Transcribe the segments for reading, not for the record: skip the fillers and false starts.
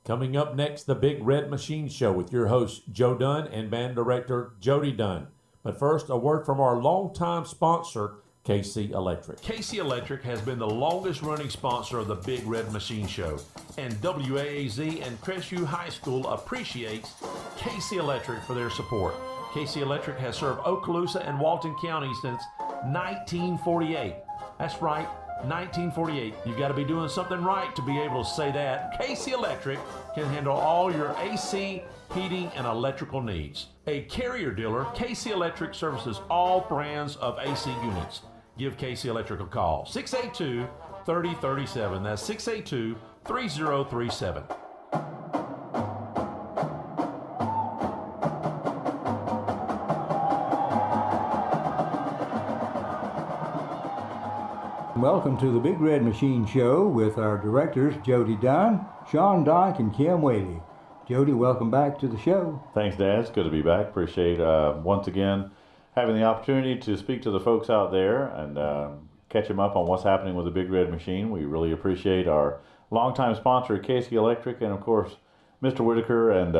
Coming up next, the Big Red Machine Show with your host, Joe Dunn, and band director, Jody Dunn. But first, a word from our longtime sponsor, KC Electric. KC Electric has been the longest running sponsor of the Big Red Machine Show, and WAAZ and Crestview High School appreciates KC Electric for their support. KC Electric has served Okaloosa and Walton County since 1948. That's right, 1948. You've got to be doing something right to be able to say that. KC Electric can handle all your AC, heating, and electrical needs. A Carrier dealer, KC Electric services all brands of AC units. Give KC Electric a call, 682-3037. That's 682-3037. Welcome to the Big Red Machine Show with our directors, Jody Dunn, Sean Dyke, and Kim Whaley. Jody, welcome back to the show. Thanks, Dad. It's good to be back. Appreciate once again having the opportunity to speak to the folks out there and catch them up on what's happening with the Big Red Machine. We really appreciate our longtime sponsor, KC Electric, and of course, Mr. Whitaker and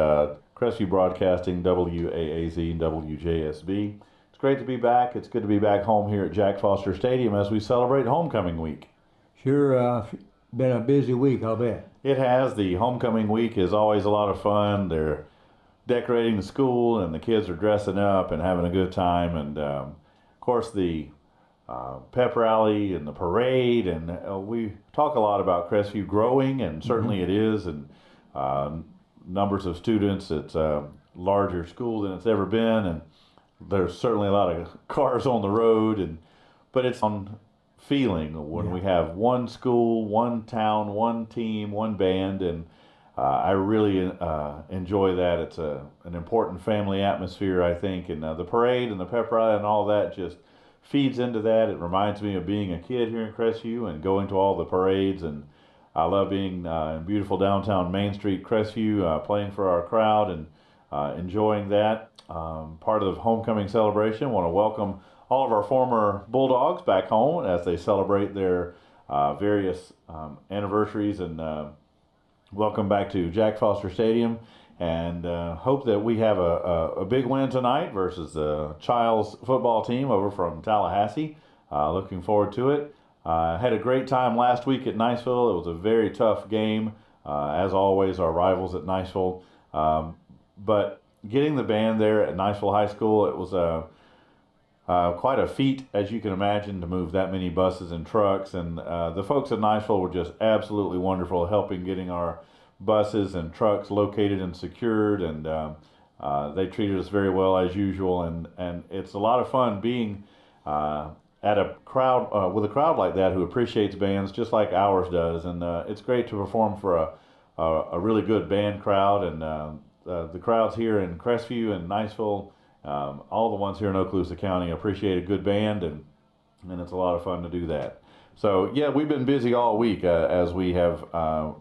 Crestview Broadcasting, WAAZ and WJSB. It's great to be back. It's good to be back home here at Jack Foster Stadium as we celebrate homecoming week. Sure, been a busy week, I'll bet. It has. The homecoming week is always a lot of fun. They're decorating the school and the kids are dressing up and having a good time. And of course the pep rally and the parade. And we talk a lot about Crestview growing, and certainly it is. And numbers of students, it's a larger school than it's ever been. And there's certainly a lot of cars on the road. But it's on feeling when we have one school, one town, one team, one band, and I really enjoy that. It's an important family atmosphere, I think, and the parade and the pep rally and all that just feeds into that. It reminds me of being a kid here in Crestview and going to all the parades, and I love being in beautiful downtown Main Street, Crestview, playing for our crowd and enjoying that. Part of the homecoming celebration, want to welcome all of our former Bulldogs back home as they celebrate their various anniversaries, and welcome back to Jack Foster Stadium, and hope that we have a big win tonight versus the Chiles football team over from Tallahassee. Looking forward to it. Had a great time last week at Niceville. It was a very tough game, as always, our rivals at Niceville. But getting the band there at Niceville High School, it was quite a feat, as you can imagine, to move that many buses and trucks. And the folks at Niceville were just absolutely wonderful, helping getting our buses and trucks located and secured. And they treated us very well as usual. And it's a lot of fun being at a crowd with a crowd like that who appreciates bands just like ours does. And it's great to perform for a really good band crowd. And the crowds here in Crestview and Niceville, all the ones here in Okaloosa County, appreciate a good band, and it's a lot of fun to do that. So yeah, we've been busy all week as we have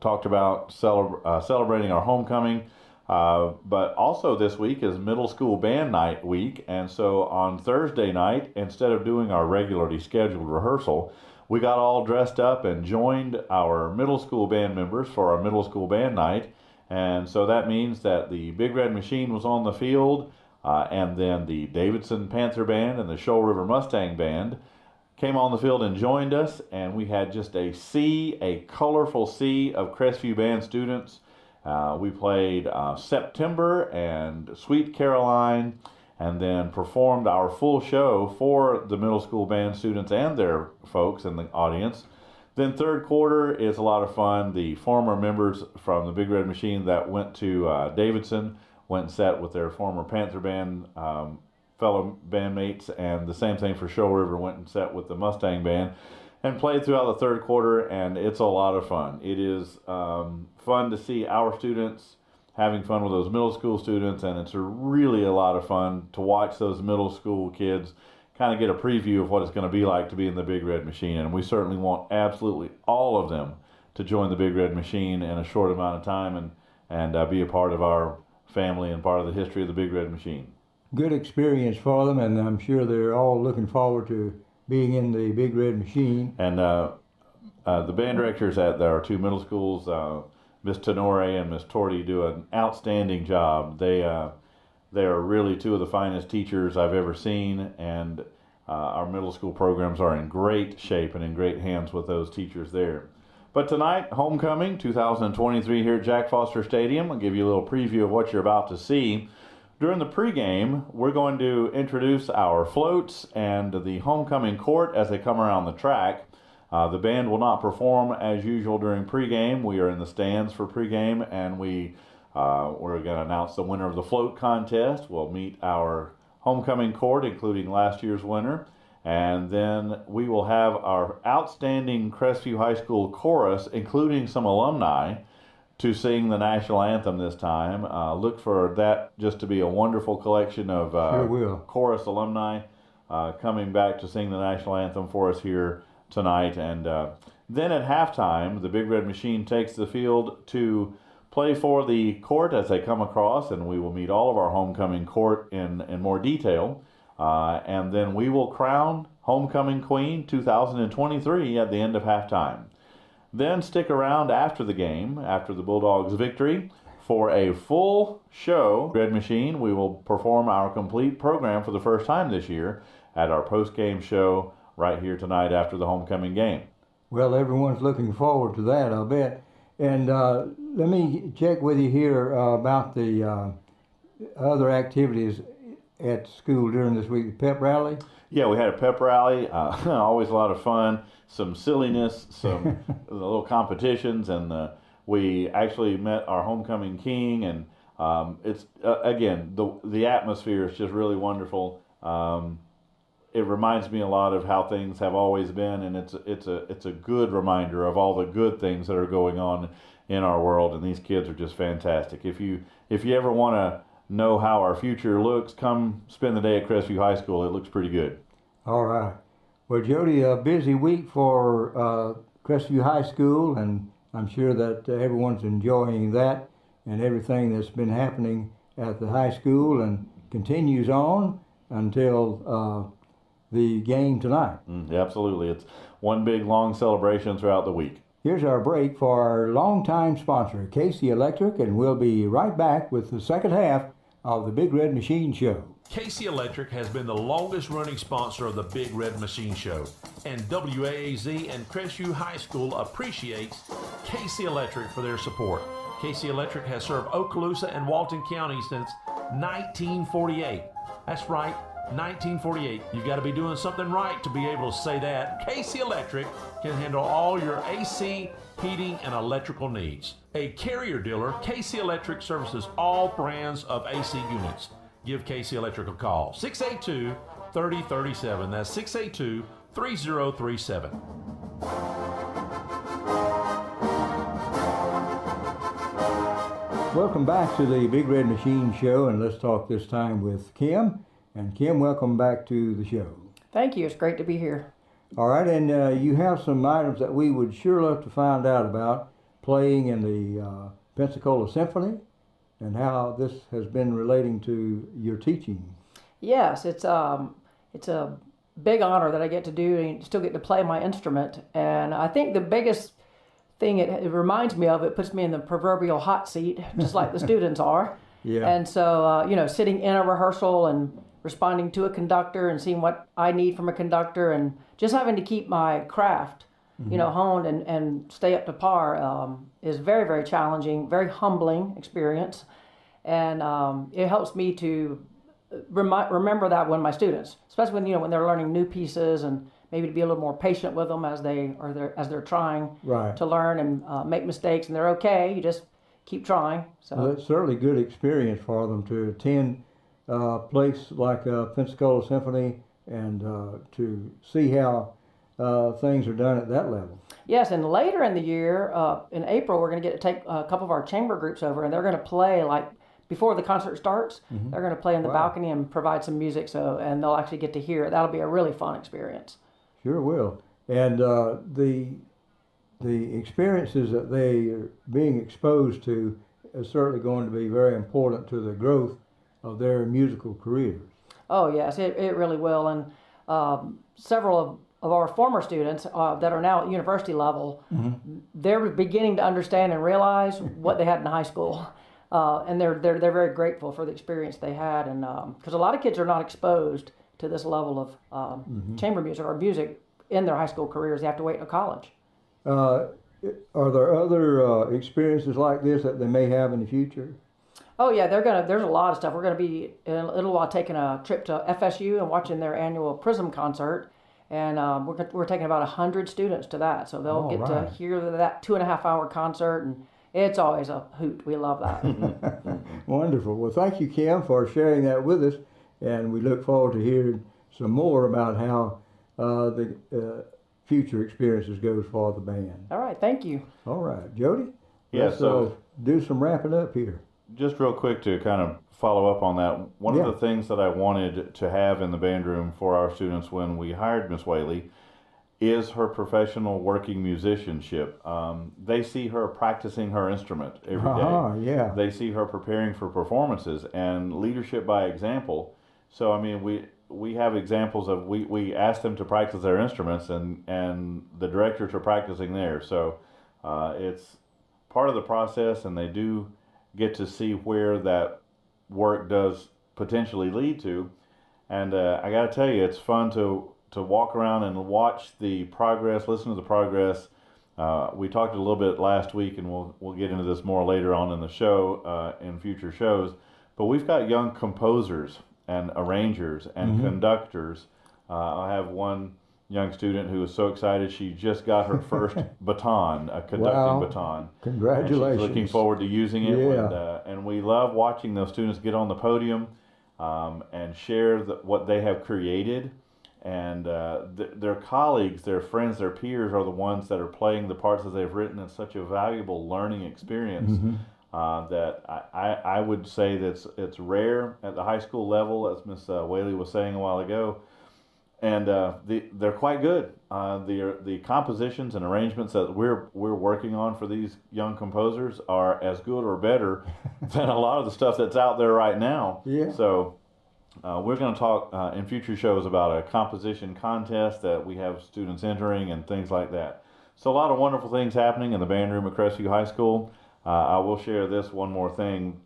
talked about celebrating our homecoming, but also this week is middle school band night week, and so on Thursday night, instead of doing our regularly scheduled rehearsal, we got all dressed up and joined our middle school band members for our middle school band night. And so that means that the Big Red Machine was on the field, and then the Davidson Panther Band and the Shoal River Mustang Band came on the field and joined us, and we had just a colorful sea of Crestview band students. We played September and Sweet Caroline, and then performed our full show for the middle school band students and their folks in the audience. Then third quarter is a lot of fun. The former members from the Big Red Machine that went to Davidson went and sat with their former Panther Band fellow bandmates, and the same thing for Shoal River, went and sat with the Mustang Band and played throughout the third quarter, and it's a lot of fun. It is fun to see our students having fun with those middle school students, and it's really a lot of fun to watch those middle school kids kind of get a preview of what it's going to be like to be in the Big Red Machine. And we certainly want absolutely all of them to join the Big Red Machine in a short amount of time and be a part of our family and part of the history of the Big Red Machine. Good experience for them, and I'm sure they're all looking forward to being in the Big Red Machine. And the band directors at our two middle schools, Miss Tenore and Miss Torty do an outstanding job. They are really two of the finest teachers I've ever seen, and our middle school programs are in great shape and in great hands with those teachers there. But tonight, homecoming 2023 here at Jack Foster Stadium. I'll give you a little preview of what you're about to see. During the pregame, we're going to introduce our floats and the homecoming court as they come around the track. The band will not perform as usual during pregame. We are in the stands for pregame, and we're going to announce the winner of the float contest. We'll meet our homecoming court, including last year's winner, and then we will have our outstanding Crestview High School chorus, including some alumni, to sing the national anthem this time. Look for that just to be a wonderful collection of chorus alumni coming back to sing the national anthem for us here tonight. And then at halftime, the Big Red Machine takes the field to play for the court as they come across, and we will meet all of our homecoming court in more detail. And then we will crown Homecoming Queen 2023 at the end of halftime. Then stick around after the game, after the Bulldogs' victory, for a full show. Red Machine, we will perform our complete program for the first time this year at our post-game show right here tonight after the homecoming game. Well, everyone's looking forward to that, I'll bet. And let me check with you here about the other activities at school during this week. The pep rally? Yeah, we had a pep rally. Always a lot of fun. Some silliness, some little competitions, and we actually met our homecoming king. And it's again, the atmosphere is just really wonderful. It reminds me a lot of how things have always been, and it's a good reminder of all the good things that are going on in our world. And these kids are just fantastic. If you ever want to know how our future looks, come spend the day at Crestview High School. It looks pretty good. All right. Well, Jody, a busy week for Crestview High School, and I'm sure that everyone's enjoying that and everything that's been happening at the high school and continues on until the game tonight. Absolutely. It's one big, long celebration throughout the week. Here's our break for our longtime sponsor, KC Electric, and we'll be right back with the second half of the Big Red Machine Show. KC Electric has been the longest running sponsor of the Big Red Machine Show, and WAAZ and Crestview High School appreciates KC Electric for their support. KC Electric has served Okaloosa and Walton County since 1948. That's right, 1948. You've got to be doing something right to be able to say that. KC Electric can handle all your AC, heating, and electrical needs. A Carrier dealer, KC Electric services all brands of AC units. Give KC Electric a call, 682-3037. That's 682-3037. Welcome back to the Big Red Machine Show, and let's talk this time with Kim. And Kim, welcome back to the show. Thank you. It's great to be here. All right, and you have some items that we would sure love to find out about playing in the Pensacola Symphony and how this has been relating to your teaching. Yes, it's a big honor that I get to do and still get to play my instrument. And I think the biggest thing it reminds me of, it puts me in the proverbial hot seat, just like the students are. Yeah. And so, sitting in a rehearsal and responding to a conductor and seeing what I need from a conductor and just having to keep my craft, honed and stay up to par is very, very challenging, very humbling experience. And it helps me to remember that when my students, especially when they're learning new pieces, and maybe to be a little more patient with them as they're trying to learn and make mistakes, and they're okay. You just keep trying. So well, it's certainly a good experience for them to attend a place like Pensacola Symphony and to see how things are done at that level. Yes, and later in the year, in April, we're going to get to take a couple of our chamber groups over, and they're going to play before the concert starts. They're going to play in the balcony and provide some music, and they'll actually get to hear it. That'll be a really fun experience. Sure will. And the experiences that they are being exposed to is certainly going to be very important to the growth of their musical careers. Oh yes, it really will. And several of our former students that are now at university level, they're beginning to understand and realize what they had in high school. And they're very grateful for the experience they had, and because a lot of kids are not exposed to this level of chamber music or music in their high school careers. They have to wait until college. Are there other experiences like this that they may have in the future? Oh yeah, there's a lot of stuff. We're gonna be in a little while taking a trip to FSU and watching their annual Prism concert, and we're taking about 100 students to that, so they'll get to hear that 2.5-hour concert, and it's always a hoot. We love that. Wonderful. Well, thank you, Kim, for sharing that with us, and we look forward to hearing some more about how the future experiences goes for the band. All right, thank you. All right, Jody. Yeah, let's so do some wrapping up here. Just real quick to kind of follow up on that. One of the things that I wanted to have in the band room for our students when we hired Miss Whaley is her professional working musicianship. They see her practicing her instrument every day. Yeah. They see her preparing for performances and leadership by example. So, I mean, we have examples of we ask them to practice their instruments and the directors are practicing theirs. So it's part of the process, and they do get to see where that work does potentially lead to. And I got to tell you, it's fun to walk around and watch the progress, listen to the progress. We talked a little bit last week, and we'll get into this more later on in the show, in future shows. But we've got young composers and arrangers and conductors. I have one young student who is so excited she just got her first baton, a conducting baton. Congratulations. And she's looking forward to using it. Yeah. And we love watching those students get on the podium and share what they have created. And their colleagues, their friends, their peers are the ones that are playing the parts that they've written. It's such a valuable learning experience that I would say that it's rare at the high school level, as Miss Whaley was saying a while ago. And they're quite good. The compositions and arrangements that we're working on for these young composers are as good or better than a lot of the stuff that's out there right now. Yeah. So we're going to talk in future shows about a composition contest that we have students entering and things like that. So a lot of wonderful things happening in the band room at Crestview High School. I will share this one more thing.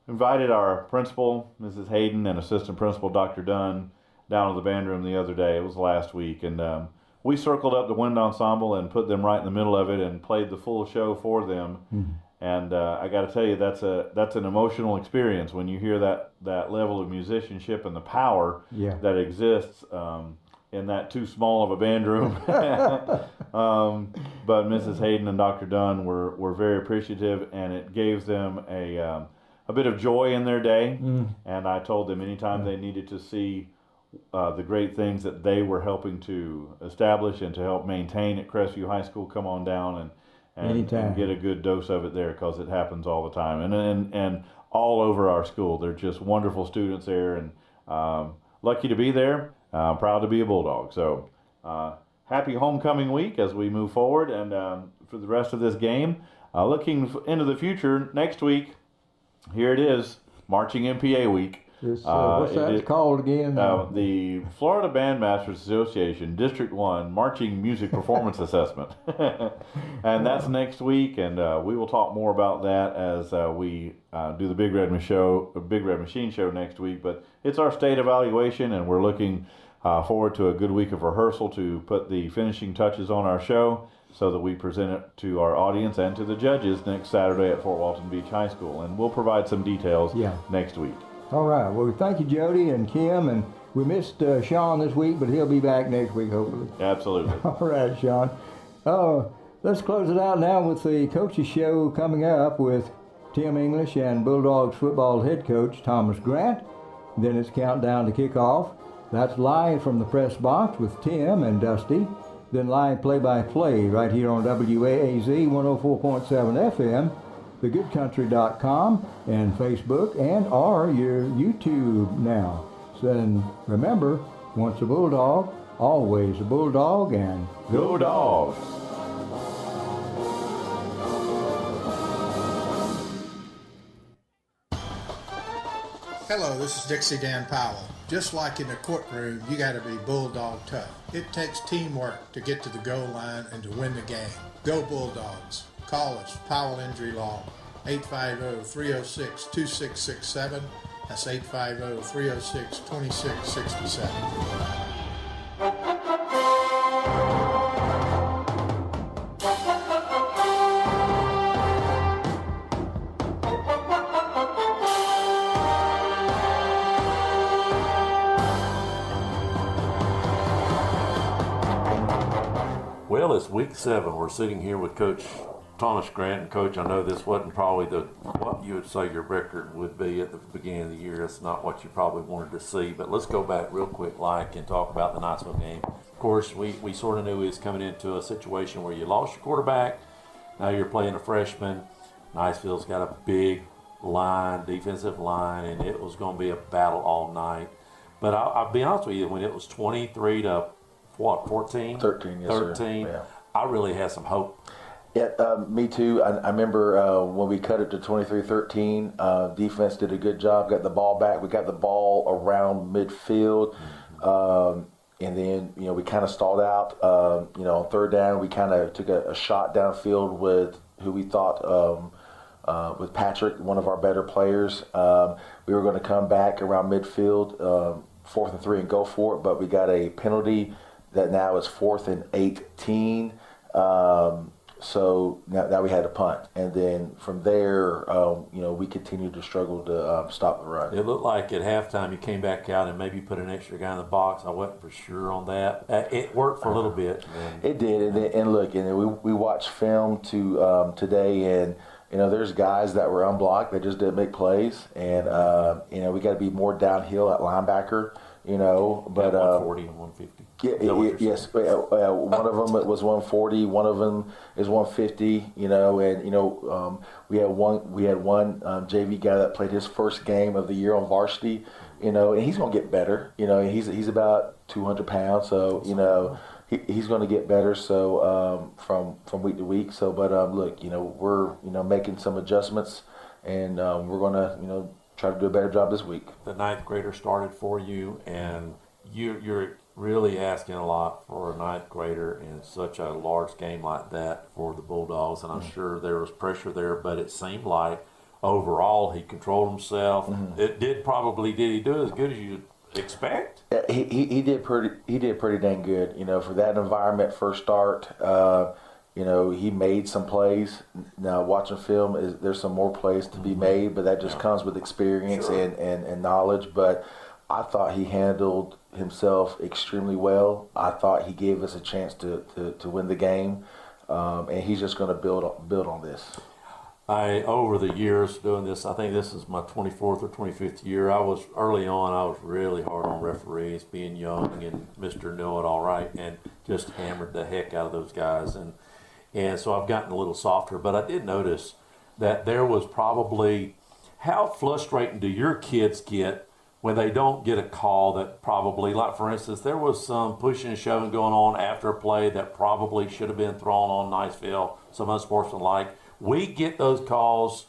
Invited our principal, Mrs. Hayden, and assistant principal, Dr. Dunn, down to the band room the other day. It was last week, and we circled up the wind ensemble and put them right in the middle of it and played the full show for them. And I got to tell you, that's an emotional experience when you hear that level of musicianship and the power that exists in that too small of a band room. But Mrs. Hayden and Dr. Dunn were very appreciative, and it gave them a bit of joy in their day. And I told them anytime they needed to see the great things that they were helping to establish and to help maintain at Crestview High School, come on down and get a good dose of it there, because it happens all the time and all over our school. They're just wonderful students there, and lucky to be there. Proud to be a Bulldog. So happy homecoming week as we move forward, and for the rest of this game, looking into the future. Next week, here it is, Marching MPA Week. What's that called again? The Florida Bandmasters Association District 1 Marching Music Performance Assessment. And that's next week, and we will talk more about that as we do the Big Red Machine Show next week. But it's our state evaluation, and we're looking forward to a good week of rehearsal to put the finishing touches on our show so that we present it to our audience and to the judges next Saturday at Fort Walton Beach High School. And we'll provide some details next week. All right. Well, thank you, Jody and Kim. And we missed Sean this week, but he'll be back next week, hopefully. Absolutely. All right, Sean. Let's close it out now with the Coaches Show coming up with Tim English and Bulldogs football head coach Thomas Grant. Then it's countdown to kickoff. That's live from the press box with Tim and Dusty. Then live play-by-play right here on WAAZ 104.7 FM. thegoodcountry.com and Facebook and or your YouTube now. So, and remember, once a Bulldog, always a Bulldog, and go Dogs! Hello, this is Dixie Dan Powell. Just like in the courtroom, you got to be bulldog tough. It takes teamwork to get to the goal line and to win the game. Go Bulldogs. Call us, Powell Injury Law, 850-306-2667. That's 850-306-2667. Well, it's week 7. We're sitting here with Coach Thomas Grant. And Coach, I know this wasn't probably what you would say your record would be at the beginning of the year. It's not what you probably wanted to see. But let's go back real quick, and talk about the Niceville game. Of course, we sort of knew he was coming into a situation where you lost your quarterback. Now you're playing a freshman. Niceville's got a big defensive line, and it was going to be a battle all night. But I'll be honest with you, when it was 23 to 14? 13, yes, 13. sir. Yeah. I really had some hope. Yeah, me too. I remember when we cut it to 23-13, defense did a good job, got the ball back. We got the ball around midfield. And then, we kind of stalled out. On third down, we kind of took a shot downfield with who we thought with Patrick, one of our better players. We were going to come back around midfield, 4th and 3, and go for it, but we got a penalty that now is 4th and 18. So now we had to punt. And then from there, we continued to struggle to stop the run. It looked like at halftime you came back out and maybe put an extra guy in the box. I wasn't for sure on that. It worked for a little bit. It did. And look, we watched film today, and there's guys that were unblocked that just didn't make plays. And, we got to be more downhill at linebacker, But 140 and 150. Yes. One of them was 140. One of them is 150. And we had one JV guy that played his first game of the year on varsity. And he's gonna get better. He's about 200 pounds, so he's going to get better. So from week to week. So, but look, we're making some adjustments, and we're going to try to do a better job this week. The 9th grader started for you, and you're really asking a lot for a 9th grader in such a large game like that for the Bulldogs, and I'm sure there was pressure there, but it seemed like overall he controlled himself. Did he do as good as you expect? Yeah, he did pretty dang good. For that environment first start, he made some plays. Now watching film, there's some more plays to be made, but that just comes with experience and knowledge. But I thought he handled himself extremely well. I thought he gave us a chance to win the game, and he's just going to build on this. Over the years doing this, I think this is my 24th or 25th year. I was really hard on referees, being young and Mr. Know-It-All, right, and just hammered the heck out of those guys. And so I've gotten a little softer, but I did notice that there was probably, how frustrating do your kids get when they don't get a call that probably, like for instance, there was some pushing and shoving going on after a play that probably should have been thrown on Niceville, some unsportsmanlike. We get those calls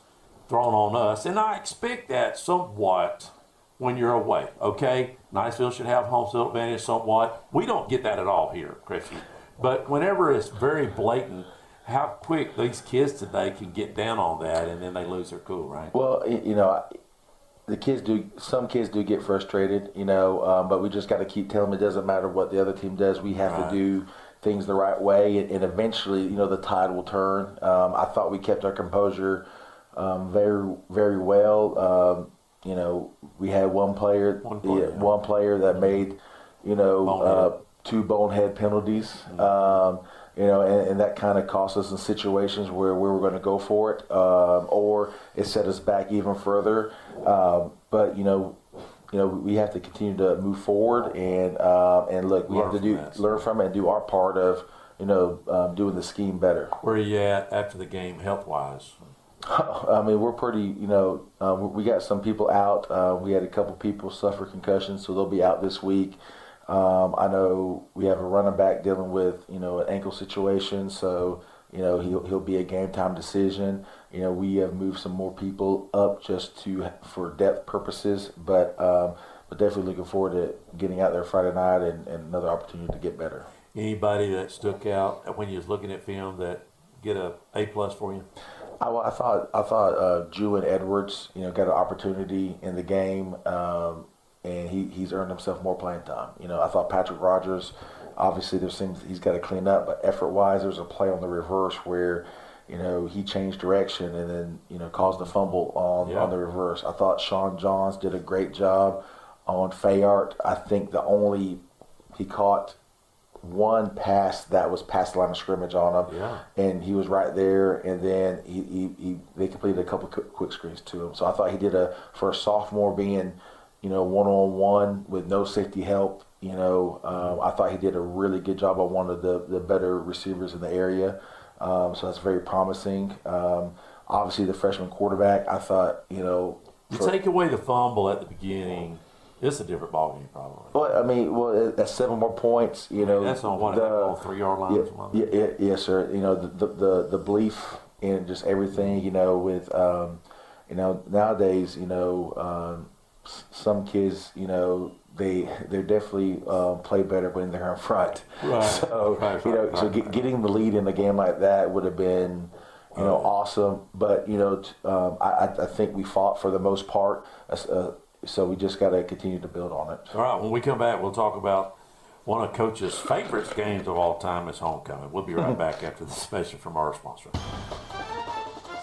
thrown on us, and I expect that somewhat when you're away, okay? Niceville should have home field advantage somewhat. We don't get that at all here, Crestview. But whenever it's very blatant, how quick these kids today can get down on that, and then they lose their cool, right? Well, some kids do get frustrated, but we just got to keep telling them it doesn't matter what the other team does. We have to do things the right way, and eventually, the tide will turn. I thought we kept our composure very, very well. We had one player that made, 2 bonehead penalties. And that kind of cost us in situations where we were going to go for it, or it set us back even further. But we have to continue to move forward, and look, we have to learn from it and do our part of doing the scheme better. Where are you at after the game, health wise? I mean, we're pretty. We got some people out. We had a couple people suffer concussions, so they'll be out this week. I know we have a running back dealing with, an ankle situation, so, he'll be a game time decision. we have moved some more people up just for depth purposes, but definitely looking forward to getting out there Friday night and another opportunity to get better. Anybody that stuck out when you was looking at film that get a A+ for you? I thought Julian Edwards, got an opportunity in the game, and he's earned himself more playing time. I thought Patrick Rogers, obviously he's got to clean up, but effort-wise, there's a play on the reverse where, he changed direction and then, caused a fumble on the reverse. I thought Sean Johns did a great job on Fayard. I think he caught one pass that was past the line of scrimmage on him, and he was right there, and then they completed a couple quick screens to him. So I thought he did for a sophomore being, one-on-one with no safety help. I thought he did a really good job on one of the better receivers in the area. So that's very promising. Obviously, the freshman quarterback, I thought, You take away the fumble at the beginning, it's a different ballgame, probably. Well, that's 7 more points. That's on the 3-yard line. Yes, sir. The belief in just everything. With nowadays, some kids, they definitely play better when they're in front. Right. So getting the lead in a game like that would have been, awesome. But I think we fought for the most part. So we just got to continue to build on it. All right, when we come back, we'll talk about one of Coach's favorite games of all time is homecoming. We'll be right back after this message from our sponsor.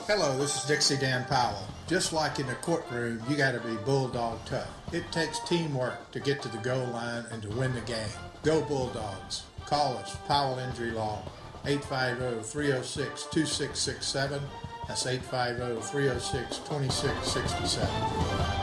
Hello, this is Dixie Dan Powell. Just like in the courtroom, you got to be bulldog tough. It takes teamwork to get to the goal line and to win the game. Go Bulldogs. Call us, Powell Injury Law, 850-306-2667. That's 850-306-2667.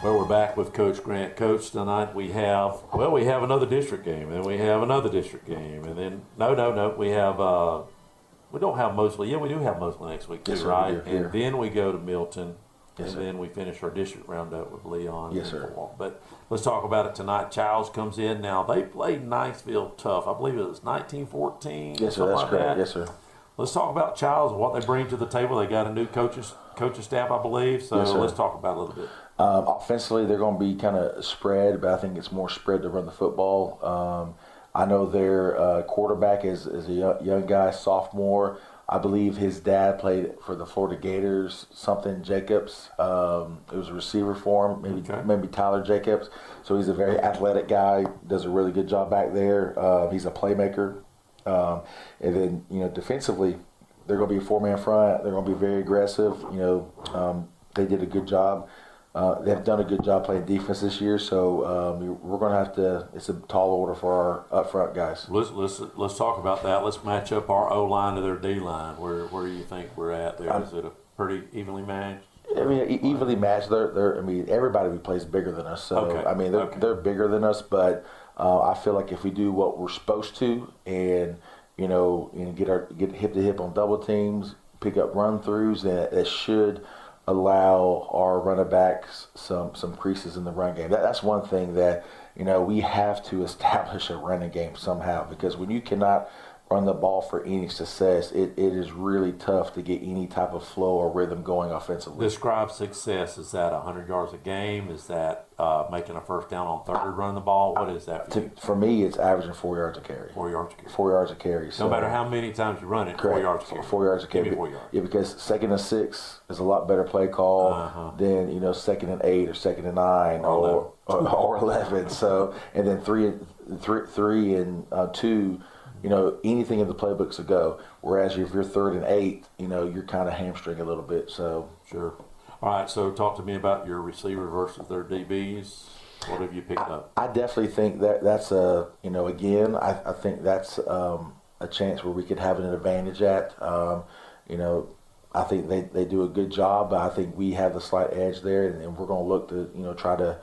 Well, we're back with Coach Grant. Coach, tonight we have another district game, and we have another district game, and then we don't have Mosley. Yeah, we do have Mosley next week too, yes, sir, right? and then we go to Milton, yes, and then we finish our district roundup with Leon. Yes, sir. But let's talk about it tonight. Chiles comes in. Now, they played Niceville tough. I believe it was 1914. Yes, sir, that's correct. Yes, sir. Let's talk about Chiles and what they bring to the table. They got a new coaching staff, I believe. So yes, let's talk about it a little bit. Offensively, they're going to be kind of spread, but I think it's more spread to run the football. I know their quarterback is a young guy, sophomore. I believe his dad played for the Florida Gators, something Jacobs. It was a receiver for him, maybe Tyler Jacobs. So he's a very athletic guy, does a really good job back there. He's a playmaker. And then, defensively, they're going to be a 4-man front. They're going to be very aggressive. They did a good job. They've done a good job playing defense this year, so we're going to have to. It's a tall order for our up front guys. Let's talk about that. Let's match up our O line to their D line. Where do you think we're at there? Is it a pretty evenly matched? Evenly matched. Everybody plays bigger than us. So okay. They're bigger than us, but I feel like if we do what we're supposed to, and get hip to hip on double teams, pick up run throughs, that should allow our running backs some creases in the run game. That's one thing that we have to establish a running game somehow, because when you cannot run the ball for any success, it is really tough to get any type of flow or rhythm going offensively. Describe success. Is that 100 yards a game? Is that making a first down on third, running the ball? What is that for you? For me, it's averaging 4 yards a carry. 4 yards a carry. 4 yards a carry. No matter how many times you run it, correct. 4 yards a carry. 4 yards a carry. Give me 4 yards. Yeah, because 2nd and 6 is a lot better play call than 2nd and 8 or 2nd and 9 or 11. So, and then 3 and 2. Anything in the playbook's a go. Whereas if you're 3rd and 8, you're kind of hamstring a little bit. So sure. All right. So talk to me about your receiver versus their DBs. What have you picked up? I definitely think that's I think that's a chance where we could have an advantage at. I think they do a good job, but I think we have the slight edge there, and we're going to look to try to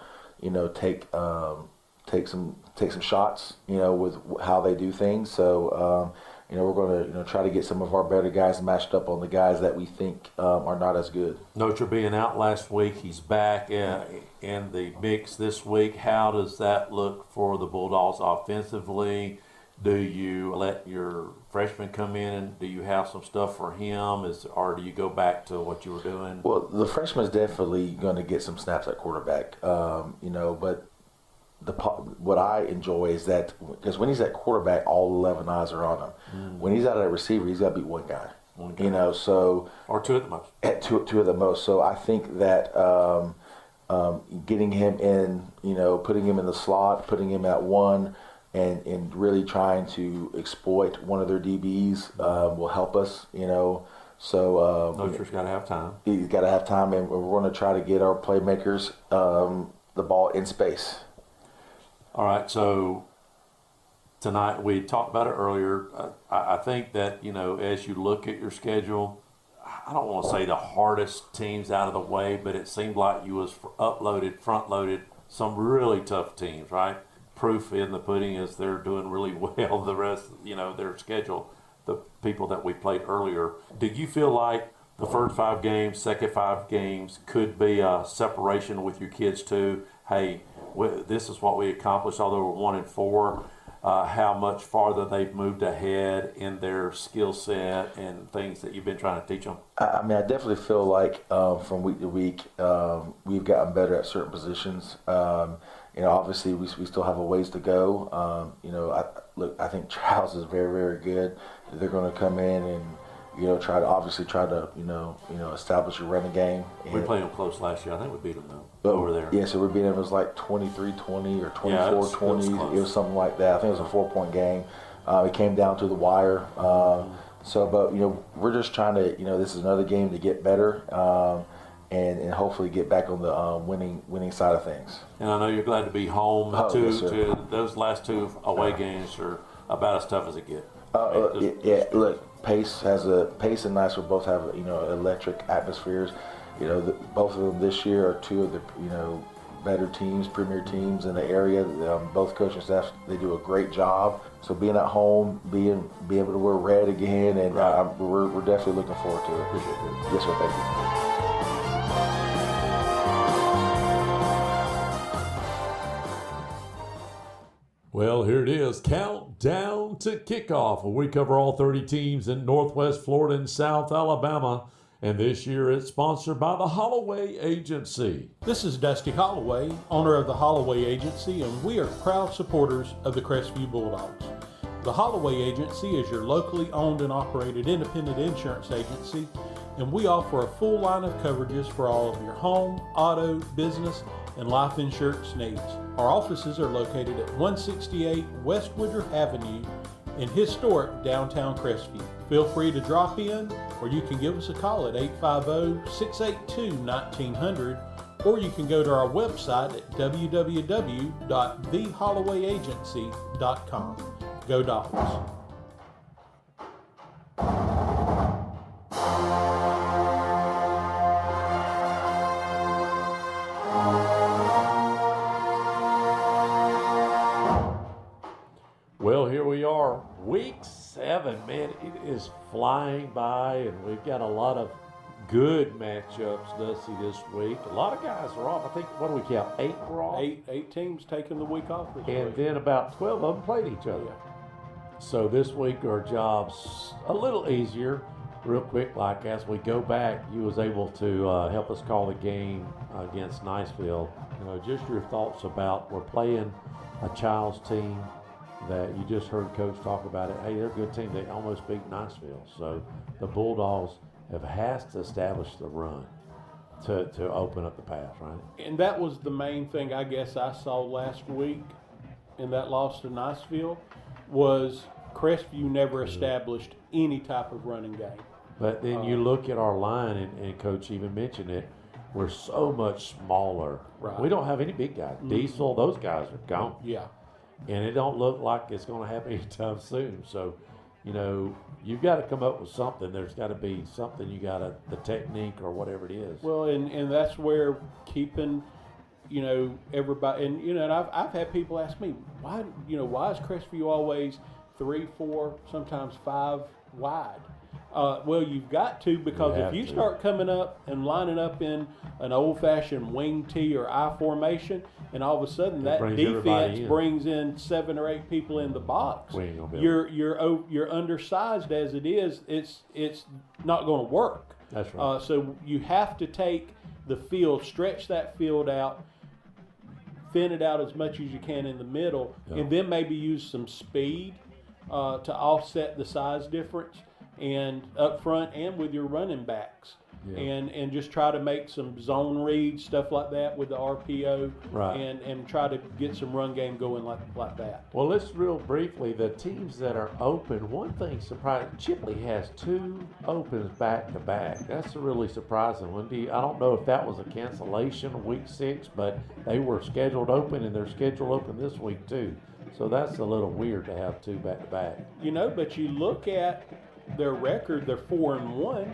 take some shots with how they do things. So we're going to try to get some of our better guys matched up on the guys that we think are not as good. Nocher being out last week, he's back in the mix this week. How does that look for the Bulldogs offensively? Do you let your freshman come in, and do you have some stuff for him, or do you go back to what you were doing? Well, the freshman's definitely going to get some snaps at quarterback, but what I enjoy is that because when he's at quarterback, all 11 eyes are on him. Mm-hmm. When he's out at receiver, he's got to beat one guy. So or two at the most. At two at the most. So I think that getting him in, putting him in the slot, putting him at one, and really trying to exploit one of their DBs will help us. So Nocher's got to have time. He's got to have time, and we're going to try to get our playmakers the ball in space. All right, so tonight we talked about it earlier. I think that as you look at your schedule, I don't want to say the hardest teams out of the way, but it seemed like you was front-loaded some really tough teams, right? Proof in the pudding is they're doing really well. The rest, their schedule, the people that we played earlier. Did you feel like the first 5 games, second 5 games could be a separation with your kids too? Hey, this is what we accomplished, although we're 1-4. How much farther they've moved ahead in their skill set and things that you've been trying to teach them? I mean, I definitely feel like from week to week, we've gotten better at certain positions. Obviously we still have a ways to go. I think Chiles is very, very good. They're going to come in and try to establish a running game. We played them close last year. I think we beat them though over there. Yeah, so we beat them. It was like 23-20 or 24-20. It was something like that. I think it was a 4-point game. It came down to the wire. But we're just trying to. This is another game to get better. And hopefully get back on the winning side of things. And I know you're glad to be home. Yes, Those last 2 away games are about as tough as it gets. Look, Pace and Niceville both have electric atmospheres. Both of them this year are 2 of the better teams, premier teams in the area. Both coaching staffs, they do a great job. So being at home, being able to wear red again, and we're definitely looking forward to it. Appreciate it. Yes, sir. Thank you. Well, here it is. Countdown to kickoff. We cover all 30 teams in Northwest Florida and South Alabama. And this year it's sponsored by the Holloway Agency. This is Dusty Holloway, owner of the Holloway Agency, and we are proud supporters of the Crestview Bulldogs. The Holloway Agency is your locally owned and operated independent insurance agency, and we offer a full line of coverages for all of your home, auto, business, and life insurance needs. Our offices are located at 168 West Woodruff Avenue in historic downtown Crestview. Feel free to drop in, or you can give us a call at 850-682-1900, or you can go to our website at www.thehollowayagency.com. Go Dogs! Well, here we are, week 7, man. It is flying by, and we've got a lot of good matchups, Dusty, this week. A lot of guys are off. I think, what do we count? 8 were off? Eight teams taking the week off this and week. Then about 12 of them played each other. Yeah. So this week our job's a little easier. Real quick, like as we go back, you was able to help us call the game against Niceville. Just your thoughts about, we're playing a Chiles team that you just heard Coach talk about it. Hey, they're a good team. They almost beat Niceville. So the Bulldogs has to establish the run to open up the pass, right? And that was the main thing I guess I saw last week in that loss to Niceville was Crestview never established any type of running game. But then you look at our line, and Coach even mentioned it, we're so much smaller. Right. We don't have any big guys. Diesel, those guys are gone. Yeah. And it don't look like it's going to happen anytime soon. So you know, you've got to come up with something. There's got to be something the technique or whatever it is. Well, and that's where keeping, you know, everybody, and, you know, and I've had people ask me, why is Crestview always 3, 4, sometimes 5 wide? Well, you've got to, because if you start coming up and lining up in an old-fashioned wing T or I formation, and all of a sudden that defense brings in 7 or 8 people in the box, you're undersized as it is. It's not going to work. That's right. So you have to take the field, stretch that field out, thin it out as much as you can in the middle, and then maybe use some speed to offset the size difference, and up front and with your running backs. And just try to make some zone reads, stuff like that with the RPO, and try to get some run game going like that. Well, let's real briefly, the teams that are open, one thing surprising, Chipley has 2 opens back to back. That's a really surprising one. I don't know if that was a cancellation week 6, but they were scheduled open, and they're scheduled open this week too. So that's a little weird to have 2 back to back. You know, but you look at their record, they're 4-1.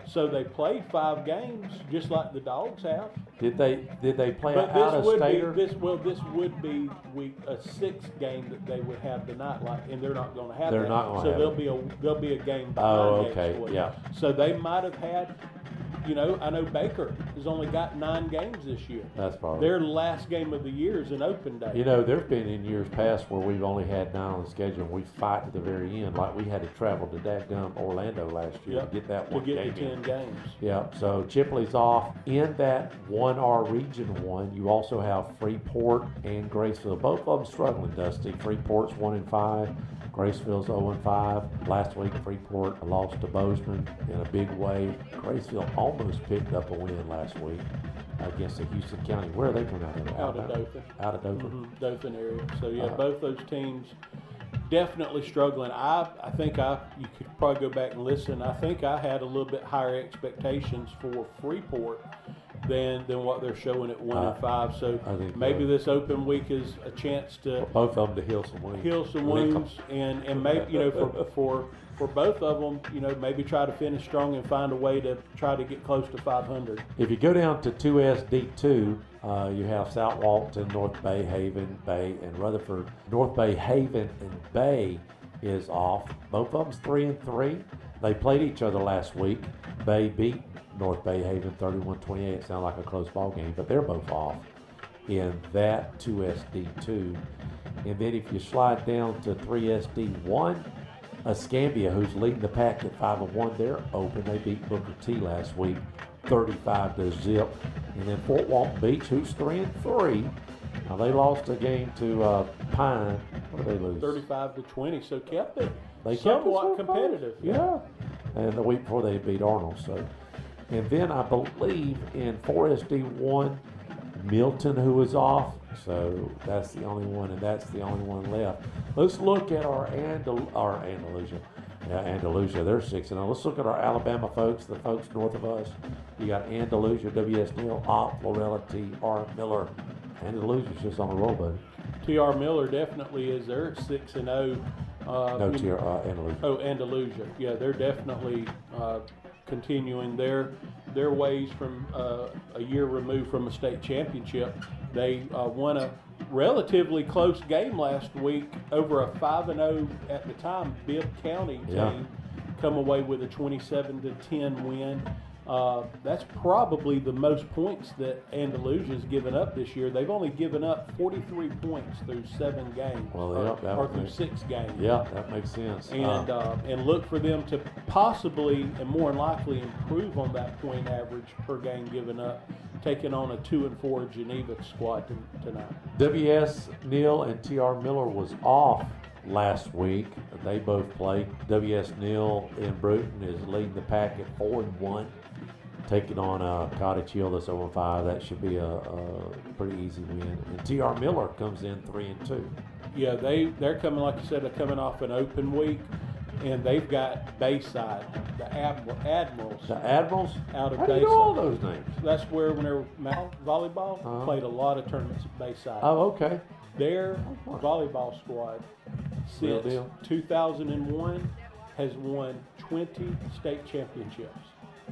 So they played 5 games, just like the Dogs have. Did they play an out-of-stater? This would be a 6th game that they would have tonight, and they're not going to have that. They're not going to have So there'll be a game behind okay, yeah. So they might have had, you know, I know Baker has only got 9 games this year. That's probably their last game of the year is an open day. You know, there've been in years past where we've only had 9 on the schedule, and we fight to the very end. Like we had to travel to dadgum Orlando last year to get that one game. To get the 10 games. Yeah, so Chipley's off. In that 1R Region 1, you also have Freeport and Graceville. Both of them struggling, Dusty. Freeport's 1-5. Graceville's 0-5. Last week, Freeport lost to Bozeman in a big way. Graceville almost picked up a win last week against the Houston County. Where are they coming out of? Out of Dothan. Out of Dothan? Mm-hmm. Dothan area. So, yeah, both those teams definitely struggling. I think you could probably go back and listen. I think I had a little bit higher expectations for Freeport than what they're showing at 1-5. So maybe this open week is a chance to both of them to heal some wounds, and maybe, you know, for both of them, you know, maybe try to finish strong and find a way to try to get close to 500. If you go down to 2SD2, you have South Walton, North Bay, Haven, Bay, and Rutherford. North Bay, Haven, and Bay is off. Both of them's 3-3. They played each other last week. Bay beat North Bay Haven 31-28. It sounded like a close ball game, but they're both off in that 2SD2. And then if you slide down to 3SD1, Escambia, who's leading the pack at 5-1, they're open. They beat Booker T last week 35-0. And then Fort Walton Beach, who's 3-3. Now they lost a game to Pine. What did they lose? 35-20. So kept it. They somewhat competitive. Yeah. And the week before they beat Arnold. So, and then I believe in 4SD1, Milton, who is off. So that's the only one, and that's the only one left. Let's look at our Andalusia. Yeah, Andalusia, they're 6-0. Let's look at our Alabama folks, the folks north of us. You got Andalusia, W.S. Neal, Ott, Florella, T.R. Miller. Andalusia's just on a roll, buddy. T.R. Miller definitely is. They're 6-0. Andalusia. Oh, Andalusia. Yeah, they're definitely continuing their ways from a year removed from a state championship. They won a relatively close game last week over a 5-0 at the time Bibb County team. Come away with a 27-10 win. That's probably the most points that Andalusia's given up this year. They've only given up 43 points through 7 games, or through 6 games. Yeah, that makes sense. And look for them to possibly and more than likely improve on that point average per game given up, taking on a 2-4 Geneva squad tonight. W.S. Neal and T.R. Miller was off last week. They both played. W.S. Neal in Bruton is leading the pack at 4-1, taking on Cottage Hill that's 0-5. That should be a pretty easy win. And T.R. Miller comes in 3-2. Yeah, they're coming, like you said, they're coming off an open week, and they've got Bayside, the Admirals. The Admirals? Out of How Bayside. do you know all those names? That's where, when they were volleyball, played a lot of tournaments at Bayside. Oh, okay. Their volleyball squad since 2001 has won 20 state championships.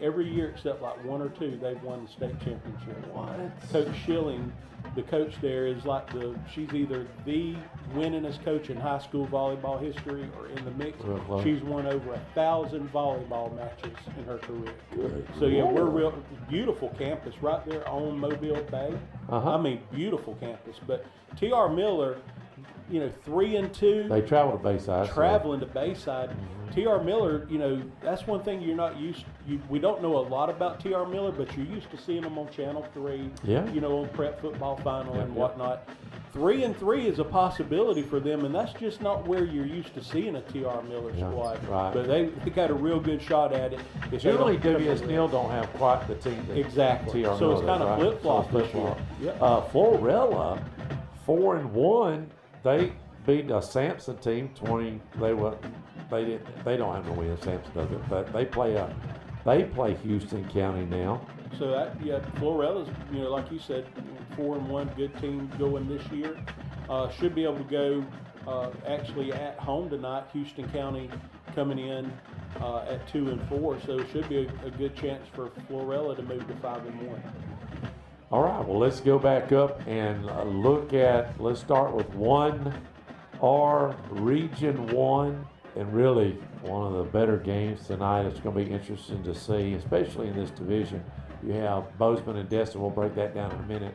Every year except like 1 or 2, they've won the state championship. What? Coach Schilling, the coach there, is like she's either the winningest coach in high school volleyball history or in the mix. Really? She's won over 1,000 volleyball matches in her career. Good So yeah, we're Lord. real beautiful campus right there on Mobile Bay. Uh-huh. I mean, beautiful campus. But T.R. Miller, 3-2. They travel to Bayside. so- Traveling to Bayside. T.R. Miller, that's one thing you're not used to. We don't know a lot about T.R. Miller, but you're used to seeing them on Channel 3, Yeah. on Prep Football Final and Yep. whatnot. 3-3 is a possibility for them, and that's just not where you're used to seeing a T.R. Miller Yeah, squad. right. But they got a real good shot at it. If they Generally, don't come W.S. in Neal don't have quite the team that Exactly. TR So it's Miller kind of does, right? flip-flop So it's this year. flip-flop. Florella, 4-1. They beat a Sampson team 20. They don't have no win. Sampson doesn't, but they play Houston County now. So Florella's, like you said, 4-1, good team going this year. Should be able to go actually at home tonight. Houston County coming in at 2-4, so it should be a good chance for Florella to move to 5-1. All right, well, let's go back up and let's start with 1R Region 1, and really one of the better games tonight. It's going to be interesting to see, especially in this division. You have Bozeman and Destin. We'll break that down in a minute.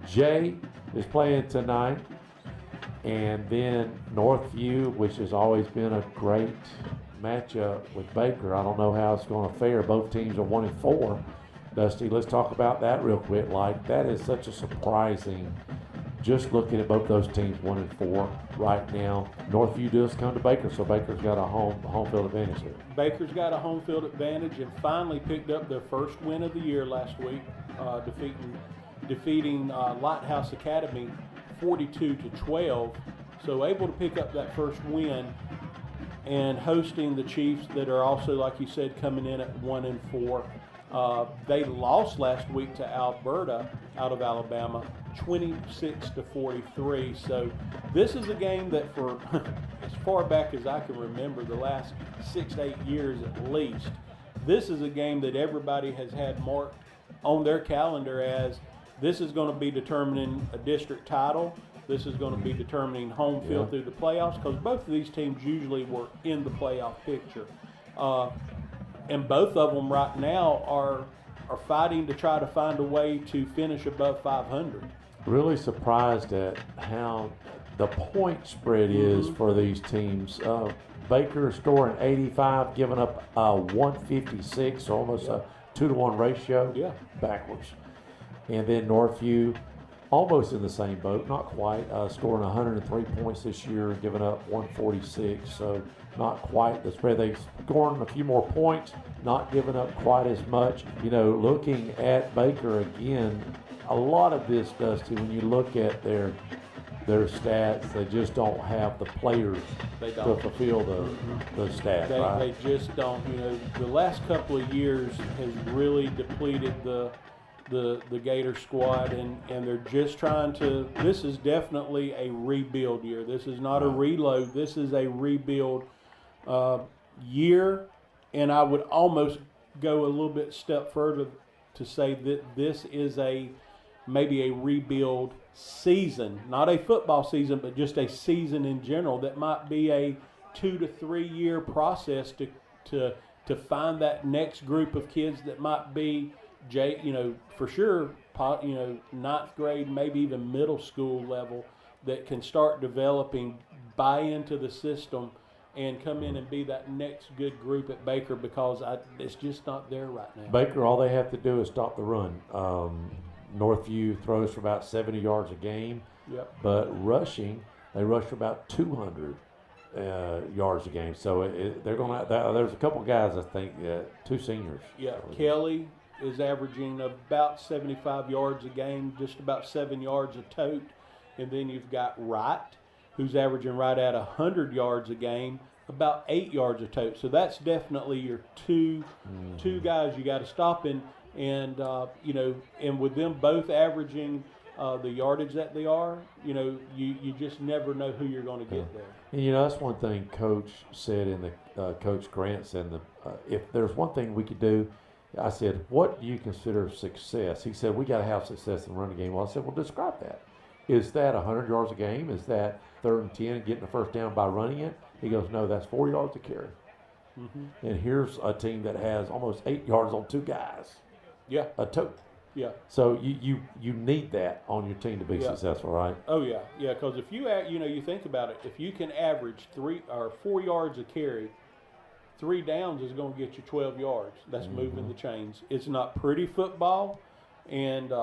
Jay is playing tonight, and then Northview, which has always been a great matchup with Baker. I don't know how it's going to fare. Both teams are 1-4. Dusty, let's talk about that real quick. That is such a surprising, just looking at both those teams 1-4 right now. Northview does come to Baker, so Baker's got a home field advantage here. Baker's got a home field advantage and finally picked up their first win of the year last week, defeating Lighthouse Academy 42-12. So able to pick up that first win and hosting the Chiefs that are also, like you said, coming in at 1-4. They lost last week to Alberta out of Alabama, 26-43. So this is a game that for as far back as I can remember, the last 6 to 8 years at least, this is a game that everybody has had marked on their calendar as this is going to be determining a district title. This is going to be determining home field through the playoffs, because both of these teams usually were in the playoff picture. And both of them right now are fighting to try to find a way to finish above 500. Really surprised at how the point spread is for these teams. Baker scoring 85, giving up 156, so almost a 2-to-1 ratio. Yeah. Backwards. And then Northview, almost in the same boat, not quite, scoring 103 points this year, giving up 146, so not quite the spread. They've scored a few more points, not giving up quite as much. Looking at Baker again, a lot of this, Dusty, when you look at their stats, they just don't have the players to fulfill the stats, right? They just don't. The last couple of years has really depleted the Gator squad, and they're just trying to. This is definitely a rebuild year. This is not a reload. This is a rebuild year, and I would almost go a little bit step further to say that this is maybe a rebuild season, not a football season, but just a season in general. That might be a 2 to 3 year process to find that next group of kids that might be, for sure, ninth grade, maybe even middle school level, that can start developing, buy into the system, and come in and be that next good group at Baker, because it's just not there right now. Baker, all they have to do is stop the run. Northview throws for about 70 yards a game, but rushing, they rush for about 200 yards a game. So they're going to. There's a couple guys, I think, 2 seniors. Yeah, Kelly is averaging about 75 yards a game, just about 7 yards a tote, and then you've got Wright, who's averaging right at 100 yards a game, about 8 yards a tote. So that's definitely your two guys you got to stop in. And and with them both averaging the yardage that they are, you just never know who you're going to get there. And that's one thing Coach said in the Coach Grant said, if there's one thing we could do, I said, what do you consider success? He said, we got to have success in the running game. Well, I said, well, describe that. Is that 100 yards a game? Is that 3rd and 10 and getting the first down by running it? He goes, no, that's 4 yards a carry. Mm-hmm. And here's a team that has almost 8 yards on 2 guys. Yeah. A total. Yeah. So you need that on your team to be successful, right? Oh yeah, yeah. Because if you think about it, if you can average 3 or 4 yards a carry, 3 downs is going to get you 12 yards. That's moving the chains. It's not pretty football, and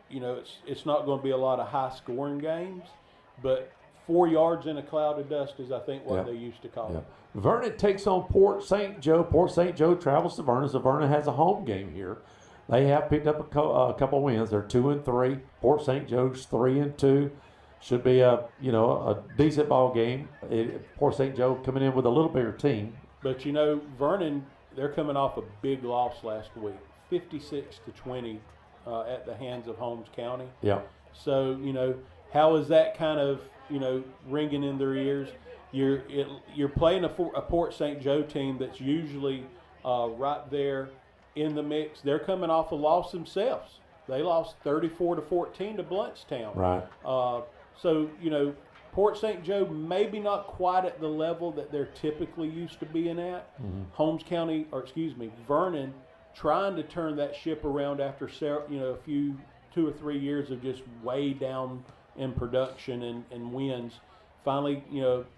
it's not going to be a lot of high scoring games, but 4 yards in a cloud of dust is, I think, what they used to call it. Vernon takes on Port St. Joe. Port St. Joe travels to Vernon, so Vernon has a home game here. They have picked up a couple wins. They're 2-3. Port St. Joe's 3-2. Should be a decent ball game. Port St. Joe coming in with a little bigger team. But Vernon, they're coming off a big loss last week, 56-20 at the hands of Holmes County. Yeah. So how is that kind of ringing in their ears? You're playing a Port St. Joe team that's usually right there in the mix. They're coming off a loss themselves. They lost 34-14 to Bluntstown. Right. So Port St. Joe maybe not quite at the level that they're typically used to being at. Mm-hmm. Vernon trying to turn that ship around after a few 2 or 3 years of just way down in production and wins. Finally,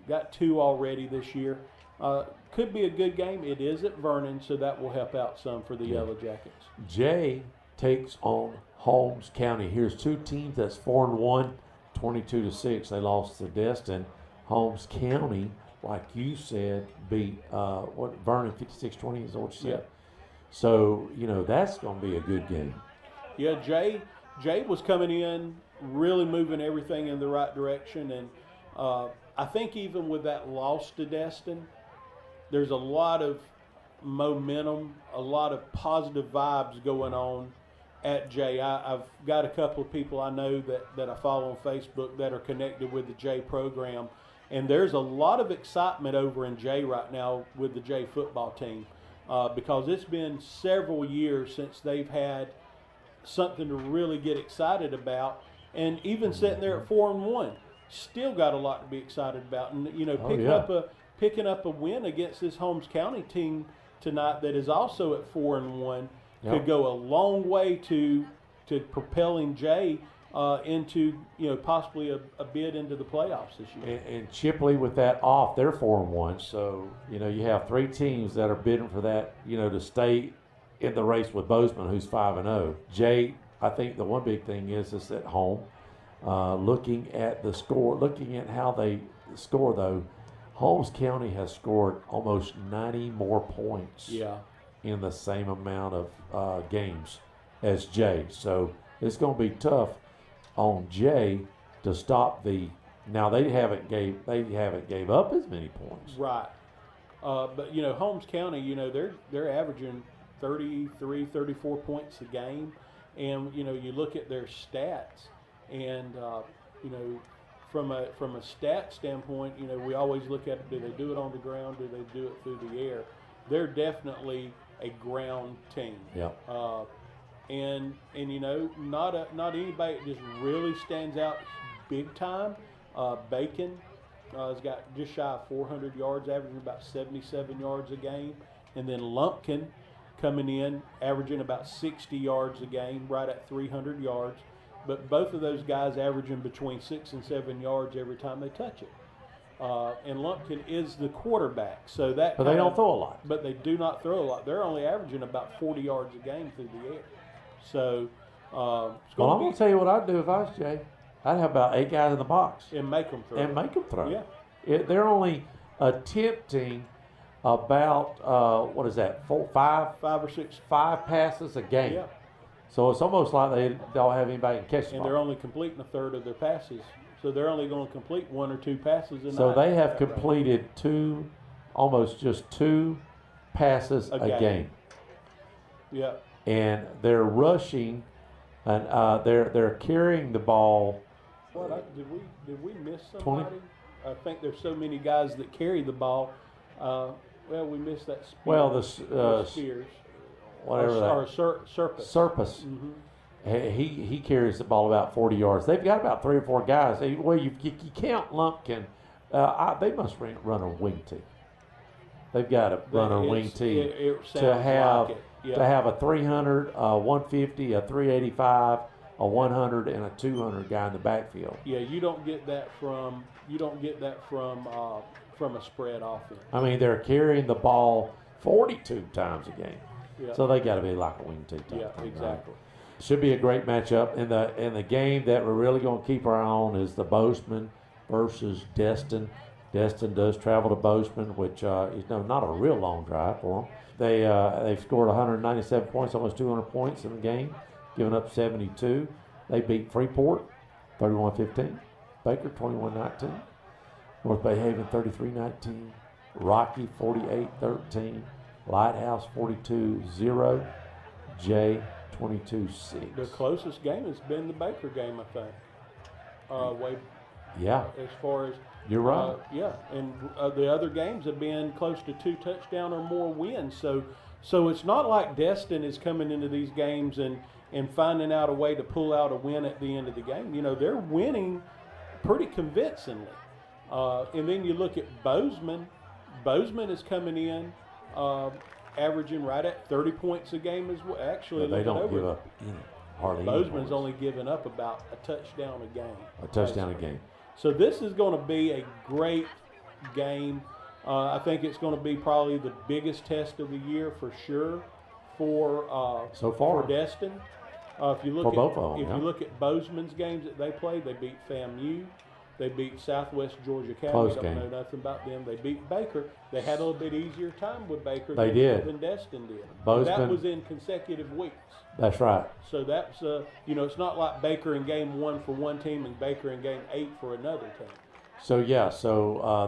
got 2 already this year. Could be a good game. It is at Vernon, so that will help out some for the Yellow Jackets. Jay takes on Holmes County. Here's 2 teams that's 4-1, 22-6. They lost to Destin. Holmes County, like you said, beat Vernon 56-20 is what you said. Yeah. So that's going to be a good game. Yeah, Jay was coming in, really moving everything in the right direction, and I think even with that loss to Destin, there's a lot of momentum, a lot of positive vibes going on at Jay. I've got a couple of people I know that I follow on Facebook that are connected with the Jay program, and there's a lot of excitement over in Jay right now with the Jay football team because it's been several years since they've had something to really get excited about, and even sitting there at 4-1, still got a lot to be excited about, and picking up a win against this Holmes County team tonight that is also at 4-1 could go a long way to propelling Jay into possibly a bid into the playoffs this year. And Chipley with that off, they're 4-1. So you have 3 teams that are bidding for that to stay in the race with Bozeman, who's 5-0. Jay, I think the one big thing is at home. Looking at the score, looking at how they score though, Holmes County has scored almost 90 more points in the same amount of games as Jay. So it's going to be tough on Jay to stop the. Now they haven't gave up as many points. Right. But Holmes County, they're averaging 33, 34 points a game, and you look at their stats, and from a stat standpoint, we always look at do they do it on the ground, do they do it through the air? They're definitely a ground team. Yeah. And not anybody that just really stands out big time. Bacon has got just shy of 400 yards, averaging about 77 yards a game, and then Lumpkin coming in averaging about 60 yards a game, right at 300 yards. But both of those guys averaging between 6 and 7 yards every time they touch it. And Lumpkin is the quarterback, so that. But they don't throw a lot. But they do not throw a lot. They're only averaging about 40 yards a game through the air. So. I'm going to tell you what I'd do if I was Jay. I'd have about 8 guys in the box and make them throw. Yeah. They're only attempting about what is that? 5 or 6 passes a game. Yeah. So it's almost like they don't have anybody to catch them. And they're only completing a third of their passes. So they're only going to complete 1 or 2 passes a night. So they have completed almost just 2 passes a game. Yeah. And they're rushing and they're carrying the ball. Did we miss somebody? 20? I think there's so many guys that carry the ball. Well, we missed that. Spears, whatever or that. Surface. Surface. Mm-hmm. He carries the ball about 40 yards. They've got about 3 or 4 guys. Well, you count Lumpkin. They must run a wing tee. They've got to run a wing tee to have a 300, 150, a 385, a 100, and a 200 guy in the backfield. Yeah, you don't get that from a spread offense. I mean, they're carrying the ball 42 times a game, Yeah. so they got to be like a wing tee type Yeah, thing, exactly. Right? Should be a great matchup. And the game that we're really going to keep our eye on is the Bozeman versus Destin. Destin does travel to Bozeman, which is not a real long drive for them. They've scored 197 points, almost 200 points in the game, giving up 72. They beat Freeport 31-15, Baker 21-19, North Bay Haven 33-19, Rocky 48-13, Lighthouse 42-0, Jay 22-6. The closest game has been the Baker game, I think. Yeah. As far as you're right. Yeah, and the other games have been close to 2 touchdown or more wins. So it's not like Destin is coming into these games and finding out a way to pull out a win at the end of the game. You know, they're winning pretty convincingly. And then you look at Bozeman. Bozeman is coming in, averaging right at 30 points a game as well. Actually, they don't give up hardly. Bozeman's only giving up about a touchdown a game. A touchdown a game. So this is going to be a great game. I think it's going to be probably the biggest test of the year for sure for so far for Destin. If you look for at both of them, you look at Bozeman's games that they played, they beat FAMU. They beat Southwest Georgia Academy. Close Don't game. know nothing about them. They beat Baker. They had a little bit easier time with Baker They did. than Destin did. Bozeman, that was in consecutive weeks. That's right. So that's it's not like Baker in game 1 for one team and Baker in game 8 for another team. So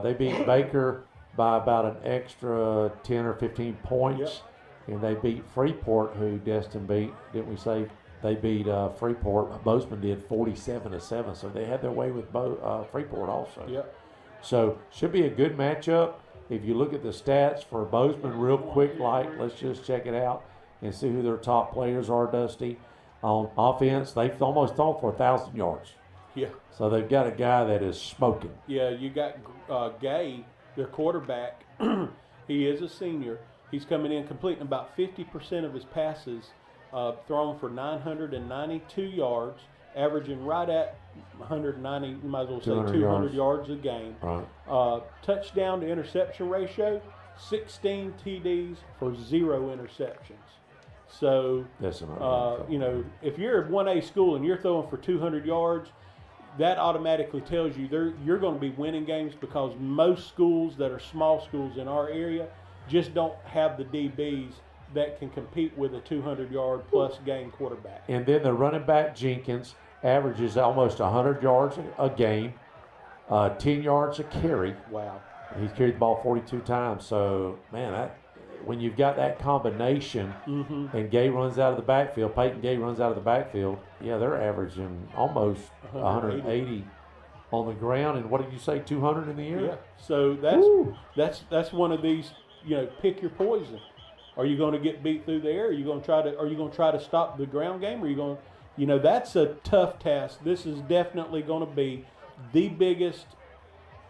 they beat Baker by about an extra 10 or 15 points, and they beat Freeport, who Destin beat. Didn't we say they beat Freeport? Bozeman did 47-7, so they had their way with Freeport also. Yep. So should be a good matchup. If you look at the stats for Bozeman real quick, let's just check it out and see who their top players are, Dusty. On offense, they've almost thrown for 1,000 yards. Yeah. So they've got a guy that is smoking. Yeah, you got Gay, their quarterback. He is a senior. He's coming in completing about 50% of his passes, thrown for 992 yards, averaging right at 190, you might as well say 200 yards a game. Right. Touchdown to interception ratio, 16 TDs for 0 interceptions. So, if you're a 1A school and you're throwing for 200 yards, that automatically tells you you're going to be winning games, because most schools that are small schools in our area just don't have the DBs that can compete with a 200-yard plus game quarterback. And then the running back Jenkins averages almost 100 yards a game, 10 yards a carry. Wow. He's carried the ball 42 times. So, man, when you've got that combination, and Gay runs out of the backfield, Peyton Gay runs out of the backfield, they're averaging almost 180 on the ground. And what did you say, 200 in the air? Yeah. So that's one of these, pick your poison. Are you going to get beat through the air? Are you going to try to stop the ground game? Or are you going that's a tough task. This is definitely going to be the biggest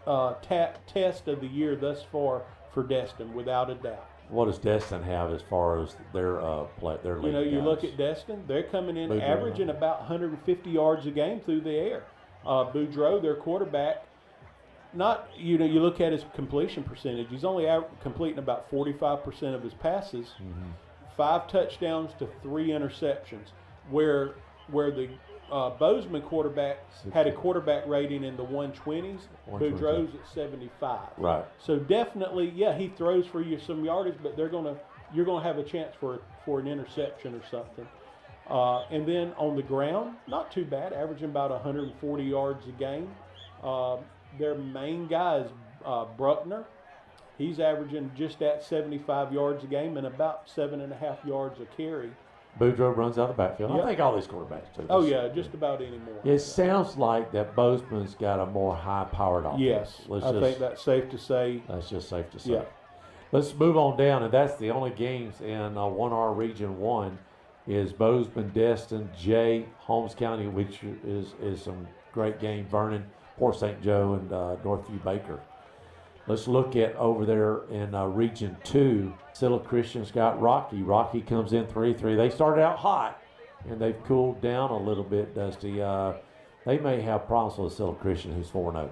test of the year thus far for Destin, without a doubt. What does Destin have as far as their league you guys? Look at Destin, they're coming in averaging about 150 yards a game through the air. Boudreaux, their quarterback, you look at his completion percentage. He's only completing about 45% of his passes, 5 touchdowns to 3 interceptions, where the Bozeman quarterback had a quarterback rating in the 120s. Boudreaux's at 75. Right. So definitely, he throws for you some yardage, but you're gonna have a chance for an interception or something. And then on the ground, not too bad, averaging about 140 yards a game. Their main guy is Bruckner. He's averaging just at 75 yards a game and about 7.5 yards a carry. Boudreaux runs out of the backfield. Yep. I think all these quarterbacks do. Oh, yeah, just about anymore. It sounds like that Bozeman's got a more high-powered offense. Yes, I think that's safe to say. That's just safe to say. Yeah. Let's move on down, and that's the only games in 1R Region 1 is Bozeman, Destin, Jay, Holmes County, which is some great game, Vernon, Port St. Joe, and Northview Baker. Let's look at over there in Region 2. Scylla Christian's got Rocky. Rocky comes in 3-3. They started out hot, and they've cooled down a little bit, Dusty. They may have problems with Scylla Christian, who's 4-0.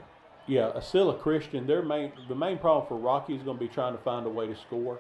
Yeah, Scylla Christian, the main problem for Rocky is going to be trying to find a way to score.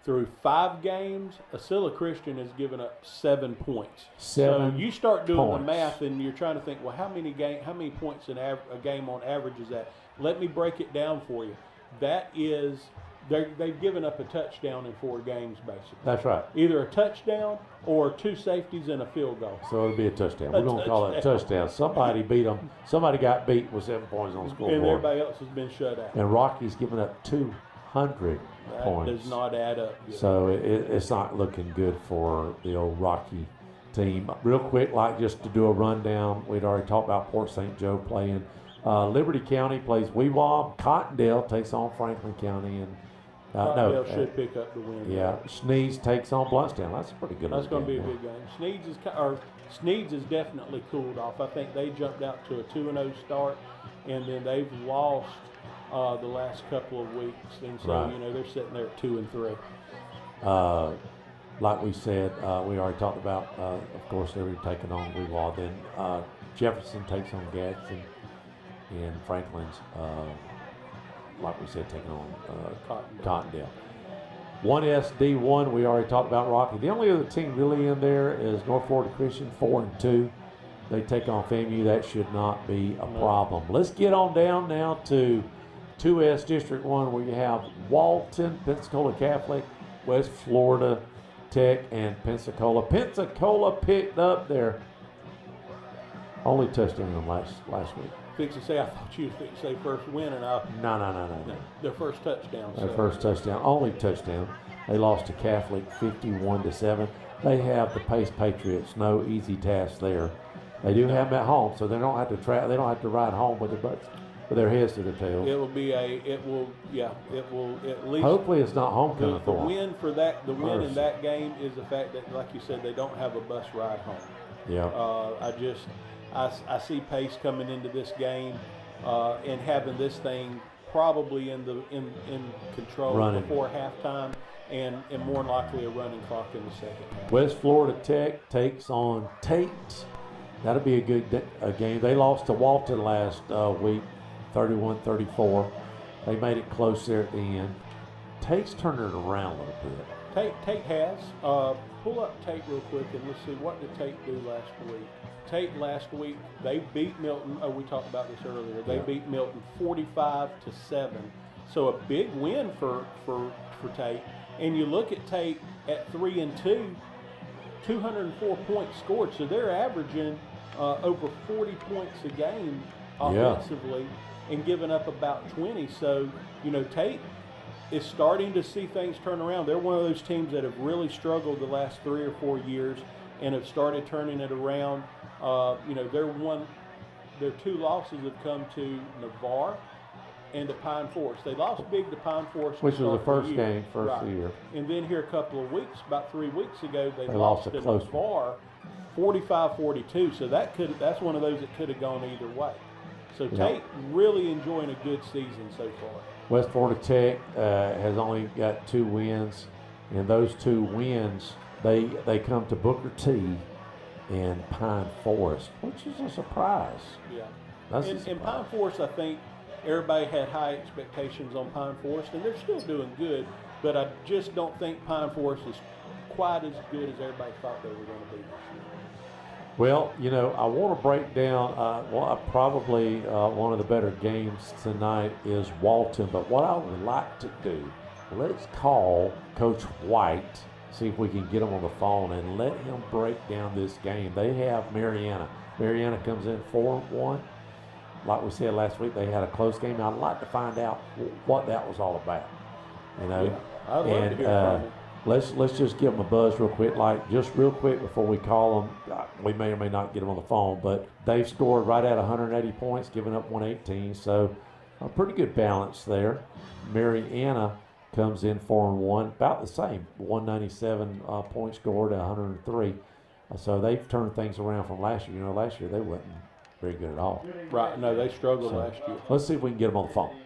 Through 5 games, Scylla Christian has given up 7 points. So you start doing the math, and you're trying to think, well, how many points a game on average is that? Let me break it down for you. That is, they've given up a touchdown in 4 games, basically. That's right. Either a touchdown or 2 safeties and a field goal. So it'll be a touchdown. We're going to call it a touchdown. Somebody beat them. Somebody got beat with 7 points on the scoreboard. And everybody else has been shut out. And Rocky's given up 200 points. That does not add up. So it's not looking good for the old Rocky team. Real quick, just to do a rundown, we'd already talked about Port St. Joe playing. Liberty County plays Weewab. Cottondale takes on Franklin County, and Cottondale should pick up the win. Yeah, Sneeds takes on Bluntstown. That's a pretty good. That's going to be a good game. Sneeds is definitely cooled off. I think they jumped out to a 2-0 start, and then they've lost the last couple of weeks, and so they're sitting there at 2-3. Like we said, we already talked about. Of course, they were taking on Weewab. Then Jefferson takes on Gadsden. And Franklin's, like we said, taking on Cottondale. 1SD1, we already talked about Rocky. The only other team really in there is North Florida Christian, 4-2. They take on FAMU. That should not be a problem. Let's get on down now to 2S District 1, where you have Walton, Pensacola Catholic, West Florida Tech, and Pensacola. Pensacola picked up their only touchdown last week. I thought you were fixing to say first win, and No. Their first touchdown. Their first touchdown, only touchdown. They lost to Catholic 51-7. They have the Pace Patriots, no easy task there. They do have them at home, so they don't have to they don't have to ride home with their heads to their tails. It will at least. Hopefully, it's not homecoming the win for that. The win in that game is the fact that, like you said, they don't have a bus ride home. Yeah. I see Pace coming into this game and having this thing probably in control before halftime, and more than likely a running clock in the second half. West Florida Tech takes on Tate. That'll be a good game. They lost to Walton last week, 31-34. They made it close there at the end. Tate's turned it around a little bit. Tate has. Pull up Tate real quick and let's see, what did Tate do last week? Tate last week, they beat Milton. Oh, we talked about this earlier. They beat Milton 45-7. So a big win for Tate. And you look at Tate at 3-2, 204 points scored. So they're averaging over 40 points a game offensively and giving up about 20. So, Tate is starting to see things turn around. They're one of those teams that have really struggled the last 3 or 4 years and have started turning it around. Their 2 losses have come to Navarre and to Pine Forest. They lost big to Pine Forest, which was the first game, of the year. And then here a couple of weeks, about 3 weeks ago, they lost to Navarre 45-42. So that's one of those that could have gone either way. So Tate really enjoying a good season so far. West Florida Tech has only got 2 wins, and those 2 wins, they come to Booker T and Pine Forest, which is a surprise. Yeah. And Pine Forest, I think everybody had high expectations on Pine Forest, and they're still doing good, but I just don't think Pine Forest is quite as good as everybody thought they were going to be this year. Well, I want to break down, probably one of the better games tonight is Walton, but what I would like to do, let's call Coach White, see if we can get him on the phone and let him break down this game. They have Mariana. Mariana comes in 4-1. Like we said last week, they had a close game. I'd like to find out what that was all about. Yeah, I'd love to hear from him. Let's just give them a buzz real quick, just real quick before we call them. We may or may not get them on the phone, but they've scored right at 180 points, giving up 118, so a pretty good balance there. Marianna comes in 4-1, about the same, 197 points scored, 103. So they've turned things around from last year. Last year they wasn't very good at all. Right, no, they struggled last year. Let's see if we can get them on the phone.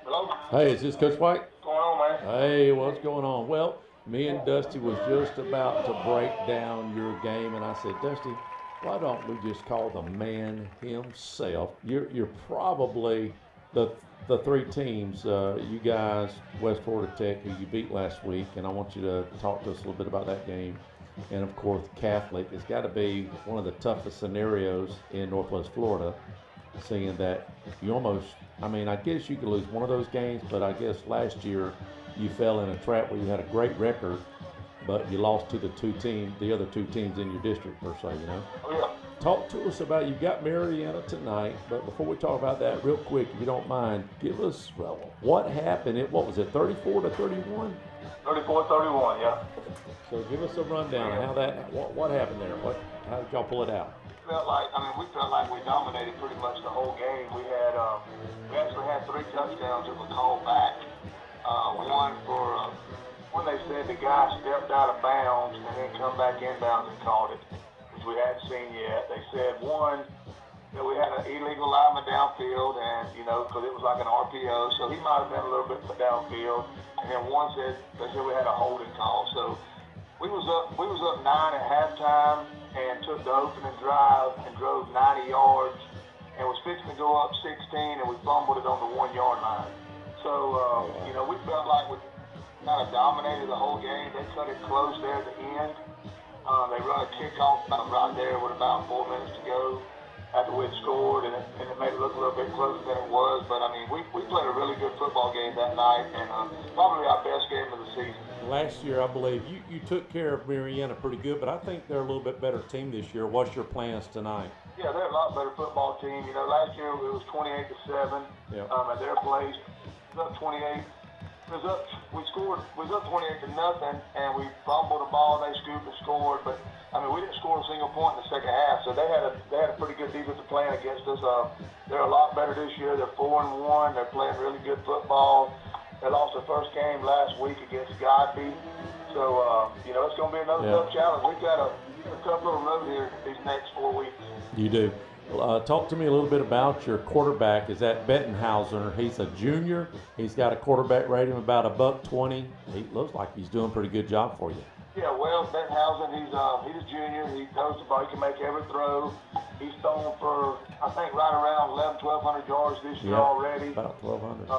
Hello? Hey, is this Coach White? What's going on, man? Hey, what's going on? Well, me and Dusty was just about to break down your game, and I said, Dusty, why don't we just call the man himself? You're probably the three teams, you guys, West Florida Tech, who you beat last week, and I want you to talk to us a little bit about that game. And, of course, Catholic. It's got to be one of the toughest scenarios in Northwest Florida, seeing that you almost, I guess you could lose one of those games, but I guess last year you fell in a trap where you had a great record, but you lost to the other two teams in your district, per se, Oh, yeah. Talk to us about, you've got Marianna tonight, but before we talk about that, real quick, if you don't mind, give us what happened. What was it, 34-31? 34-31, yeah. So give us a rundown of what happened there. How did y'all pull it out? We felt like we dominated pretty much the whole game. We actually had 3 touchdowns that were called back. One for when they said the guy stepped out of bounds and then come back inbounds and called it, which we hadn't seen yet. They said one that we had an illegal lineman downfield, and because it was like an RPO, so he might have been a little bit downfield. And then one said they said we had a holding call. So we was up 9 at halftime and took the opening drive and drove 90 yards and was fixing to go up 16, and we fumbled it on the 1-yard line. So we felt like we kind of dominated the whole game. They cut it close there at the end. They run a kickoff right there with about 4 minutes to go after we'd scored, and it made it look a little bit closer than it was. But, we played a really good football game that night, and probably our best game of the season. Last year, I believe, you took care of Marianna pretty good, but I think they're a little bit better team this year. What's your plans tonight? Yeah, they're a lot better football team. Last year it was 28-7 at their place. It was up 28. We was up 28-0, and we fumbled the ball. They scooped and scored, but we didn't score a single point in the second half. So they had a pretty good defensive plan against us. They're a lot better this year. They're 4-1. They're playing really good football. They lost their first game last week against Godby. So it's going to be another tough challenge. We've got a tough little road here these next 4 weeks. You do. Talk to me a little bit about your quarterback. Is that Bettenhauser? He's a junior. He's got a quarterback rating of about $120. He looks like he's doing a pretty good job for you. Yeah, well, Bettenhausen, he's a junior. He throws the ball. He can make every throw. He's thrown for, I think, right around 1,200 yards this year already. About 1,200.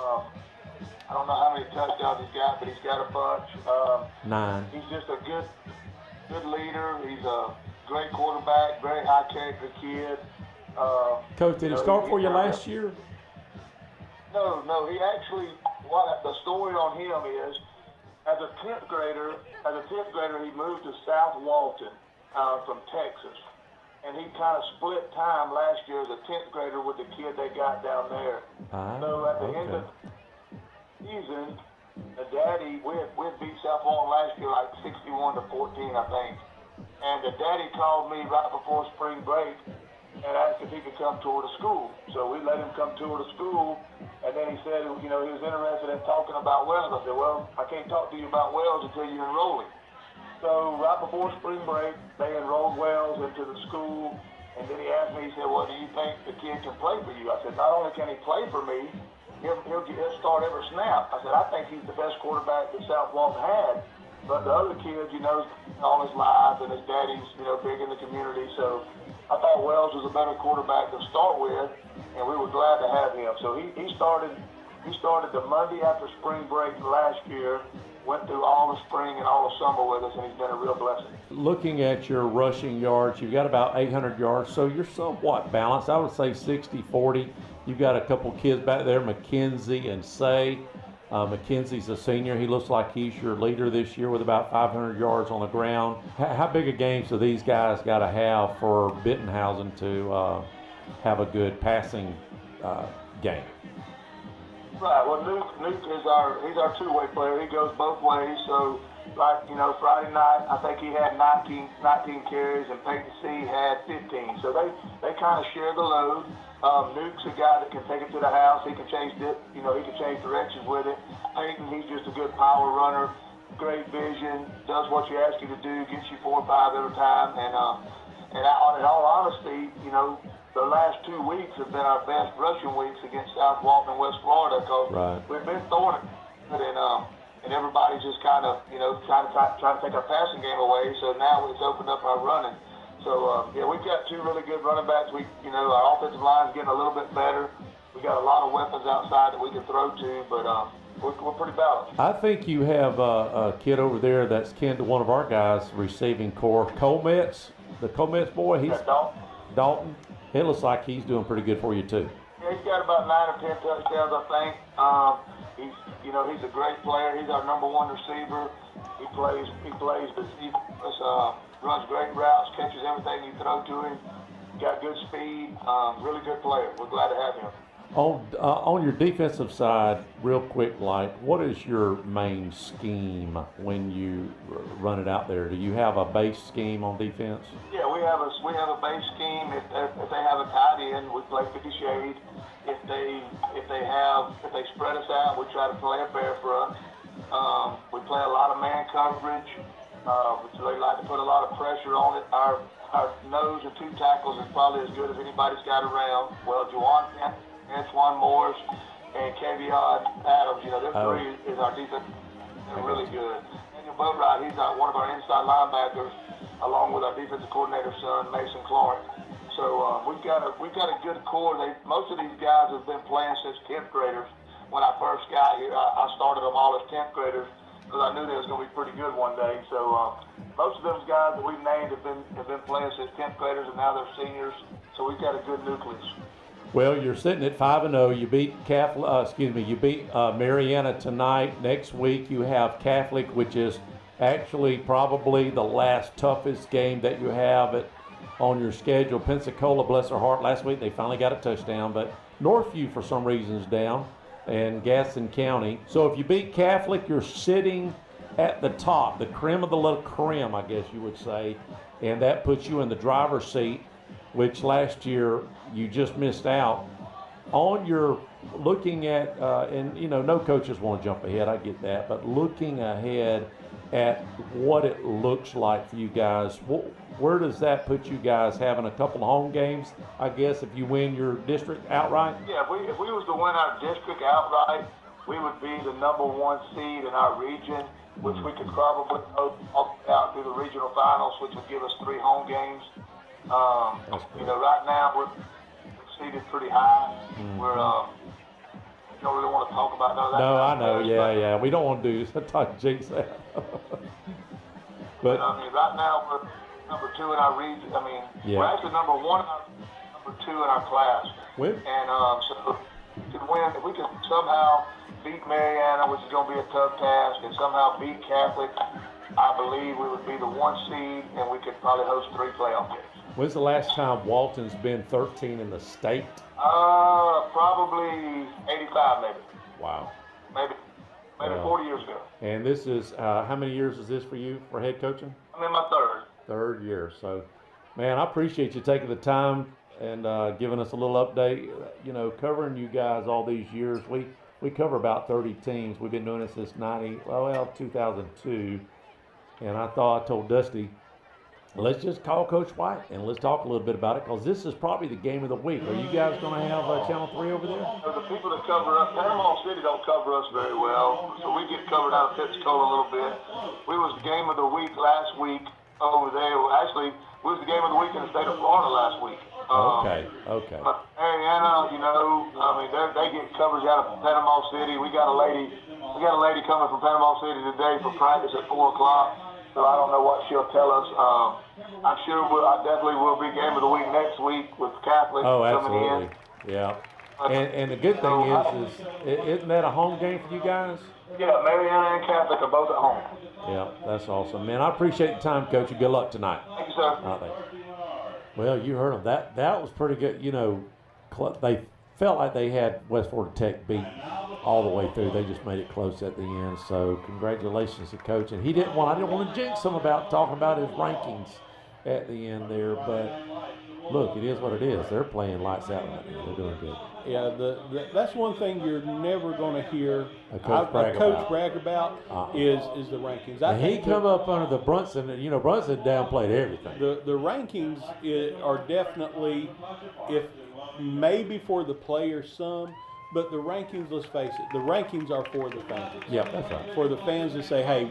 I don't know how many touchdowns he's got, but he's got a bunch. 9. He's just a good leader. He's a great quarterback, very high character kid. Coach, did he start for you last year? No. He actually, the story on him is, as a 10th grader, he moved to South Walton from Texas, and he kind of split time last year as a 10th grader with the kid they got down there. So at the end of the season, the daddy, we had beat South Walton last year like 61-14, I think. And the daddy called me right before spring break and asked if he could come tour the school. So we let him come tour the school, and then he said, he was interested in talking about Wells. I said, well, I can't talk to you about Wells until you enroll him. So right before spring break, they enrolled Wells into the school, and then he asked me, he said, well, do you think the kid can play for you? I said, not only can he play for me, he'll start every snap. I said, I think he's the best quarterback that South Walton had. But the other kids, all his life, and his daddy's, big in the community. So I thought Wells was a better quarterback to start with, and we were glad to have him. So he started the Monday after spring break last year, went through all the spring and all the summer with us, and he's been a real blessing. Looking at your rushing yards, you've got about 800 yards, so you're somewhat balanced. I would say 60-40. You've got a couple kids back there, McKenzie and Say. McKenzie's a senior. He looks like he's your leader this year with about 500 yards on the ground. How big a game do these guys got to have for Bettenhausen to have a good passing game? Right. Well, Nuke is he's our two-way player. He goes both ways. So, like, Friday night, I think he had 19 carries, and Peyton C had 15. So they kind of share the load. Nuke's a guy that can take it to the house. He can change he can change directions with it. Peyton, he's just a good power runner, great vision, does what you ask you to do, gets you 4 or 5 every time. And in all honesty, the last 2 weeks have been our best rushing weeks against South Walton and West Florida because we've been throwing it, and everybody's just kind of trying to take our passing game away. So now it's opened up our running. So we've got 2 really good running backs. Our offensive line's getting a little bit better. We got a lot of weapons outside that we can throw to, but we're pretty balanced. I think you have a kid over there that's kin to one of our guys receiving corps, Colmetz, the Colmetz boy. He's Dalton. It looks like he's doing pretty good for you too. Yeah, he's got about 9 or 10 touchdowns, I think. He's a great player. He's our number 1 receiver. He plays runs great routes, catches everything you throw to him. Got good speed. Really good player. We're glad to have him. On your defensive side, real quick, what is your main scheme when you run it out there? Do you have a base scheme on defense? Yeah, we have a base scheme. If they have a tight end, we play 50 shade. If they spread us out, we try to play a bear front. We play a lot of man coverage. We like to put a lot of pressure on it. Our nose and 2 tackles is probably as good as anybody's got around. Well, Juwan Antoine Morris and Kavion Adams, them 3 is our defense. They're really good. Daniel Boatwright, he's one of our inside linebackers, along with our defensive coordinator's son, Mason Clark. So we've got a good core. Most of these guys have been playing since 10th graders. When I first got here, I started them all as 10th graders because I knew they was going to be pretty good one day. So most of those guys that we've named have been playing since 10th graders, and now they're seniors. So we've got a good nucleus. Well, you're sitting at 5-0. You beat Mariana tonight. Next week you have Catholic, which is actually probably the last toughest game that you have on your schedule. Pensacola, bless their heart, last week they finally got a touchdown, but Northview for some reason is down, and Gaston County. So if you beat Catholic, you're sitting at the top, the creme of the little creme, I guess you would say, and that puts you in the driver's seat, which last year you just missed out. On your looking at, no coaches want to jump ahead, I get that, but looking ahead at what it looks like for you guys, where does that put you guys having a couple of home games, I guess, if you win your district outright? Yeah, if we was to win our district outright, we would be the number 1 seed in our region, which we could probably go out through the regional finals, which would give us 3 home games. Right now we're seated pretty high. We're we don't really want to talk about none of that. No, I know. Yeah. We don't want to jinx that. But right now we're number 2 in our region. We're actually number 1 in number 2 in our class. And so if we can somehow beat Mariana, which is going to be a tough task, and somehow beat Catholic, I believe we would be the 1 seed, and we could probably host 3 playoff games. When's the last time Walton's been 13 in the state? Probably 85, maybe. Wow. Maybe 40 years ago. And this is, how many years is this for you for head coaching? I'm in my 3rd. 3rd year. So, man, I appreciate you taking the time and giving us a little update. Covering you guys all these years. We cover about 30 teams. We've been doing this since 2002. And I told Dusty, let's just call Coach White and let's talk a little bit about it, because this is probably the game of the week. Are you guys going to have Channel 3 over there? The people that cover us, Panama City don't cover us very well, so we get covered out of Pensacola a little bit. We was the game of the week last week over there. Actually, we was the game of the week in the state of Florida last week. Okay. But Mariana, they get coverage out of Panama City. We got a lady coming from Panama City today for practice at 4 o'clock. So I don't know what she'll tell us. I'm sure I definitely will be game of the week next week with Catholic coming in. Yeah. And the good thing isn't that a home game for you guys? Yeah, Mariana and Catholic are both at home. Yeah, that's awesome, man. I appreciate the time, Coach, and good luck tonight. Thank you, sir. Thank you. Well, you heard them. That was pretty good. felt like they had West Florida Tech beat all the way through. They just made it close at the end. So congratulations to Coach. And I didn't want to jinx him about talking about his rankings at the end there, but look, it is what it is. They're playing lights out right now. They're doing good. Yeah, that's one thing you're never going to hear a coach brag about is the rankings. And he come up under the Brunson, and Brunson downplayed everything. The rankings are definitely, if maybe for the players some, but the rankings, let's face it, the rankings are for the fans. Yeah, that's right. For the fans to say, hey,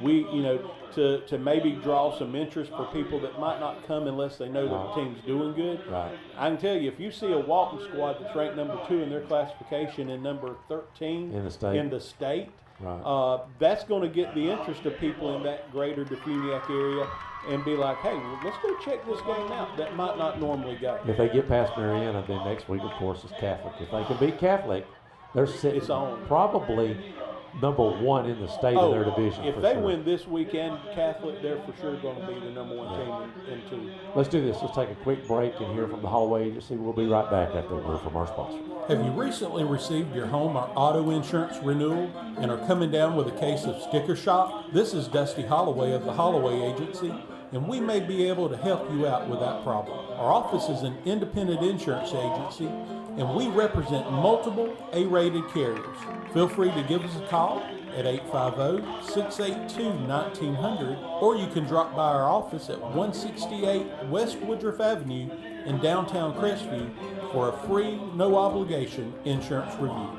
to maybe draw some interest for people that might not come unless they know that the team's doing good. Right. I can tell you, if you see a Walton squad that's ranked number 2 in their classification and number 13 in the state, right. That's going to get the interest of people in that greater Defuniak area and be like, hey, well, let's go check this game out. That might not normally go. If they get past Mariana, then next week, of course, is Catholic. If they can beat Catholic, they're sitting probably number 1 in the state of their division. If they win this weekend, Catholic, they're for sure going to be the number 1 team in 2. Let's do this. Let's take a quick break and hear from the Holloway Agency. We'll be right back after a word from our sponsor. Have you recently received your home or auto insurance renewal and are coming down with a case of sticker shock? This is Dusty Holloway of the Holloway Agency, and we may be able to help you out with that problem. Our office is an independent insurance agency, and we represent multiple A-rated carriers. Feel free to give us a call at 850-682-1900, or you can drop by our office at 168 West Woodruff Avenue in downtown Crestview for a free, no-obligation insurance review.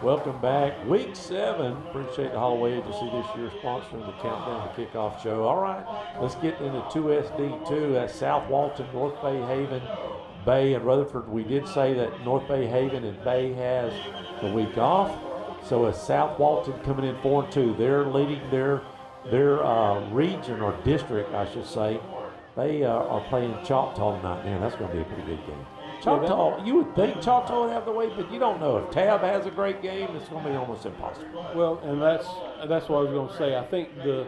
Welcome back. Week 7. Appreciate the Holloway Agency this year sponsoring the Countdown to Kickoff show. All right, let's get into 2SD2. That's South Walton, North Bay Haven, Bay, and Rutherford. We did say that North Bay Haven and Bay has the week off. So it's South Walton coming in 4-2. They're leading their region or district, I should say. They are playing Choctaw tonight. Man, that's going to be a pretty good game. Choctaw, you would think Choctaw would have the way, but you don't know. If Tab has a great game, it's going to be almost impossible. Well, and that's what I was going to say. I think the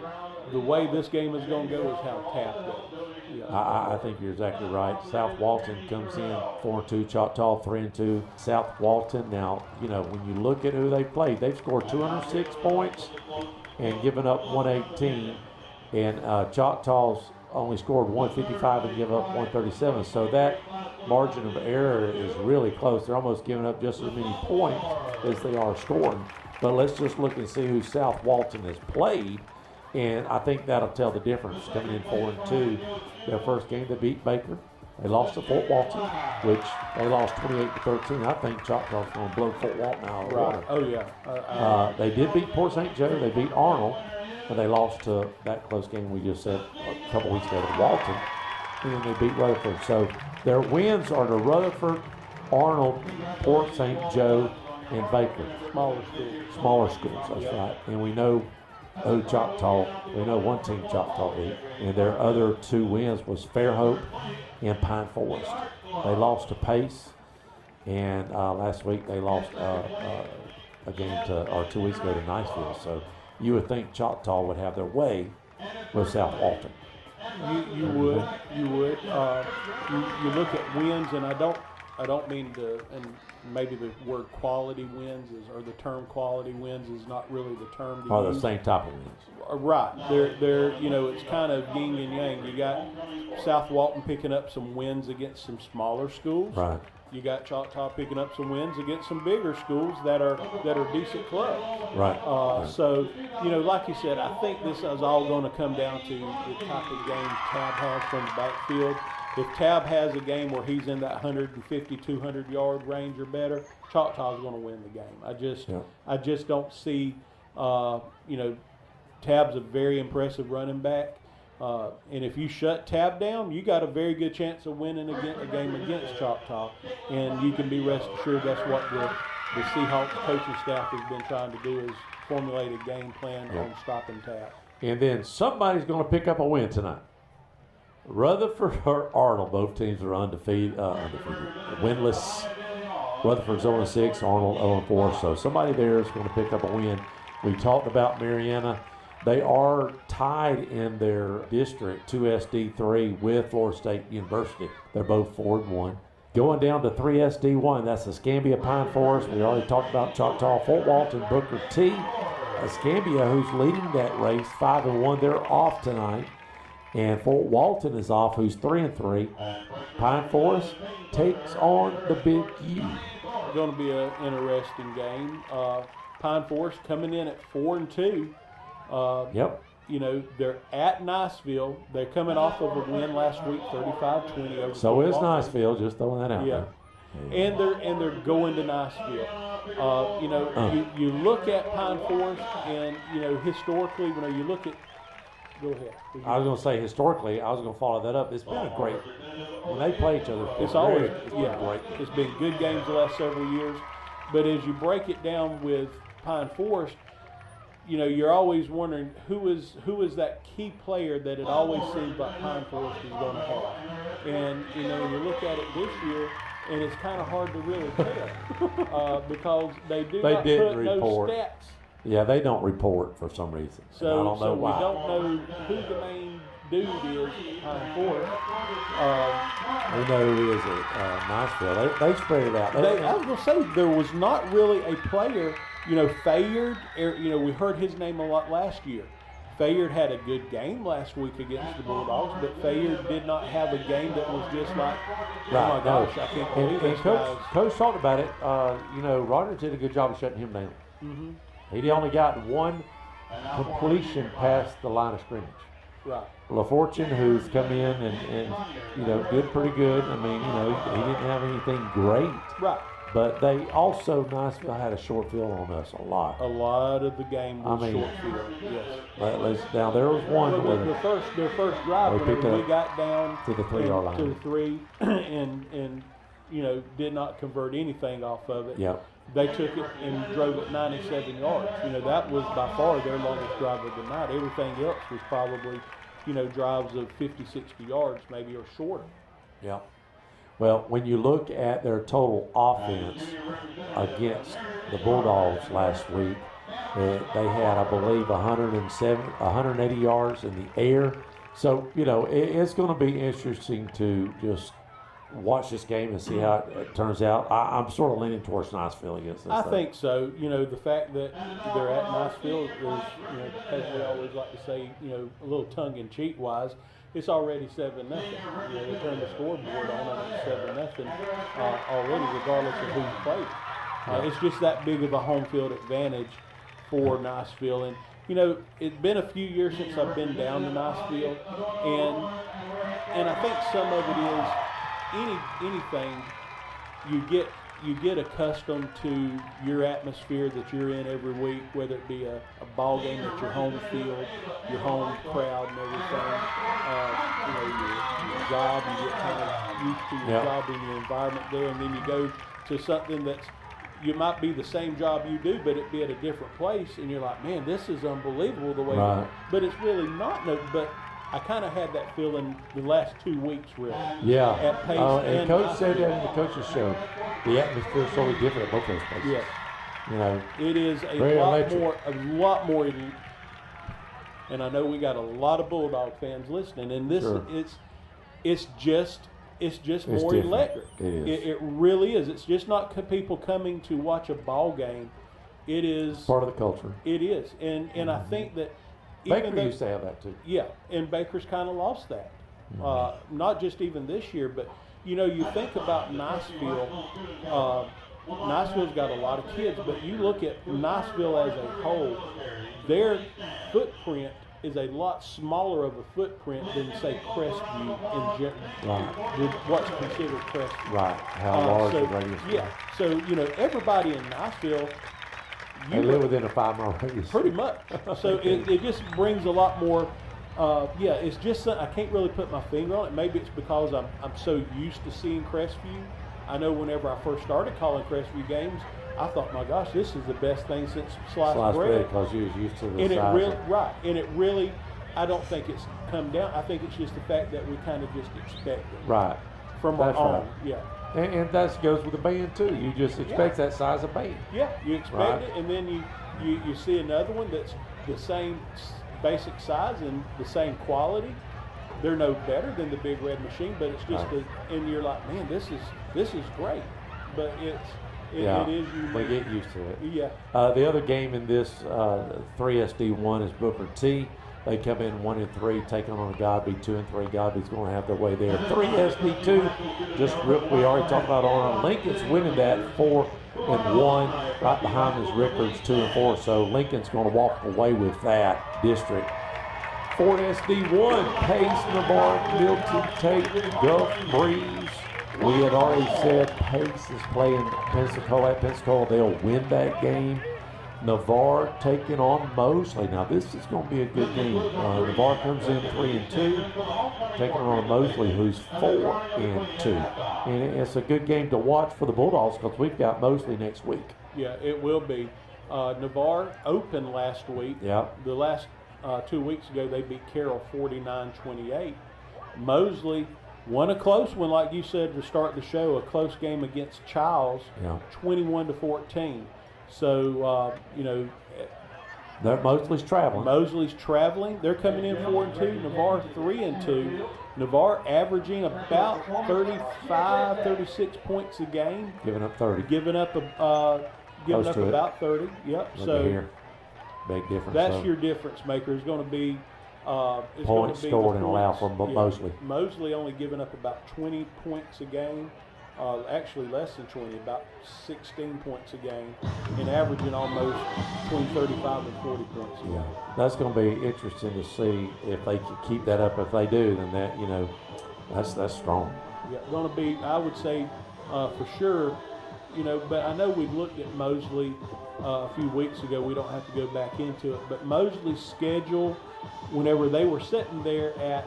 way this game is going to go is how Tab goes. Yeah. I think you're exactly right. South Walton comes in 4-2, Choctaw 3-2. South Walton, now, when you look at who they played, they've scored 206 points and given up 118. And Choctaw's only scored 155 and give up 137. So that margin of error is really close. They're almost giving up just as many points as they are scoring. But let's just look and see who South Walton has played, and I think that'll tell the difference. Coming in 4-2, their first game they beat Baker. They lost to Fort Walton, which they lost 28-13. I think Choctaw's going to blow Fort Walton out of the water. Oh yeah. They did beat Port St. Joe. They beat Arnold. But they lost to that close game we just said a couple weeks ago to Walton, and then they beat Rutherford. So their wins are to Rutherford, Arnold, Port St. Joe, and Baker. Smaller schools, that's right. And we know Choctaw, we know one team Choctaw beat, and their other 2 wins was Fairhope and Pine Forest. They lost to Pace, and last week they lost a game 2 weeks ago to Niceville. So you would think Choctaw would have their way with South Walton. You would. You look at wins, and I don't mean to, and maybe the word quality wins or the term quality wins is not really the term to use. Or the same type of wins. Right. They're it's kind of yin and yang. You got South Walton picking up some wins against some smaller schools. Right. You got Choctaw picking up some wins against some bigger schools that are decent clubs. Right. So, like you said, I think this is all going to come down to the type of game Tab has from the backfield. If Tab has a game where he's in that 150, 200-yard range or better, Choctaw's going to win the game. I just don't see, Tab's a very impressive running back. And if you shut Tab down, you got a very good chance of winning a game against Choctaw. And you can be rest assured that's what the Seahawks coaching staff has been trying to do is formulated game plan on stop and tap. And then somebody's going to pick up a win tonight. Rutherford or Arnold, both teams are undefeated, winless. Rutherford's 0-6, Arnold 0-4. So somebody there is going to pick up a win. We talked about Mariana. They are tied in their district, 2SD3, with Florida State University. They're both 4-1. Going down to 3SD1, that's Escambia Pine Forest. We already talked about Choctaw, Fort Walton, Booker T. Escambia, who's leading that race, 5-1. They're off tonight. And Fort Walton is off, who's 3-3. Pine Forest takes on the Big U. Going to be an interesting game. Pine Forest coming in at 4-2. Yep. You know, they're at Niceville. They're coming off of a win last week, 35-20 over. So is Niceville, just throwing that out there. And they're going to Niceville. You know, you look at Pine Forest, and you know historically, you look at. Go ahead. I was going to say historically, I was going to follow that up. It's been a great when they play each other. It's always great. It's been good games the last several years, but as you break it down with Pine Forest, you know, you're always wondering who is that key player that it always seems like Pine Forest is going to have. And, you know, you look at it this year, and it's kind of hard to really tell because they not put report. no stats. Yeah, they don't report for some reason. So, I don't know why. We don't know who the main dude is at Pine Forest. We know who is at Niceville. They spread it out. I was going to say, there was not really a player. You know, Fayard, you know, we heard his name a lot last year. Fayard had a good game last week against the Bulldogs, but Fayard did not have a game that was just like, oh my gosh, I can't believe this guy. Coach talked about it. You know, Rogers did a good job of shutting him down. Mm-hmm. He only got one completion past the line of scrimmage. Right. LaFortune, who's come in and you know, did pretty good. I mean, you know, he didn't have anything great. Right. But they also, Niceville had a short field on us a lot. A lot of the game was short field, yes. Now, there was one their first drive, whenever we got down to the 3-yard line. To the 3, and you know, did not convert anything off of it. Yep. They took it and drove it 97 yards. You know, that was by far their longest drive of the night. Everything else was probably, you know, drives of 50, 60 yards maybe or shorter. Yeah. Well, when you look at their total offense against the Bulldogs last week, they had, I believe, 180 yards in the air. So, you know, it's going to be interesting to just watch this game and see how it turns out. I'm sort of leaning towards Niceville against this. I think so. You know, the fact that they're at Niceville is, you know, as we always like to say, you know, a little tongue-in-cheek wise, it's already 7-0. You know, they turned the scoreboard on and it's 7-0 already, regardless of who you play. It's just that big of a home field advantage for Niceville. And, you know, it's been a few years since I've been down to Niceville, and I think some of it is anything you get accustomed to your atmosphere that you're in every week, whether it be a ball game at your home field, your home crowd and everything. You know, your job, you get kind of used to your job and your environment there, and then you go to something that's, you might be the same job you do, but it be at a different place, and you're like, man, this is unbelievable the way. Right. But it's really not. But I kind of had that feeling the last 2 weeks, really. Yeah. At Pace and Coach said that in the coach's show. The atmosphere is totally different at both those places. Yes. You know, it is a lot more elite. And I know we got a lot of Bulldog fans listening, and this it's just more different. electric. It is. It really is. It's just not people coming to watch a ball game. It is part of the culture. It is, and I think that Baker used to have that too. Yeah, and Baker's kind of lost that. Not just even this year, but you know, you think about Niceville. Niceville's got a lot of kids, but you look at Niceville as a whole, their footprint is a lot smaller of a footprint than, say, Crestview in general. Right. What's considered Crestview. Right. How large the radius is. Yeah. So, you know, everybody in Niceville, they live within a 5-mile radius. Pretty much. So it just brings a lot more. It's just I can't really put my finger on it. Maybe it's because I'm so used to seeing Crestview. I know whenever I first started calling Crestview games, I thought, my gosh, this is the best thing since sliced Sliced bread, bread. because you was used to the And size. it really, right, and it really, I don't think it's come down. I think it's just the fact that we kind of just expect it. Right. From our That's own. right. Yeah. And that goes with the band too. You just expect that size of band. Yeah, you expect Right. it, and then you see another one that's the same basic size and the same quality. They're no better than the Big Red Machine, but it's just, Right. and you're like, man, this is great. But it is unique. They get used to it. Yeah. The other game in this 3SD1 is Booker T. They come in 1-3, taking on Godby 2-3. Godby's going to have their way there. 3SD2, we already talked about on Lincoln's winning that 4-1. Right behind is Rickards 2-4. So Lincoln's going to walk away with that district. 4SD1, Pace, Navarre, Milton, Tate, Gulf Breeze. We had already said Pace is playing Pensacola at Pensacola. They'll win that game. Navarre taking on Mosley. Now this is going to be a good game. Navarre comes in 3-2, taking on Mosley, who's 4-2, and it's a good game to watch for the Bulldogs because we've got Mosley next week. Yeah, it will be. Navarre opened last week. Yeah. The last 2 weeks ago, they beat Carroll 49-28. Mosley won a close one, like you said to start the show, a close game against Chiles, 21-14. So, Mosley's traveling. Mosley's traveling. They're coming in 4-2. Navarre 3-2. Navarre averaging about 35, 36 points a game. Giving up 30. Giving up about 30. Yep. Look so here. Big difference. that's your difference maker. It's going to be points scored and allowed from Mosley. Mosley only giving up about 20 points a game. Actually less than 20, about 16 points a game, and averaging almost between 35 and 40 points a game. That's going to be interesting to see if they can keep that up. If they do, then that's strong. Yeah, going to be, I would say, for sure, but I know we've looked at Mosley a few weeks ago. We don't have to go back into it, but Mosley's schedule, whenever they were sitting there at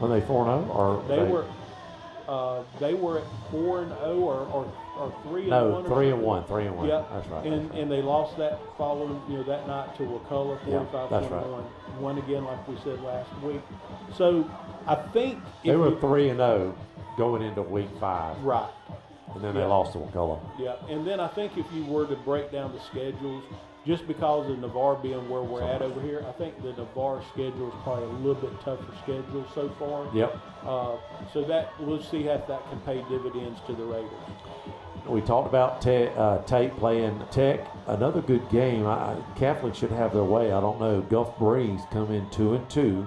When they 4-0 or they were at 4-0 or 3-1. No, 3-1. 3-1. Yeah, that's right. And they lost that following, that night to Wakulla, 45-21. that's right. Won again, like we said last week. So I think They were 3-0 going into week 5. Right. And then they lost to Wakulla. Yeah, and then I think if you were to break down the schedules, just because of Navarre being where we're at over here, I think the Navarre schedule is probably a little bit tougher schedule so far. Yep. So that we'll see if that can pay dividends to the Raiders. We talked about Tate playing Tech. Another good game. Catholic should have their way. I don't know. Gulf Breeze come in 2-2,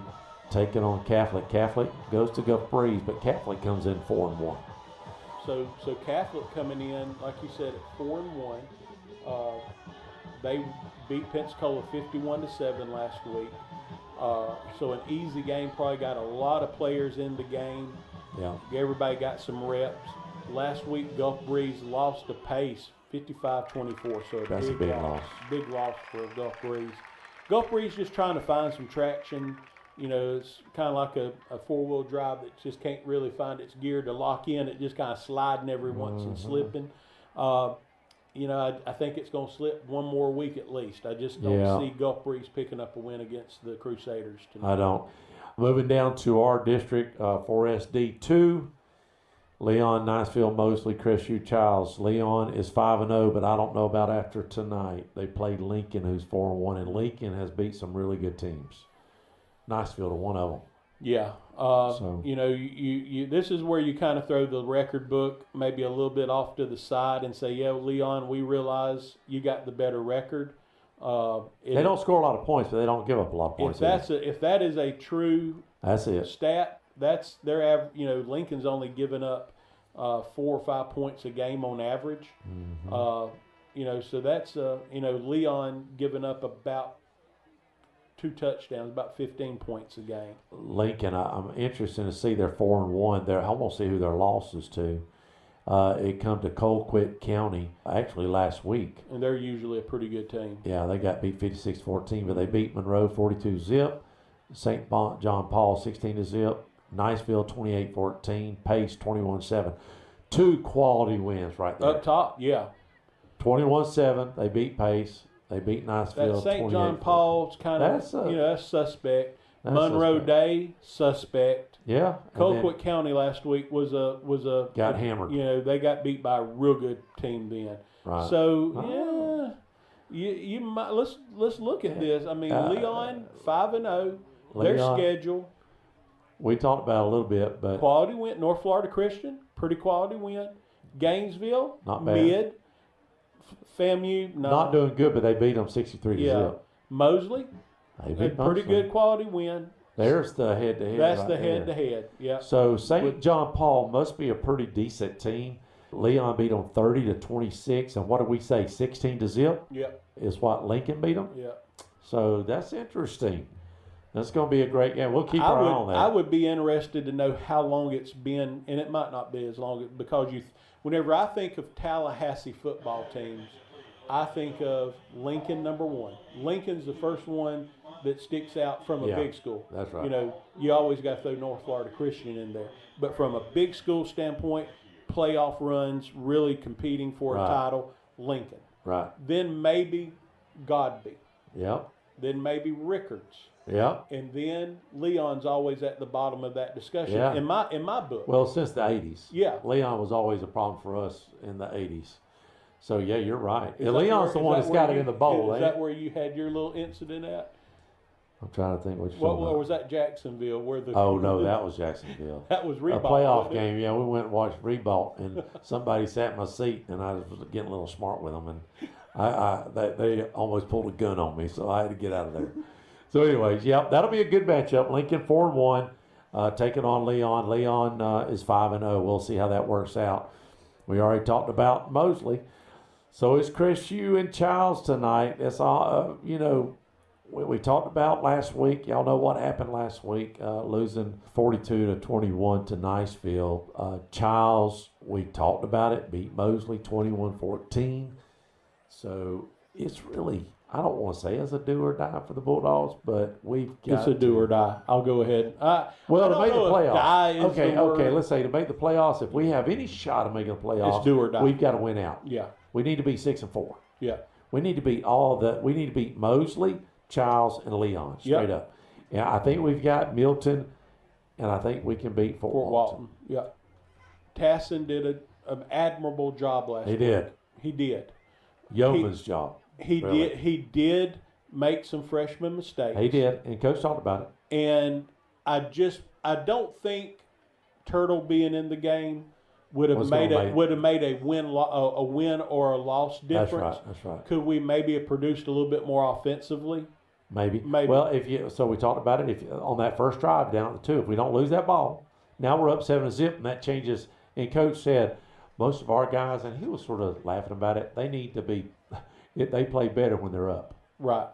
taking on Catholic. Catholic goes to Gulf Breeze, but Catholic comes in 4-1. So Catholic coming in, like you said, at 4-1. They beat Pensacola 51-7 last week. So an easy game. Probably got a lot of players in the game. Yeah. Everybody got some reps. Last week, Gulf Breeze lost to Pace 55-24. So That's a big loss. Big loss for Gulf Breeze. Gulf Breeze just trying to find some traction. It's kind of like a four-wheel drive that just can't really find its gear to lock in. It just kind of sliding every once and slipping. I think it's going to slip one more week at least. I just don't see Gulf Breeze picking up a win against the Crusaders tonight. I don't. Moving down to our district, 4SD2, Leon, Niceville, Mosley, Crestview, Chiles. Leon is 5-0, but I don't know about after tonight. They played Lincoln, who's 4-1, and Lincoln has beat some really good teams. Niceville to one of them. Yeah. This is where you kind of throw the record book maybe a little bit off to the side and say, yeah, Leon, we realize you got the better record. They don't score a lot of points, but they don't give up a lot of points. If that is a true stat, that's their average. Lincoln's only given up 4 or 5 points a game on average. Mm-hmm. So that's Leon giving up about 2 touchdowns, about 15 points a game. Lincoln, I'm interested to see they're 4-1. I want to see who their losses to. It come to Colquitt County actually last week. And they're usually a pretty good team. Yeah, they got beat 56-14, but they beat Monroe 42-zip, St. John Paul 16-zip, Niceville 28-14, Pace 21-7. 2 quality wins right there. Up top, yeah. 21-7. They beat Pace. They beat Niceville. That St. John Paul's kind of, that's suspect. That's Monroe suspect. Day, suspect. Yeah. Colquitt County last week was a Got hammered. They got beat by a real good team then. Right. So you might let's look at this. I mean, Leon 5-0. Their schedule. We talked about it a little bit, but Quality win. North Florida Christian, pretty quality win. Gainesville, Not bad. mid. FAMU, no. not doing good, but they beat them 63-0. Mosley, They a beat pretty Mosley. good quality win. There's the head-to-head. That's right the there. head-to-head. Yeah. So St. John Paul must be a pretty decent team. Leon beat them 30-26, and what did we say? 16-0 Yeah. is what Lincoln beat them. Yeah. So that's interesting. That's going to be a great game. We'll keep our eye on that. I would be interested to know how long it's been, and it might not be as long because whenever I think of Tallahassee football teams, I think of Lincoln number one. Lincoln's the first one that sticks out from a big school. That's right. You always got to throw North Florida Christian in there. But from a big school standpoint, playoff runs, really competing for a title, Lincoln. Right. Then maybe Godby. Yep. Then maybe Rickards. Yep. And then Leon's always at the bottom of that discussion in my book. Well, since the 80s. Yeah. Leon was always a problem for us in the 80s. So, yeah, you're right. Is And that Leon's the one that's got it in the bowl, Is ain't that it? where you had your little incident at? I'm trying to think what you're What talking about. was that Jacksonville? Where the Oh, no, that was Jacksonville. that was A Reebok. playoff wasn't it? game, yeah. We went and watched Reebok, and somebody sat in my seat, and I was getting a little smart with them, and they almost pulled a gun on me, so I had to get out of there. So, anyways, that'll be a good matchup. Lincoln 4-1, taking on Leon. Leon is 5-0. We'll see how that works out. We already talked about Mosley. So it's Crestview and Chiles tonight. That's all. We talked about last week. Y'all know what happened last week, losing 42-21 to Niceville. Chiles, we talked about it, beat Mosley 21-14. So it's really, I don't want to say it's a do or die for the Bulldogs, but we've got It's a do or die. I'll go ahead. Well, I to don't make the know if die playoffs. is the Okay. word. Let's say to make the playoffs, if we have any shot of making the playoffs, It's do or die. we've got to win out. Yeah. We need to be 6-4. Yeah. We need to beat we need to beat Mosley, Chiles, and Leon straight up. Yeah, I think we've got Milton, and I think we can beat Fort Walton. Yeah. Tassin did an admirable job last week. He did. Yeoman's job. He really. did. He did make some freshman mistakes. He did, and Coach talked about it. And I don't think Turtle being in the game would have made a win or a loss difference. That's right. Could we maybe have produced a little bit more offensively? Maybe. Well, so we talked about it. If on that first drive down at the 2, if we don't lose that ball, now we're up 7-0, and that changes. And Coach said most of our guys, and he was sort of laughing about it. They need to be. They play better when they're up. Right.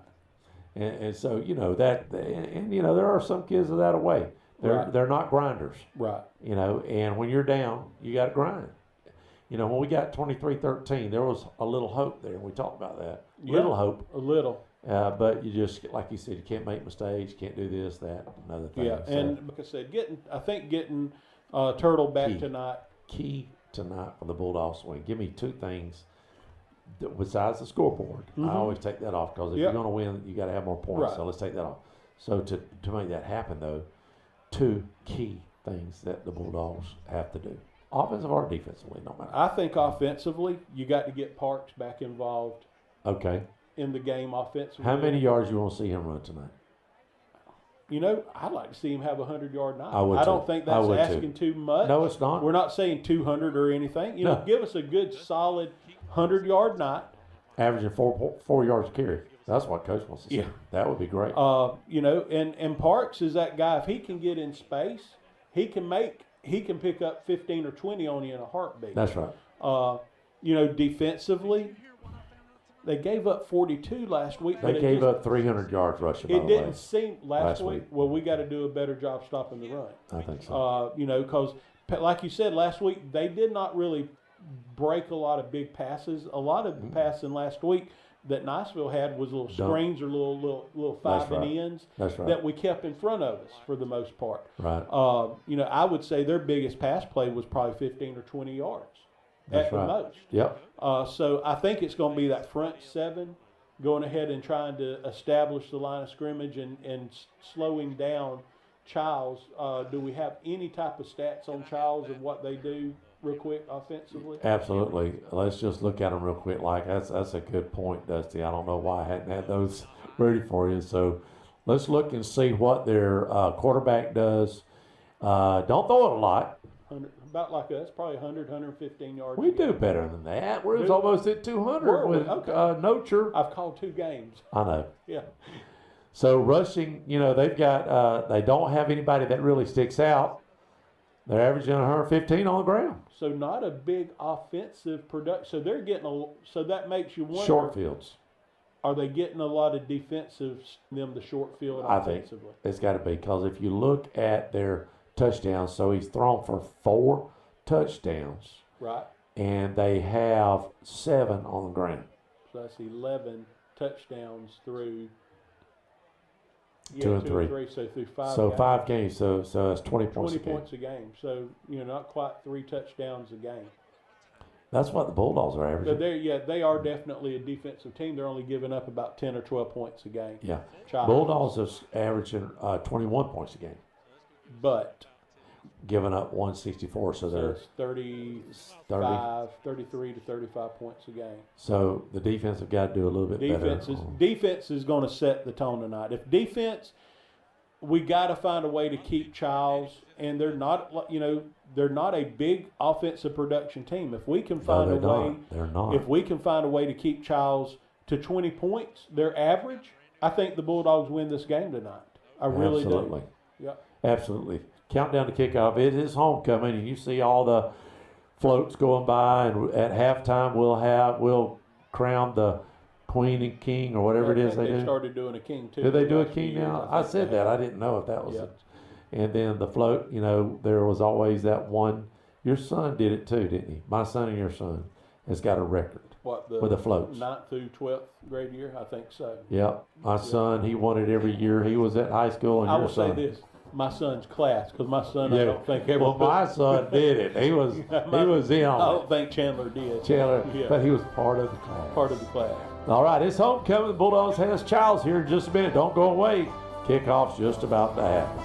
And so that, and there are some kids that away. They're not grinders. Right. And when you're down, you got to grind. When we got 23-13, there was a little hope there. We talked about that. Yeah, little hope. A little. But you just, like you said, you can't make mistakes, can't do this, that, another thing. Yeah, so, and like I said, getting Turtle back tonight. Key tonight for the Bulldogs to win. Give me two things besides the scoreboard. Mm-hmm. I always take that off because if you're going to win, you got to have more points. Right. So let's take that off. So to make that happen, though, two key things that the Bulldogs have to do. Offensive or defensively, no matter. I think offensively, you got to get Parks back involved. Okay. In the game offensively. How many yards you want to see him run tonight? I'd like to see him have a 100-yard night. I don't think that's asking too much. No, it's not. We're not saying 200 or anything. Give us a good, solid 100-yard night. Averaging four yards a carry. That's what Coach wants to see. Yeah. That would be great. And Parks is that guy. If he can get in space, he can pick up 15 or 20 on you in a heartbeat. That's right. Defensively, they gave up 42 last week. They gave up 300 yards rushing. It didn't seem last week. week. Well, we got to do a better job stopping the run. I think so. Because like you said last week, they did not really break a lot of big passes. A lot of the passing last week that Niceville had was little screens or little 5 and ends that we kept in front of us for the most part. Right. I would say their biggest pass play was probably 15 or 20 yards. at the most. Yep. So I think it's going to be that front seven going ahead and trying to establish the line of scrimmage and slowing down Chiles. Do we have any type of stats on Chiles and what they do real quick offensively? Absolutely. Let's just look at them real quick. Like that's a good point, Dusty. I don't know why I hadn't had those ready for you. So let's look and see what their quarterback does. Don't throw it a lot. About like us, probably 100, 115 yards. We do better than that. We're almost at 200 with Nocher. I've called 2 games. I know. Yeah. So rushing, they've got they don't have anybody that really sticks out. They're averaging 115 on the ground. So not a big offensive production. So they're getting so that makes you wonder. Short fields. Are they getting a lot of defensives, the short field offensively? I think it's got to be, because if you look at their touchdowns, so he's thrown for 4 touchdowns. Right. And they have 7 on the ground. So that's 11 touchdowns through 2 and 3. So through 5 So games. 5 games, so that's 20 points 20 a game. points a game. So, not quite 3 touchdowns a game. That's what the Bulldogs are So averaging. they are definitely a defensive team. They're only giving up about 10 or 12 points a game. Yeah. Chiles. Bulldogs are averaging 21 points a game. But giving up 164, so they're it's 33 to 35 points a game. So the defense have got to do a little bit better. Defense is going to set the tone tonight. If defense, we got to find a way to keep Chiles, and they're not a big offensive production team. If we can find a way, they're not. If we can find a way to keep Chiles to 20 points, their average, I think the Bulldogs win this game tonight. I really Absolutely. do. Yeah. Absolutely. Countdown to kickoff. It is homecoming, and you see all the floats going by. And at halftime, we'll crown the queen and king or whatever it is they do. They started doing a king too. Do they do a king now? I said that. I didn't know if that was it. And then the float. There was always that one. Your son did it too, didn't he? My son and your son has got a record. With the floats. 9th through 12th grade year, I think so. Yep. My son, he won it every year. He was at high school, and I your will son. say this. My son's class, because my son, I don't think ever. Well, my son did it. He was in on it. I don't think Chandler did. But he was part of the class. Part of the class. All right, it's homecoming. The Bulldogs has Chiles here in just a minute. Don't go away. Kickoff's just about to happen.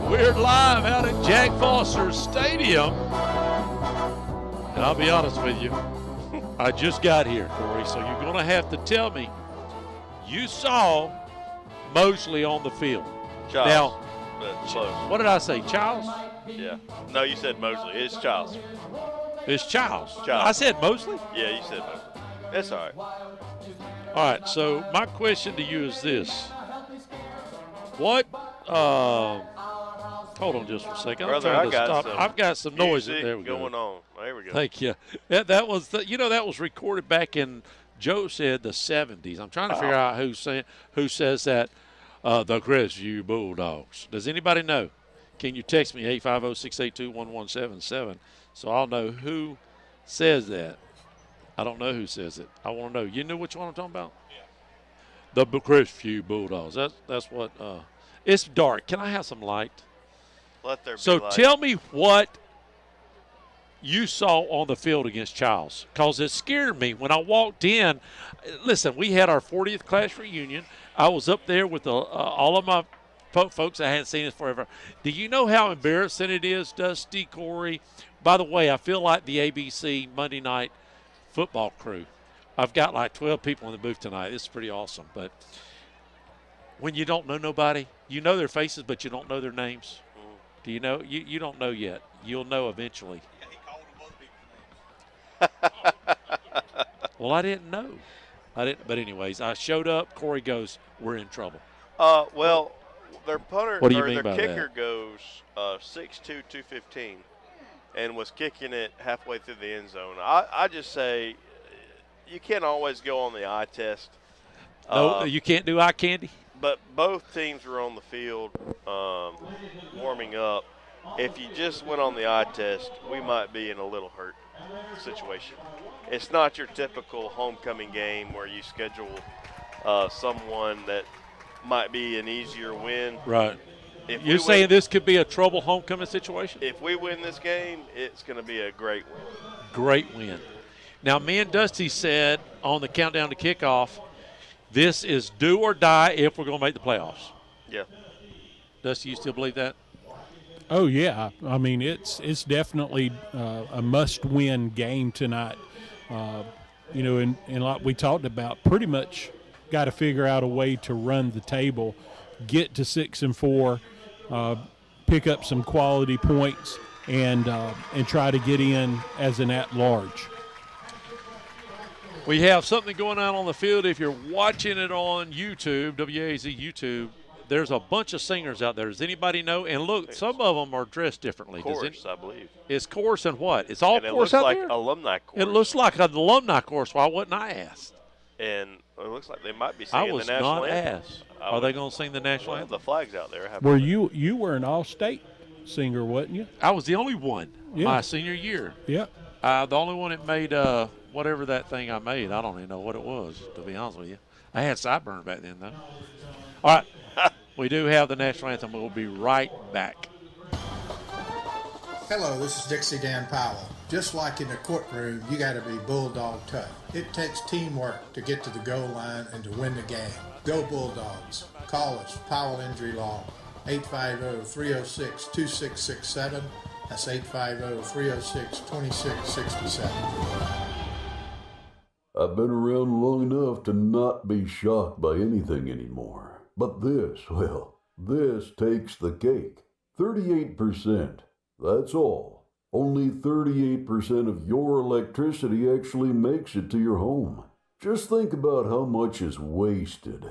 We're live out at Jack Foster's Stadium. And I'll be honest with you, I just got here, Corey, so you're going to have to tell me you saw Mosley on the field. Chiles. Now, But close. what did I say, Chiles? Yeah. No, you said Mosley. It's Chiles. It's Chiles. Chiles. I said Mosley? Yeah, you said Mosley. That's all right. All right, so my question to you is this. What, hold on just for a second. Brother, I'm trying to I got stop. some I've got some noise. music There we go. going on. There we go. Thank you. That was that was recorded back in, Joe said, the 70s. I'm trying to figure out who says that. The Crestview Bulldogs. Does anybody know? Can you text me 850-682-1177 so I'll know who says that? I don't know who says it. I want to know. You know which one I'm talking about? Yeah. The Crestview Bulldogs. That's what. It's dark. Can I have some light? Let there be So light. tell me what you saw on the field against Chiles, because it scared me when I walked in. Listen, we had our 40th class reunion. I was up there with all of my folks I hadn't seen us forever. Do you know how embarrassing it is, Dusty, Corey? By the way, I feel like the ABC Monday night football crew. I've got like 12 people in the booth tonight. It's pretty awesome. But when you don't know nobody, you know their faces, but you don't know their names. Do you know? You don't know yet. You'll know eventually. Well, I didn't know. But anyways, I showed up. Corey goes, "We're in trouble." Well, their punter What do you or mean their by kicker that? goes 6'2", 215, and was kicking it halfway through the end zone. I just say you can't always go on the eye test. No, you can't do eye candy. But both teams were on the field warming up, If you just went on the eye test, we might be in a little hurt situation. It's not your typical homecoming game where you schedule someone that might be an easier win. Right. You're saying this could be a trouble homecoming situation? If we win this game, it's going to be a great win. Great win. Now, me and Dusty said on the countdown to kickoff, this is do or die if we're going to make the playoffs. Yeah. Dusty, you still believe that? Oh, yeah. I mean, it's definitely a must-win game tonight. And like we talked about, pretty much got to figure out a way to run the table, get to 6-4, pick up some quality points, and try to get in as an at-large. We have something going on the field. If you're watching it on YouTube, WAZ YouTube, there's a bunch of singers out there. Does anybody know? And look, some of them are dressed differently. Chorus, I believe. It's chorus and what? It's all and chorus out there? It looks like alumni chorus. It looks like an alumni chorus. Why wasn't I asked? And it looks like they might be singing the national anthem. I was not asked. Are they going to sing the national anthem? The flag's out there. Were you were an all-state singer, wasn't you? I was the only one my senior year. Yeah. The only one that made whatever that thing I made. I don't even know what it was, to be honest with you. I had sideburn back then, though. All right. We do have the national anthem. We'll be right back. Hello, this is Dixie Dan Powell. Just like in the courtroom, you got to be bulldog tough. It takes teamwork to get to the goal line and to win the game. Go Bulldogs. Call us, Powell Injury Law, 850-306-2667. That's 850-306-2667. I've been around long enough to not be shocked by anything anymore. But this takes the cake. 38%. That's all. Only 38% of your electricity actually makes it to your home. Just think about how much is wasted.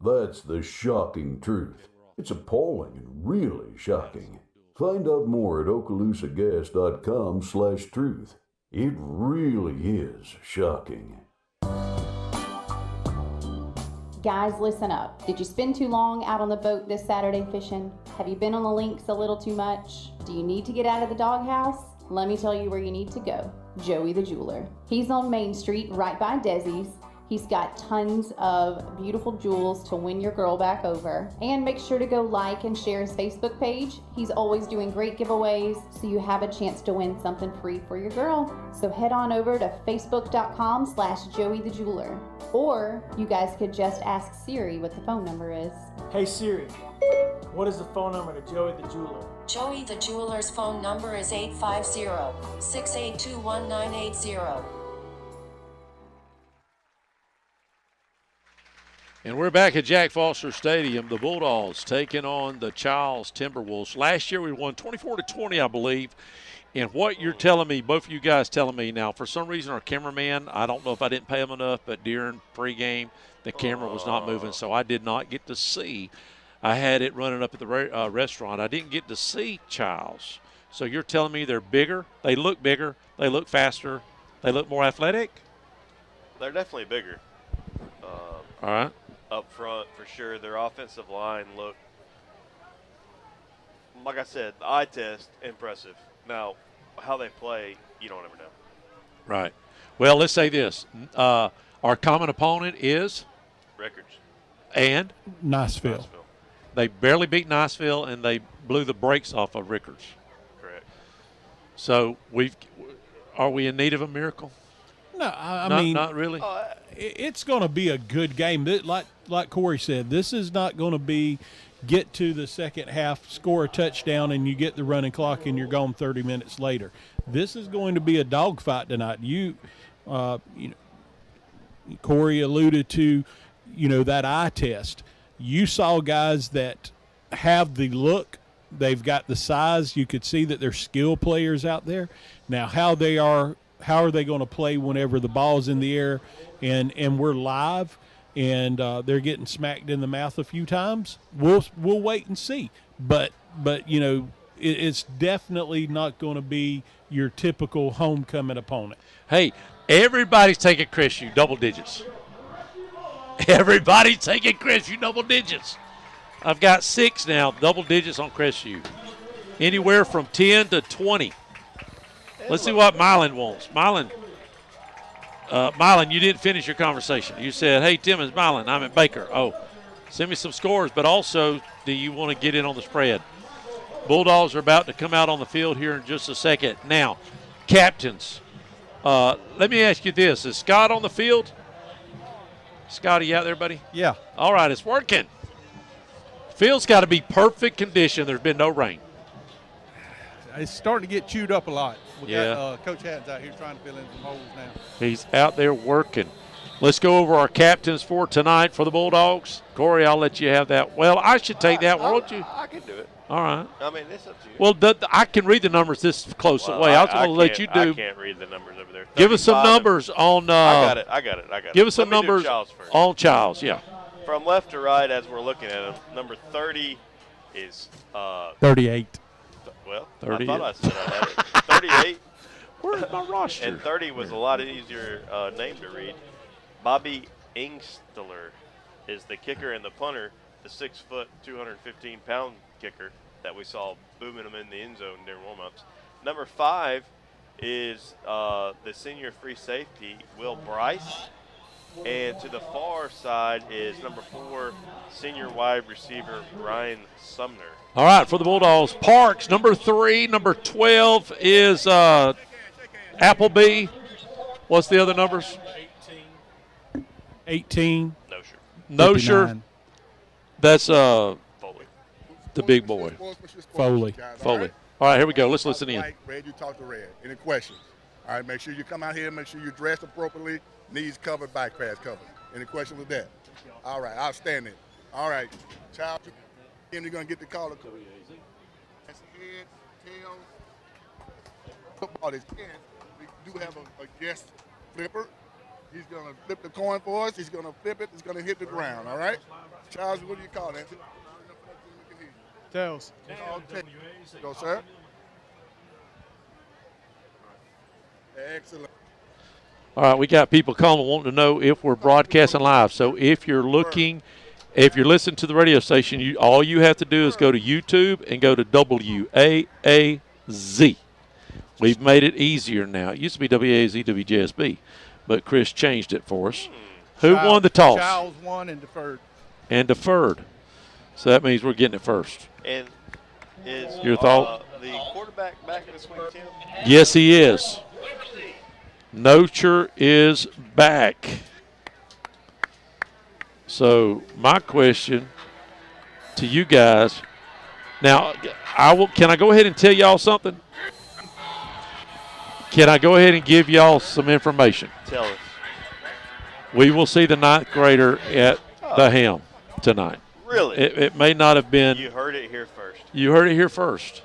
That's the shocking truth. It's appalling and really shocking. Find out more at okaloosagas.com/truth. It really is shocking. Guys, listen up. Did you spend too long out on the boat this Saturday fishing? Have you been on the links a little too much? Do you need to get out of the doghouse? Let me tell you where you need to go. Joey the Jeweler. He's on Main Street right by Desi's. He's got tons of beautiful jewels to win your girl back over. And make sure to go like and share his Facebook page. He's always doing great giveaways, so you have a chance to win something free for your girl. So head on over to facebook.com/Joey the Jeweler. Or you guys could just ask Siri what the phone number is. Hey Siri, what is the phone number to Joey the Jeweler? Joey the Jeweler's phone number is 850-682-1980. And we're back at Jack Foster Stadium. The Bulldogs taking on the Chiles Timberwolves. Last year we won 24-20, I believe. And what you're telling me, both of you guys telling me now, for some reason our cameraman, I don't know if I didn't pay him enough, but during pregame the camera was not moving, so I did not get to see. I had it running up at the restaurant. I didn't get to see Chiles. So you're telling me they're bigger, they look faster, they look more athletic? They're definitely bigger. All right. Up front, for sure. Their offensive line look, like I said, the eye test, impressive. Now, how they play, you don't ever know. Right. Well, let's say this. Our common opponent is? Rickards. And? Niceville. They barely beat Niceville, and they blew the brakes off of Rickards. Correct. So, are we in need of a miracle? No, I mean, not really. It's going to be a good game. Like Corey said, this is not going to be get to the second half, score a touchdown, and you get the running clock, and you're gone 30 minutes later. This is going to be a dogfight tonight. Corey alluded to, that eye test. You saw guys that have the look. They've got the size. You could see that they're skill players out there. Now, how are they going to play whenever the ball's in the air and we're live and they're getting smacked in the mouth a few times? We'll wait and see. But it's definitely not going to be your typical homecoming opponent. Hey, everybody's taking Crestview double digits. Everybody's taking Crestview double digits. I've got 6 now, double digits on Crestview. anywhere from 10 to 20. Let's see what Mylan wants. Mylan, you didn't finish your conversation. You said, hey, Tim, it's Mylan. I'm at Baker. Oh, send me some scores, but also do you want to get in on the spread? Bulldogs are about to come out on the field here in just a second. Now, captains, let me ask you this. Is Scott on the field? Scott, are you out there, buddy? Yeah. All right, it's working. Field's got to be perfect condition. There's been no rain. It's starting to get chewed up a lot. We Yeah. got Coach Haddon's out here trying to fill in some holes now. He's out there working. Let's go over our captains for tonight for the Bulldogs. Corey, I'll let you have that. Well, I should take that one, won't you? I can do it. All right. I mean, it's up to you. Well, I can read the numbers this close away. I was going to let you do. I can't read the numbers over there. Give us some numbers on. I got it. Give us some Let me do numbers Chiles first. on Chiles, yeah. From left to right, as we're looking at them, number 30 is 38. Well, 30. I thought I said I had it. 38. Where's my roster? And 30 was a lot easier name to read. Bobby Ingstler is the kicker and the punter, the 6-foot, 215-pound kicker that we saw booming them in the end zone during warm-ups. Number 5 is the senior free safety, Will Bryce. And to the far side is number 4, senior wide receiver, Ryan Sumner. All right, for the Bulldogs, Parks, number 3. Number 12 is Appleby. What's the other numbers? 18. Nosher. That's the big boy. Foley. All right, here we go. Let's listen in. Red, you talk to Red. Any questions? All right, make sure you come out here, make sure you're dressed appropriately, knees covered, back pads covered. Any questions with that? All right, outstanding. All right, child, you're going to get the call. That's head, tail. Football is 10. We do have a guest flipper. He's going to flip the coin for us. He's going to flip it. It's going to hit the ground, all right? Charles, what do you call that? Tails. Go, sir. Excellent. All right, we got people calling wanting to know if we're broadcasting live. So if you're listening to the radio station, all you have to do is go to YouTube and go to WAAZ. We've made it easier now. It used to be WAAZ, WJSB, but Chris changed it for us. Who won the toss? Chiles won and deferred. So that means we're getting it first. And is your thought? The quarterback back in the swing, Tim? Yes, he is. Nocher is back. So my question to you guys, now can I go ahead and tell y'all something? Can I go ahead and give y'all some information? Tell us. We will see the 9th grader at the Helm tonight. Really? It may not have been. You heard it here first. You heard it here first.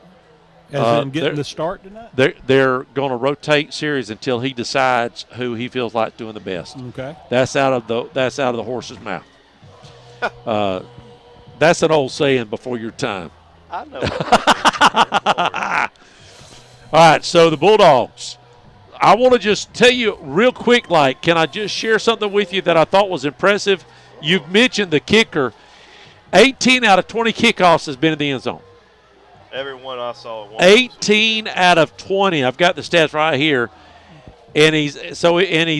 As in getting the start tonight? They're going to rotate series until he decides who he feels like doing the best. Okay. That's out of the horse's mouth. That's an old saying before your time. I know. All right, so the Bulldogs. I want to just tell you real quick, can I just share something with you that I thought was impressive? You've mentioned the kicker. 18 out of 20 kickoffs has been in the end zone. Everyone I saw. 18 out of 20. I've got the stats right here, and he's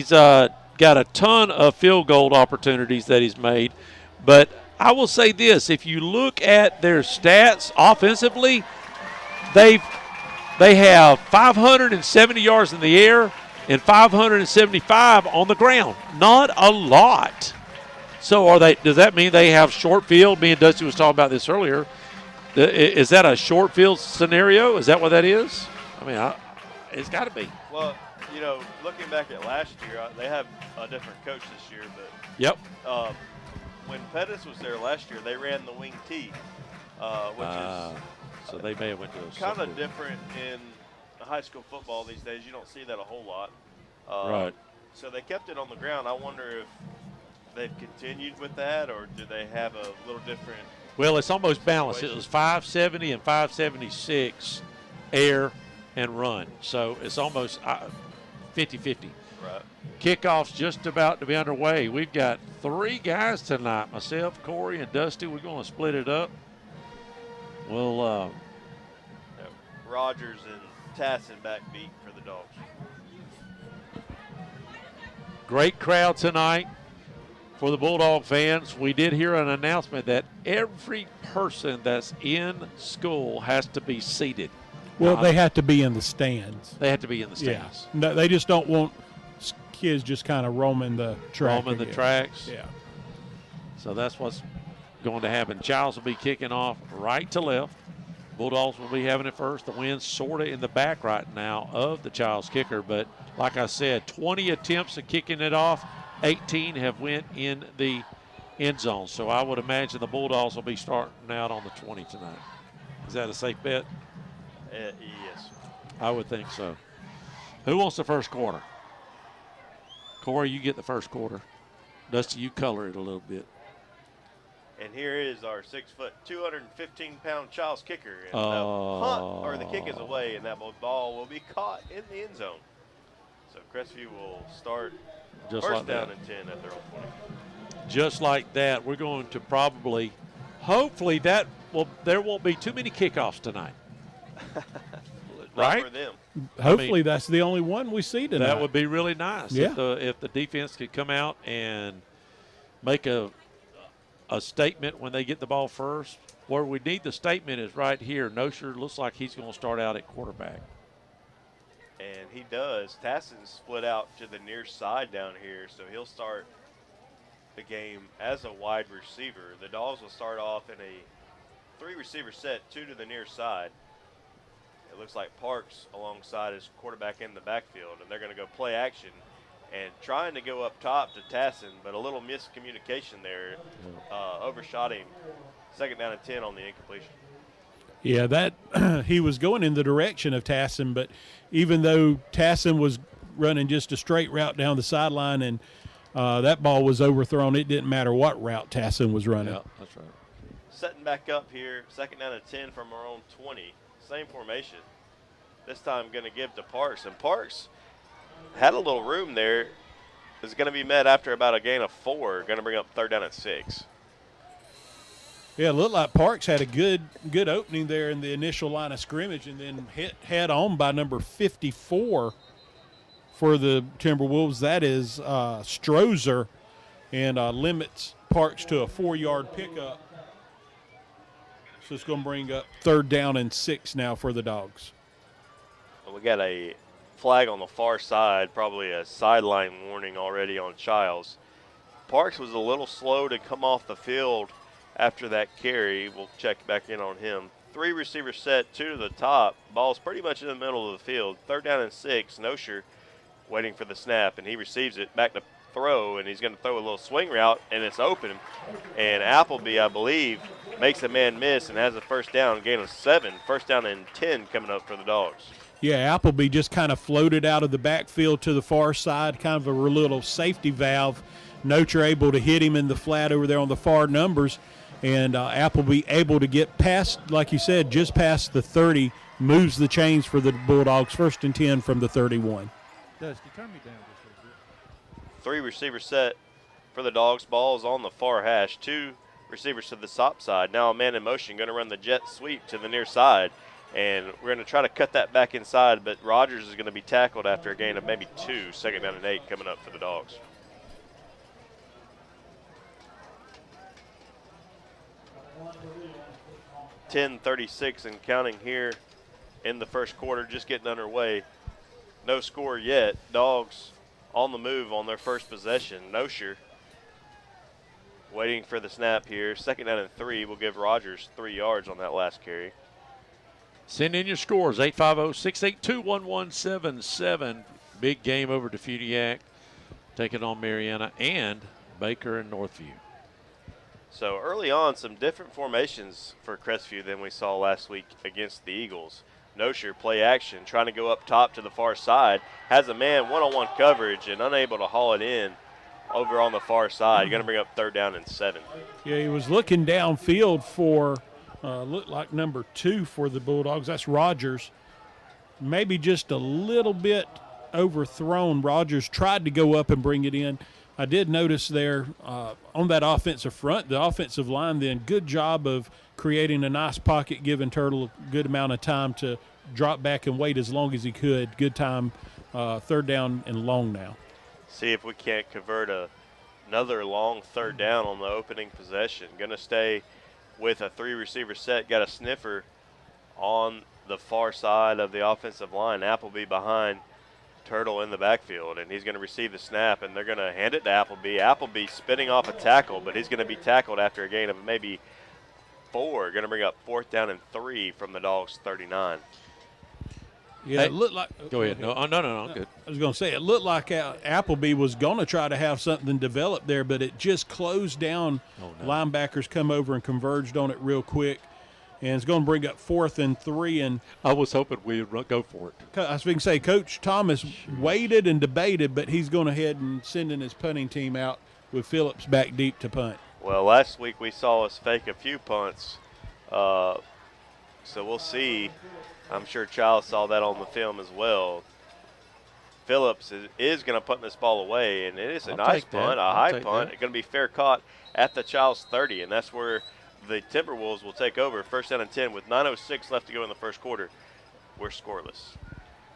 got a ton of field goal opportunities that he's made. But I will say this: if you look at their stats offensively, they have 570 yards in the air and 575 on the ground. Not a lot. So does that mean they have short field? Me and Dusty was talking about this earlier. Is that a short field scenario? Is that what that is? I mean, it's got to be. Well, looking back at last year, they have a different coach this year. But yep. When Pettis was there last year, they ran the wing T, which is so they may have went to a kind of different in high school football these days. You don't see that a whole lot. Right. So they kept it on the ground. I wonder if they've continued with that, or do they have a little different? Well, it's almost balanced. It was 570 and 576 air and run. So it's almost 50-50. Right. Kickoff's just about to be underway. We've got 3 guys tonight, myself, Corey, and Dusty. We're going to split it up. We'll Rogers and Tassin backbeat for the Dogs. Great crowd tonight for the Bulldog fans. We did hear an announcement that every person that's in school has to be seated. Well, they have to be in the stands. They have to be in the stands. Yeah. No, they just don't want kids just kind of roaming the track. Roaming the tracks. Yeah. So that's what's going to happen. Chiles will be kicking off right to left. Bulldogs will be having it first. The wind's sort of in the back right now of the Chiles kicker, but like I said, 20 attempts at kicking it off. 18 have went in the end zone. So I would imagine the Bulldogs will be starting out on the 20 tonight. Is that a safe bet? Yes. I would think so. Who wants the first quarter? Corey, you get the first quarter. Dusty, you color it a little bit. And here is our 6 foot, 215-pound Chiles kicker. And the kick is away, and that ball will be caught in the end zone. So Crestview will start Just first like down that. and 10 at their own 20. Just like that, we're going to hopefully there won't be too many kickoffs tonight. Not for them. Hopefully that's the only one we see tonight. That would be really nice. Yeah. If the defense could come out and make a statement when they get the ball first. Where we need the statement is right here. Nosher looks like he's going to start out at quarterback. And he does. Tassin's split out to the near side down here, so he'll start the game as a wide receiver. The Dogs will start off in a 3-receiver set, 2 to the near side. It looks like Parks alongside his quarterback in the backfield, and they're going to go play action and trying to go up top to Tassin, but a little miscommunication there overshot him. 2nd down and 10 on the incompletion. Yeah, that he was going in the direction of Tassin, but even though Tassin was running just a straight route down the sideline and that ball was overthrown, it didn't matter what route Tassin was running. Yeah, that's right. Setting back up here, 2nd down and 10 from our own 20. Same formation. This time going to give to Parks, and Parks had a little room there. Is going to be met after about a gain of 4. Going to bring up 3rd down and 6. Yeah, it looked like Parks had a good opening there in the initial line of scrimmage, and then hit head on by number 54 for the Timberwolves. That is Strozer, and limits Parks to a 4-yard pickup. So it's going to bring up 3rd down and 6 now for the Dogs. We got a flag on the far side, probably a sideline warning already on Chiles. Parks was a little slow to come off the field after that carry. We'll check back in on him. 3-receiver set, 2 to the top. Ball's pretty much in the middle of the field. 3rd down and 6. Nosher waiting for the snap, and he receives it back to throw, and he's going to throw a little swing route, and it's open. And Appleby, I believe, makes a man miss and has a 1st down, gain of 7. 1st down and 10 coming up for the Dogs. Yeah, Appleby just kind of floated out of the backfield to the far side, kind of a little safety valve. Notre able to hit him in the flat over there on the far numbers, and Appleby able to get past, like you said, just past the 30, moves the chains for the Bulldogs. 1st and 10 from the 31. Dusty, turn me down just a little bit. 3-receiver set for the Dogs. Ball is on the far hash. 2 receivers to the top side. Now a man in motion, going to run the jet sweep to the near side. And we're going to try to cut that back inside, but Rogers is going to be tackled after a gain of maybe 2. 2nd down and 8 coming up for the Dogs. .36 and counting here in the first quarter, just getting underway. No score yet. Dogs on the move on their first possession. Nosher waiting for the snap here. 2nd down and 3 will give Rogers 3 yards on that last carry. Send in your scores, 850-682-1177. Big game over Defutiac, taking on Mariana and Baker and Northview. So early on, some different formations for Crestview than we saw last week against the Eagles. Nosher play action, trying to go up top to the far side. Has a man one-on-one coverage and unable to haul it in over on the far side. Going to bring up 3rd down and 7. Yeah, he was looking downfield for looked like number 2 for the Bulldogs. That's Rogers. Maybe just a little bit overthrown. Rogers tried to go up and bring it in, I did notice there on that offensive front, the offensive line then, good job of creating a nice pocket, giving Turtle a good amount of time to drop back and wait as long as he could. Good time, third down and long now. See if we can't convert another long third down on the opening possession. Going to stay with a 3-receiver set. Got a sniffer on the far side of the offensive line. Appleby behind Turtle in the backfield, and he's going to receive the snap, and they're going to hand it to Appleby. Appleby spinning off a tackle, but he's going to be tackled after a gain of maybe 4. Going to bring up 4th down and 3 from the Dogs' 39. Yeah, Hey, it looked like. Go ahead. No, I'm good. I was going to say, it looked like Appleby was going to try to have something develop there, but it just closed down. Linebackers come over and converged on it real quick. And it's going to bring up 4th and 3. And I was hoping we'd go for it. I was going to say, Coach Thomas waited and debated, but he's going ahead and sending his punting team out with Phillips back deep to punt. Well, last week we saw us fake a few punts, so we'll see. I'm sure Chiles saw that on the film as well. Phillips is going to punt this ball away, and it is a nice punt, a high punt. It's going to be fair caught at the Chiles 30, and that's where the Timberwolves will take over. 1st down and 10 with 9:06 left to go in the first quarter. We're scoreless.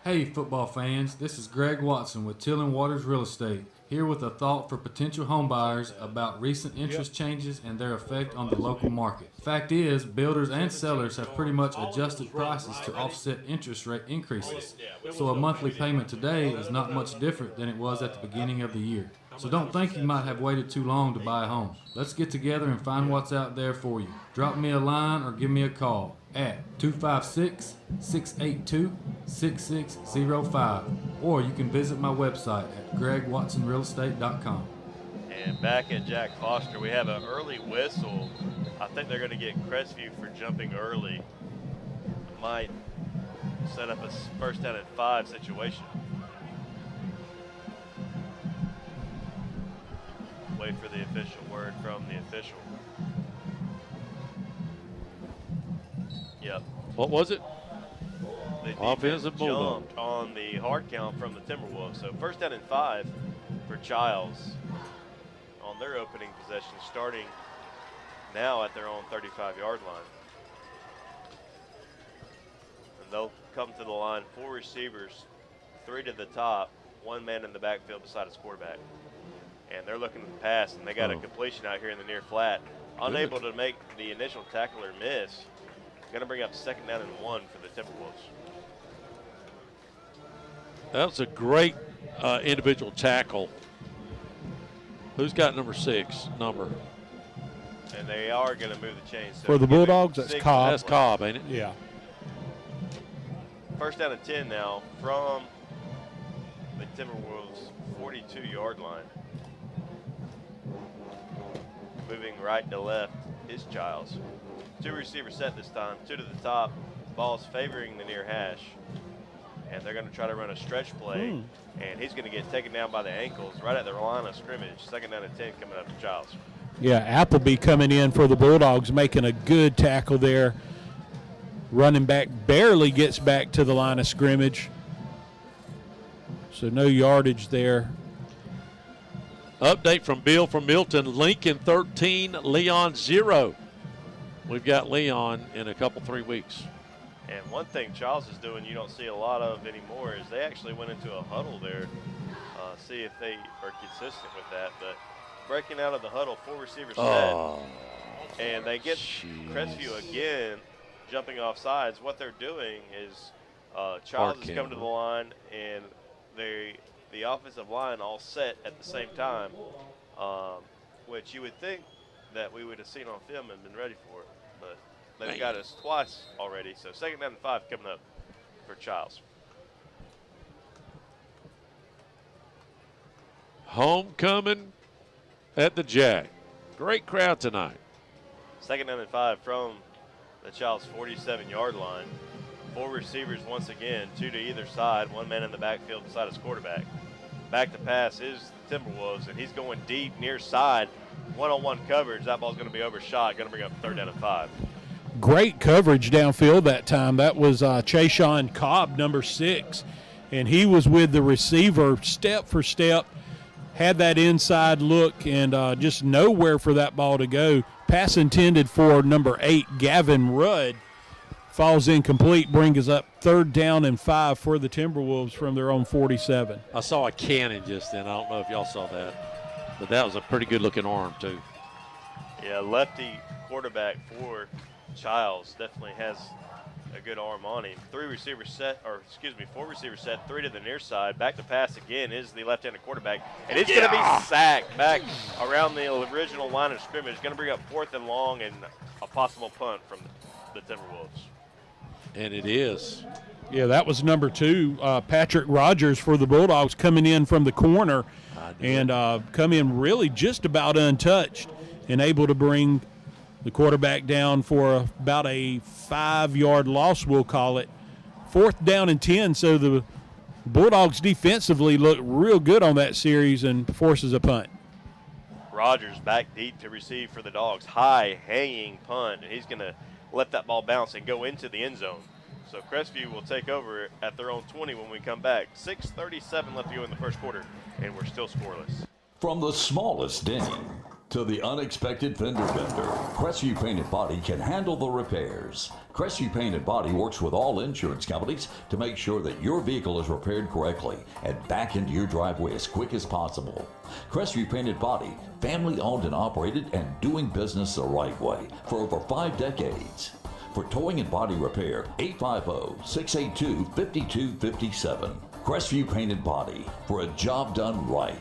Hey, football fans. This is Greg Watson with Till & Waters Real Estate, here with a thought for potential homebuyers about recent interest changes and their effect on the local market. Fact is, builders and sellers have pretty much adjusted prices to offset interest rate increases. So a monthly payment today is not much different than it was at the beginning of the year. So don't think you might have waited too long to buy a home. Let's get together and find what's out there for you. Drop me a line or give me a call at 256-682-6605, or you can visit my website at gregwatsonrealestate.com. And back at Jack Foster, we have an early whistle. I think they're going to get Crestview for jumping early. Might set up a 1st down and 5 situation. Wait for the official word from the official. Yep. What was it? The Offensive Bulldog. jumped on the hard count from the Timberwolves. So 1st down and 5 for Chiles on their opening possession, starting now at their own 35-yard line. And they'll come to the line, 4 receivers, 3 to the top, 1 man in the backfield beside his quarterback. And they're looking to pass, and they got a completion out here in the near flat. Unable to make the initial tackler miss. Going to bring up 2nd down and 1 for the Timberwolves. That was a great individual tackle. Who's got number 6 number? And they are going to move the chains. So For the Bulldogs, that's Cobb. That's Cobb, ain't it? Yeah. 1st down and 10 now from the Timberwolves' 42-yard line. Moving right to left is Chiles. 2 receivers set this time, 2 to the top. Ball's favoring the near hash. And they're going to try to run a stretch play. And he's going to get taken down by the ankles right at the line of scrimmage. 2nd down and 10 coming up for Chiles. Yeah, Appleby coming in for the Bulldogs, making a good tackle there. Running back barely gets back to the line of scrimmage. So no yardage there. Update from Bill from Milton. Lincoln 13, Leon 0. We've got Leon in a couple, 3 weeks. And one thing Chiles is doing you don't see a lot of anymore is they actually went into a huddle there. See if they are consistent with that. But breaking out of the huddle, 4 receivers set. And they get Crestview again jumping off sides. What they're doing is Chiles is coming to the line, and the offensive line all set at the same time, which you would think that we would have seen on film and been ready for it. But they've got us twice already. So 2nd down and 5 coming up for Chiles. Homecoming at the Jack. Great crowd tonight. 2nd down and 5 from the Chiles' 47-yard line. 4 receivers once again, 2 to either side, 1 man in the backfield beside his quarterback. Back to pass is the Timberwolves, and he's going deep near side. One-on-one coverage. That ball's going to be overshot. Going to bring up 3rd down and 5. Great coverage downfield that time. That was Chashawn Cobb, number 6. And he was with the receiver step for step. had that inside look and just nowhere for that ball to go. Pass intended for number 8, Gavin Rudd. Falls incomplete, brings us up 3rd down and 5 for the Timberwolves from their own 47. I saw a cannon just then. I don't know if y'all saw that, but that was a pretty good-looking arm, too. Yeah, lefty quarterback for Chiles definitely has a good arm on him. 4 receivers set, 3 to the near side. Back to pass again is the left-handed quarterback, and it's going to be sacked back around the original line of scrimmage. Going to bring up 4th and long and a possible punt from the Timberwolves. And it is. Yeah, that was number 2, Patrick Rogers for the Bulldogs, coming in from the corner and come in really just about untouched and able to bring the quarterback down for about a 5-yard loss, we'll call it. 4th down and 10, so the Bulldogs defensively look real good on that series and forces a punt. Rogers back deep to receive for the Dogs. High hanging punt, and he's going to let that ball bounce and go into the end zone. So Crestview will take over at their own 20 when we come back. 6:37 left to go in the first quarter, and we're still scoreless. From the smallest ding to the unexpected fender bender, Crestview Painted Body can handle the repairs. Crestview Painted Body works with all insurance companies to make sure that your vehicle is repaired correctly and back into your driveway as quick as possible. Crestview Painted Body, family owned and operated and doing business the right way for over 5 decades. For towing and body repair, 850-682-5257. Crestview Painted Body, for a job done right.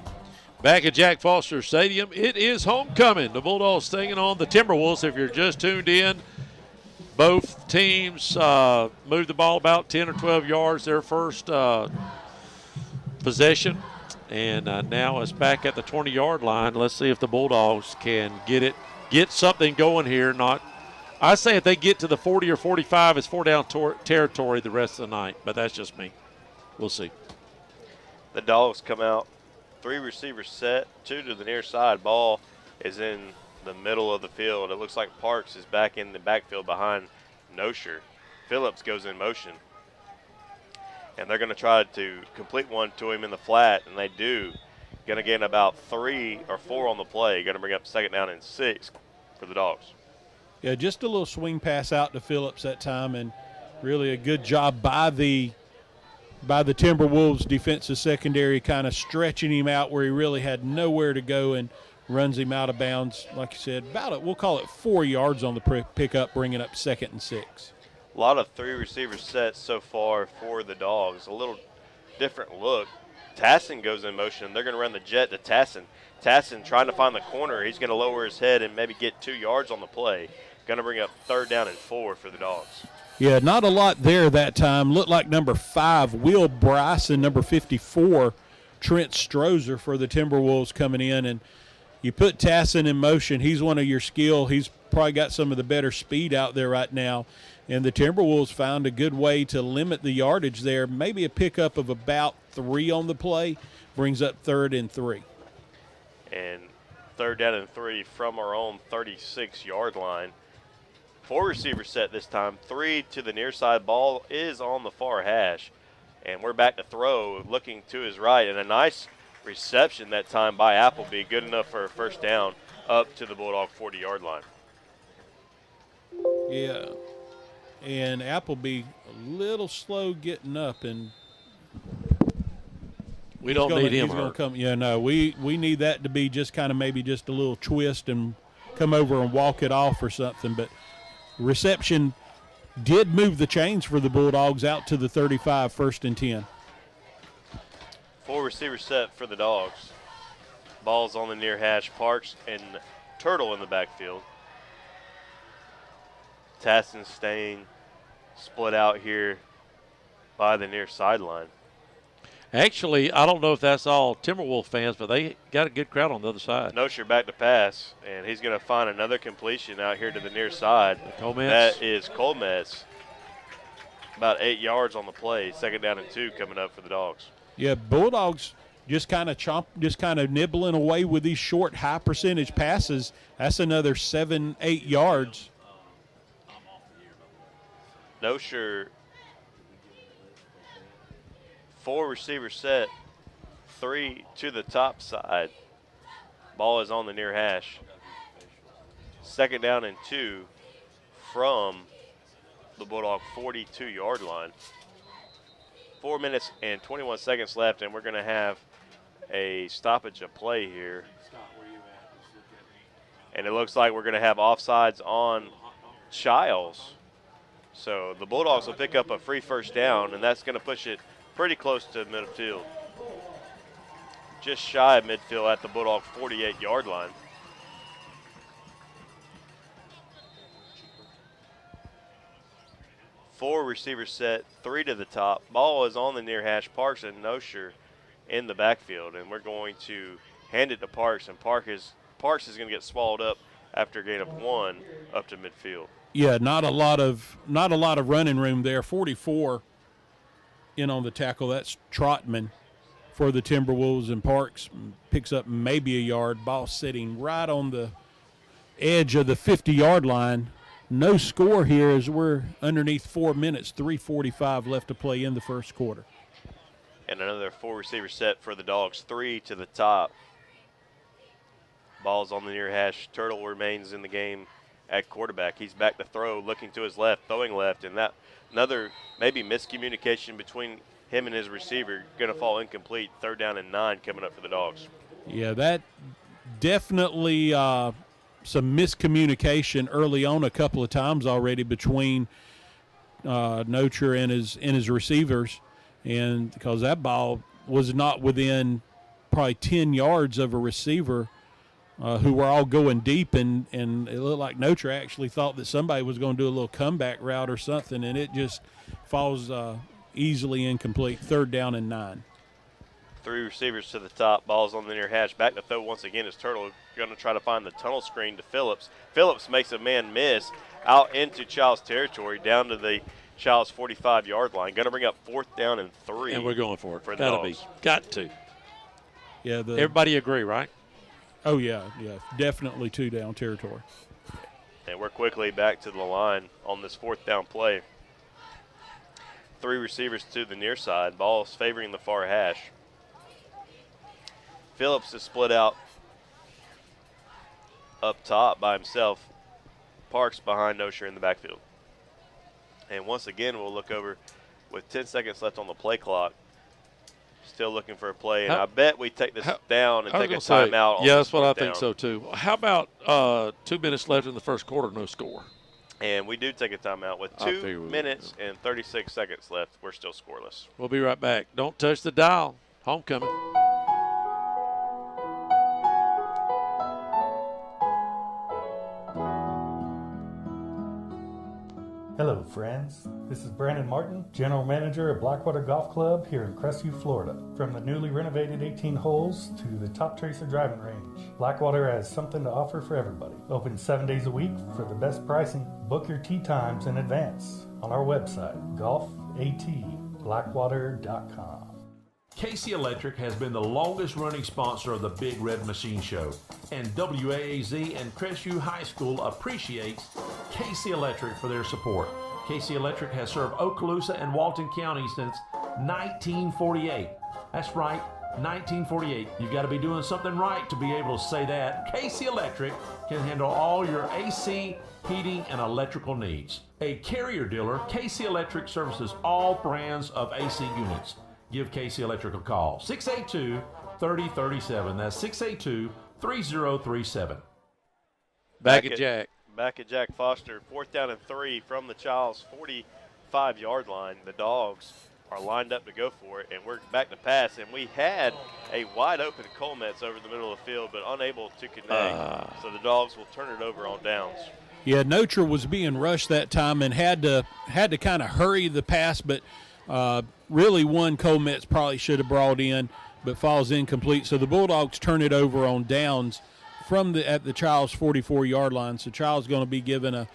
Back at Jack Foster Stadium, it is homecoming. The Bulldogs taking on the Timberwolves. If you're just tuned in, both teams moved the ball about 10 or 12 yards their first possession. And now it's back at the 20-yard line. Let's see if the Bulldogs can get something going here. I say if they get to the 40 or 45, it's 4-down territory the rest of the night. But that's just me. We'll see. The Dogs come out. 3 receivers set, 2 to the near side. Ball is in the middle of the field. It looks like Parks is back in the backfield behind Nosher. Phillips goes in motion. And they're going to try to complete one to him in the flat, and they do. Going to gain about 3 or 4 on the play. Going to bring up 2nd down and 6 for the Dogs. Yeah, just a little swing pass out to Phillips that time, and really a good job by the Timberwolves defensive secondary, kind of stretching him out where he really had nowhere to go and runs him out of bounds. Like you said, we'll call it 4 yards on the pickup, bringing up 2nd and 6. A lot of 3 receivers sets so far for the Dogs. A little different look. Tassin goes in motion. They're going to run the jet to Tassin. Tassin trying to find the corner. He's going to lower his head and maybe get 2 yards on the play. Going to bring up 3rd down and 4 for the Dogs. Yeah, not a lot there that time. Looked like number 5, Will Bryce, and number 54, Trent Strozer for the Timberwolves coming in. And you put Tassin in motion. He's one of your skill. He's probably got some of the better speed out there right now. And the Timberwolves found a good way to limit the yardage there. Maybe a pickup of about 3 on the play brings up 3rd and 3. And 3rd down and 3 from our own 36-yard line. 4 receivers set this time. 3 to the near side. Ball is on the far hash. And we're back to throw, looking to his right. And a nice reception that time by Appleby. Good enough for a 1st down up to the Bulldog 40-yard line. Yeah. And Appleby a little slow getting up, and we don't need him. He's going to come. Yeah, no, we need that to be just kind of maybe just a little twist and come over and walk it off or something. But reception did move the chains for the Bulldogs out to the 35, 1st and 10. 4 receivers set for the Dogs. Ball's on the near hash. Parks and Turtle in the backfield. Tassin staying split out here by the near sideline. Actually, I don't know if that's all Timberwolf fans, but they got a good crowd on the other side. Nosher back to pass, and he's going to find another completion out here to the near side. Colmetz. That is Colmetz. About 8 yards on the play. 2nd down and 2 coming up for the Dogs. Yeah, Bulldogs just kind of nibbling away with these short, high percentage passes. That's another 7-8 yards. Nosher, 4 receivers set, 3 to the top side. Ball is on the near hash. 2nd down and 2 from the Bulldog 42-yard line. 4 minutes and 21 seconds left, and we're going to have a stoppage of play here. And it looks like we're going to have offsides on Chiles. So the Bulldogs will pick up a free 1st down, and that's going to push it pretty close to midfield. Just shy of midfield at the Bulldog 48-yard line. Four receivers set, 3 to the top. Ball is on the near hash. Parks and Nosher in the backfield, and we're going to hand it to Parks, and Parks is going to get swallowed up after a gain of 1 up to midfield. Yeah, not a lot of running room there. 44 in on the tackle. That's Trotman for the Timberwolves, and Parks picks up maybe a yard. Ball sitting right on the edge of the 50-yard line. No score here as we're underneath 4 minutes, 3:45 left to play in the first quarter. And another 4 receiver set for the Dogs, 3 to the top. Ball's on the near hash. Turtle remains in the game at quarterback. He's back to throw, looking to his left, throwing left, and that another maybe miscommunication between him and his receiver, going to fall incomplete. 3rd down and 9 coming up for the Dogs. Yeah, that definitely some miscommunication early on a couple of times already between Nocher and his receivers, and because that ball was not within probably 10 yards of a receiver who were all going deep, and it looked like Nocher actually thought that somebody was going to do a little comeback route or something, and it just falls easily incomplete. 3rd down and 9. 3 receivers to the top. Ball's on the near hash. Back to throw once again is Turtle going to try to find the tunnel screen to Phillips. Phillips makes a man miss out into Chiles territory down to the Chiles 45-yard line. Going to bring up 4th down and 3. And we're going for it. For Got to. Yeah. Everybody agree, right? Oh, yeah, definitely 2 down territory. And we're quickly back to the line on this 4th down play. 3 receivers to the near side. Ball is favoring the far hash. Phillips is split out up top by himself. Parks behind Nosher in the backfield. And once again, we'll look over with 10 seconds left on the play clock. Still looking for a play, and I bet we take this down and take a timeout. Yeah, that's what I think so, too. How about 2 minutes left in the first quarter, no score? And we do take a timeout with 2 minutes and 36 seconds left. We're still scoreless. We'll be right back. Don't touch the dial. Homecoming. Hello, friends. This is Brandon Martin, General Manager of Blackwater Golf Club here in Crestview, Florida. From the newly renovated 18 holes to the Top Tracer driving range, Blackwater has something to offer for everybody. Open 7 days a week for the best pricing. Book your tee times in advance on our website, golfatblackwater.com. KC Electric has been the longest running sponsor of the Big Red Machine Show, and WAAZ and Crestview High School appreciates KC Electric for their support. KC Electric has served Okaloosa and Walton County since 1948. That's right, 1948. You've got to be doing something right to be able to say that. KC Electric can handle all your AC, heating, and electrical needs. A Carrier dealer, KC Electric services all brands of AC units. Give KC Electric a call, 682-3037. That's 682-3037. Back at Jack Foster. 4th down and 3 from the Chiles 45-yard line. The Dogs are lined up to go for it, and we're back to pass. And we had a wide open Colmetz over the middle of the field, but unable to connect. So the Dogs will turn it over on downs. Yeah, Nocher was being rushed that time and had to kind of hurry the pass, but really one Colmetz probably should have brought in, but falls incomplete. So the Bulldogs turn it over on downs at the Chiles 44-yard line. So Chiles going to be given a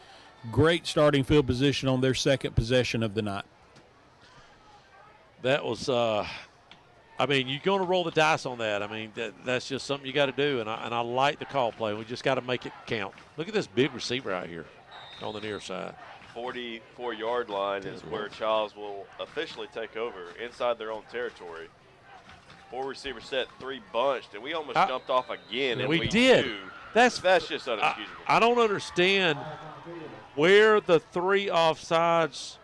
great starting field position on their second possession of the night. That was, you're going to roll the dice on that. I mean, that's just something you got to do, and I like the call play. We just got to make it count. Look at this big receiver out here on the near side. 44-yard line is where Chiles will officially take over inside their own territory. 4 receiver set, 3 bunched, and we almost jumped off again. And we did. Knew. That's just unexcusable. I don't understand where the 3 offsides.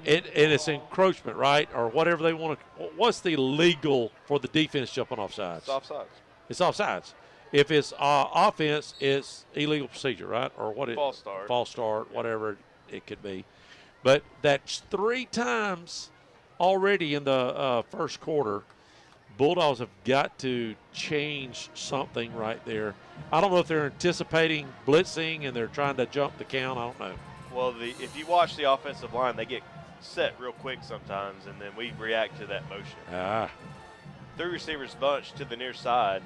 And it's encroachment, right, or whatever they want to. What's the legal for the defense jumping offsides? It's offsides. It's offsides. If it's offense, it's illegal procedure, right, or what? False start. False start, whatever it could be. But that's 3 times already in the first quarter. Bulldogs have got to change something right there. I don't know if they're anticipating blitzing and they're trying to jump the count. I don't know. Well, if you watch the offensive line, they get set real quick sometimes, and then we react to that motion. 3 receivers bunched to the near side,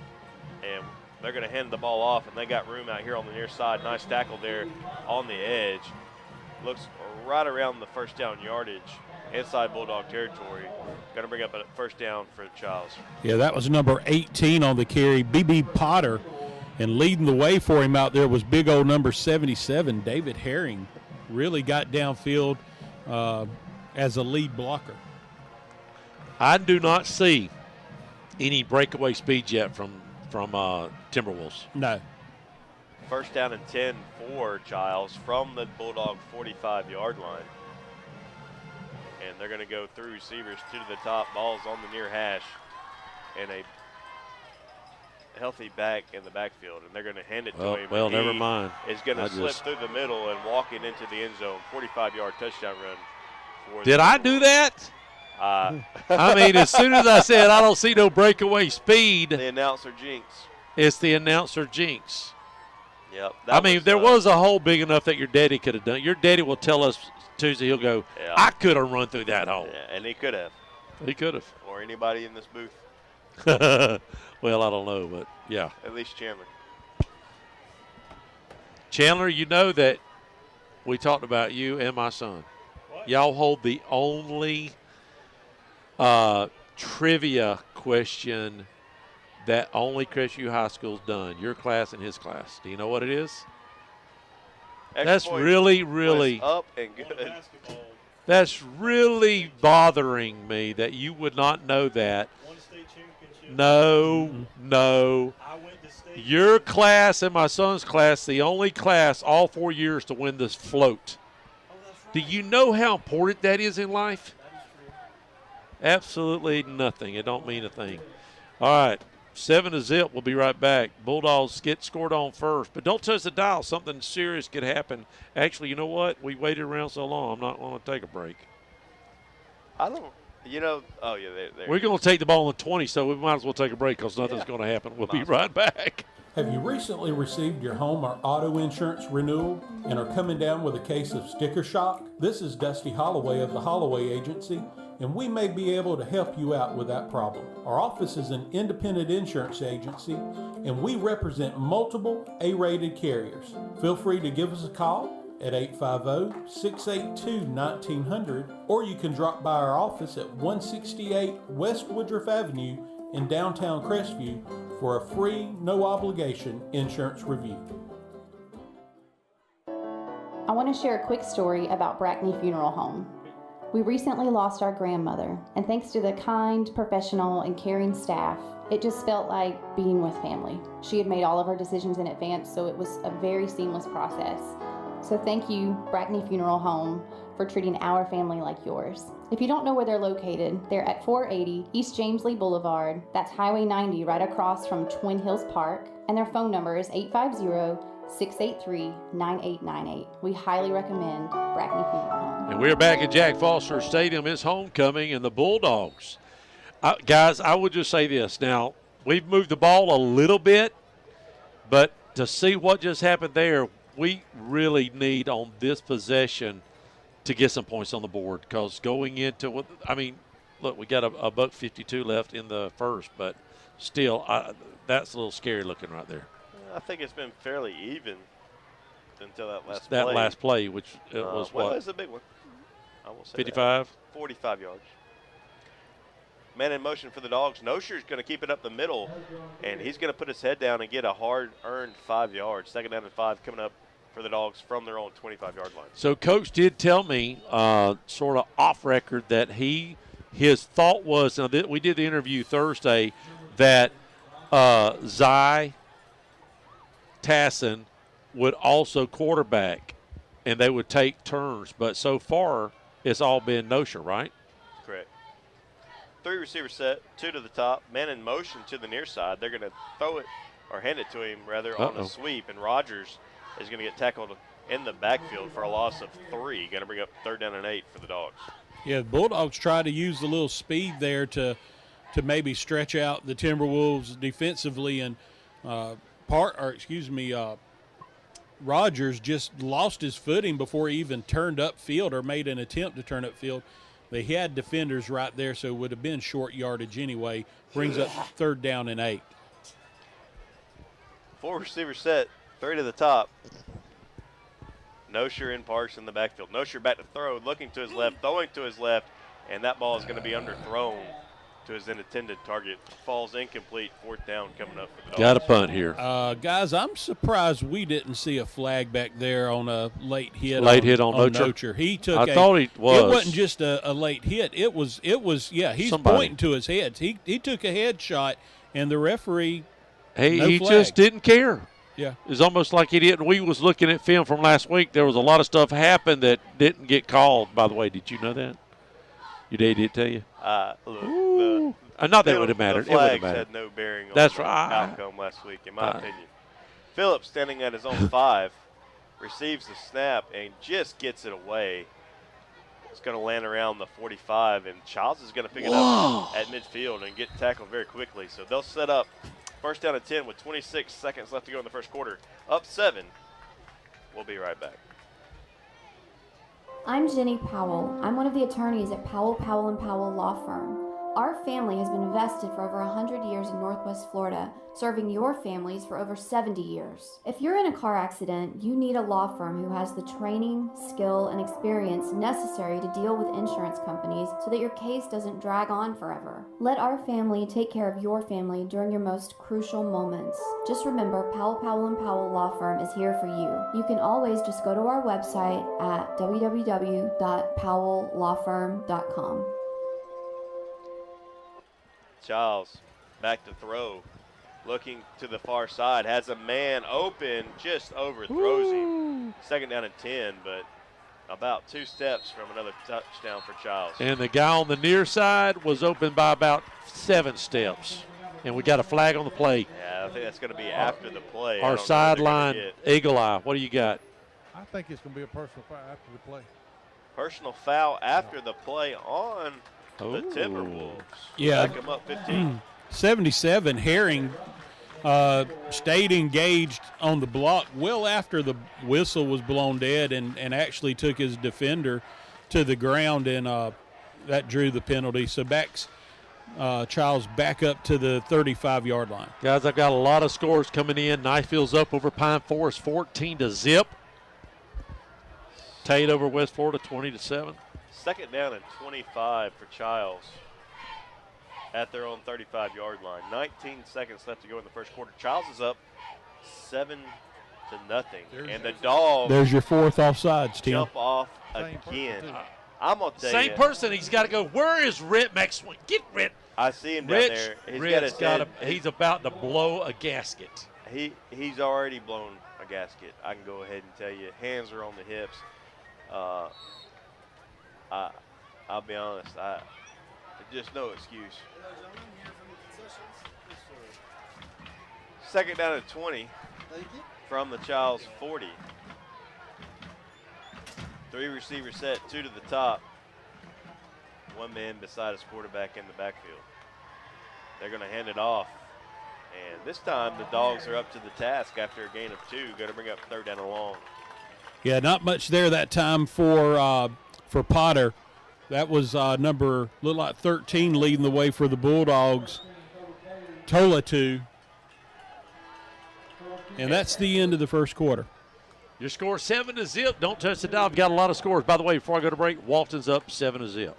and they're going to hand the ball off, and they got room out here on the near side. Nice tackle there on the edge. Looks right around the first down yardage inside Bulldog territory. Going to bring up a first down for Chiles. Yeah, that was number 18 on the carry, B.B. Potter. And leading the way for him out there was big old number 77, David Herring. Really got downfield as a lead blocker. I do not see any breakaway speed yet from Timberwolves. No. First down and 10 for Chiles from the Bulldog 45-yard line. And they're going to go through receivers to the top. Ball's on the near hash. And a healthy back in the backfield. And they're going to hand it to him. Well, never mind. He's going to slip through the middle and walking into the end zone. 45-yard touchdown run. Did I do that? I mean, as soon as I said I don't see no breakaway speed. The announcer jinx. It's the announcer jinx. Yep. I mean, there was a hole big enough that your daddy could have done. Your daddy will tell us Tuesday, he'll go, I could have run through that hole. Yeah, and he could have. He could have. Or anybody in this booth. Well, I don't know, but yeah. At least Chandler. Chandler, you know that we talked about you and my son. Y'all hold the only trivia question that only Crestview High School's done. Your class and his class. Do you know what it is? That's really, really up and good. That's really bothering me that you would not know that. No. Your class and my son's class, the only class all 4 years to win this float. Do you know how important that is in life? Absolutely nothing. It don't mean a thing. All right, 7-0. We'll be right back. Bulldogs get scored on first, but don't touch the dial. Something serious could happen. Actually, you know what? We waited around so long. I'm not going to take a break. I don't. Oh, yeah, we're going to take the ball in 20, so we might as well take a break because nothing's going to happen. We'll be right back. Have you recently received your home or auto insurance renewal and are coming down with a case of sticker shock? This is Dusty Holloway of the Holloway Agency, and we may be able to help you out with that problem. Our office is an independent insurance agency, and we represent multiple A-rated carriers. Feel free to give us a call at 850-682-1900, or you can drop by our office at 168 West Woodruff Avenue in downtown Crestview for a free, no-obligation insurance review. I want to share a quick story about Brackney Funeral Home. We recently lost our grandmother, and thanks to the kind, professional, and caring staff, it just felt like being with family. She had made all of her decisions in advance, so it was a very seamless process. So thank you, Brackney Funeral Home, for treating our family like yours. If you don't know where they're located, they're at 480 East James Lee Boulevard. That's Highway 90 right across from Twin Hills Park. And their phone number is 850-683-9898. We highly recommend Brackney Funeral Home. And we're back at Jack Foster Stadium. It's homecoming, and the Bulldogs. Guys, I would just say this. Now, we've moved the ball a little bit, but to see what just happened there, we really need on this possession to get some points on the board, because going into, I mean, look, we got a $1.52 left in the first, but still, that's a little scary looking right there. I think it's been fairly even until that last play. That last play, which was what? Well, it's a big one. I will say 55? 45 yards. Man in motion for the Dogs. Nosher's going to keep it up the middle, and he's going to put his head down and get a hard-earned 5 yards. Second down and 5 coming up for the Dogs from their own 25-yard line. So Coach did tell me sort of off record that he his thought was, now we did the interview Thursday, that Zy Tassin would also quarterback, and they would take turns. But so far, it's all been Nosher, right? Correct. 3 receiver set, 2 to the top, man in motion to the near side. They're going to throw it or hand it to him rather on a sweep, and Rogers is going to get tackled in the backfield for a loss of 3. Going to bring up 3rd down and 8 for the Dogs. Yeah, the Bulldogs try to use the little speed there to maybe stretch out the Timberwolves defensively, and Rogers just lost his footing before he even turned upfield or made an attempt to turn upfield. They had defenders right there, so it would have been short yardage anyway. Brings up 3rd down and 8. 4 receiver set, 3 to the top. Nosher and Parks in the backfield. Nosher back to throw, looking to his left, throwing to his left, and that ball is going to be underthrown to his intended target. Falls incomplete. 4th down coming up for the Dogs. Got a punt here. Guys, I'm surprised we didn't see a flag back there on a late hit. Hit on Nocher. He took. I thought he was. It wasn't just a late hit. It was. Yeah, he's pointing to his head. He took a head shot, and the referee. He just didn't care. Yeah. It was almost like he didn't. We was looking at film from last week. There was a lot of stuff happened that didn't get called, by the way. Did you know that? Your dad did tell you? Look, not that it would have mattered. The flags it would have mattered. had no bearing on That's the right. outcome last week, in my opinion. Phillips standing at his own 5, receives the snap and just gets it away. It's going to land around the 45, and Chiles is going to pick it up at midfield and get tackled very quickly. So they'll set up 1st down and 10 with 26 seconds left to go in the first quarter. Up 7. We'll be right back. I'm Jenny Powell. I'm one of the attorneys at Powell, Powell & Powell Law Firm. Our family has been invested for over 100 years in Northwest Florida, serving your families for over 70 years. If you're in a car accident, you need a law firm who has the training, skill, and experience necessary to deal with insurance companies so that your case doesn't drag on forever. Let our family take care of your family during your most crucial moments. Just remember, Powell, Powell & Powell Law Firm is here for you. You can always just go to our website at www.powelllawfirm.com. Chiles back to throw, looking to the far side, has a man open, just overthrows him. 2nd down and 10, but about 2 steps from another touchdown for Chiles. And the guy on the near side was open by about 7 steps. And we got a flag on the play. Yeah, I think that's going to be after the play. Our sideline eagle eye. What do you got? I think it's going to be a personal foul after the play. Personal foul after the play on the Timberwolves. Yeah. Back them up 15. 77, Herring stayed engaged on the block well after the whistle was blown dead and actually took his defender to the ground, and that drew the penalty. So Chiles back up to the 35-yard line. Guys, I've got a lot of scores coming in. Knifefield's up over Pine Forest 14-0. Tate over West Florida 20-7. 2nd down and 25 for Chiles at their own 35-yard line. 19 seconds left to go in the first quarter. Chiles is up 7-0. And the Dogs. There's your 4th offsides, Tim. Jump off again. I'm going to tell you. Same person. He's got to go. Where is Rich McSwing? Get Rich. I see him down there. He's about to blow a gasket. He's already blown a gasket. I can go ahead and tell you. Hands are on the hips. I'll be honest. Just no excuse. 2nd down and 20 from the Chiles 40. 3 receiver set, 2 to the top. 1 man beside his quarterback in the backfield. They're going to hand it off. And this time the Dogs are up to the task after a gain of 2. Going to bring up 3rd down and long. Yeah, not much there that time for Potter. That was number 13 leading the way for the Bulldogs. Tolatu. And that's the end of the first quarter. Your score 7-0. Don't touch the dial. I've got a lot of scores. By the way, before I go to break, Walton's up 7-0.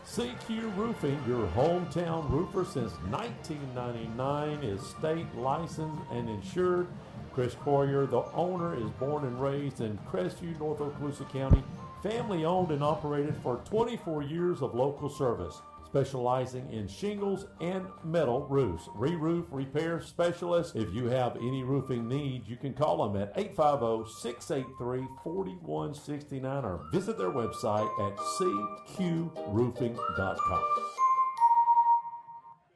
CQ Roofing, your hometown roofer since 1999, is state licensed and insured. Chris Coyer, the owner, is born and raised in Crestview, North Okaloosa County. Family owned and operated for 24 years of local service. specializing in shingles and metal roofs. Re-roof repair specialists. If you have any roofing needs, you can call them at 850-683-4169 or visit their website at cqroofing.com.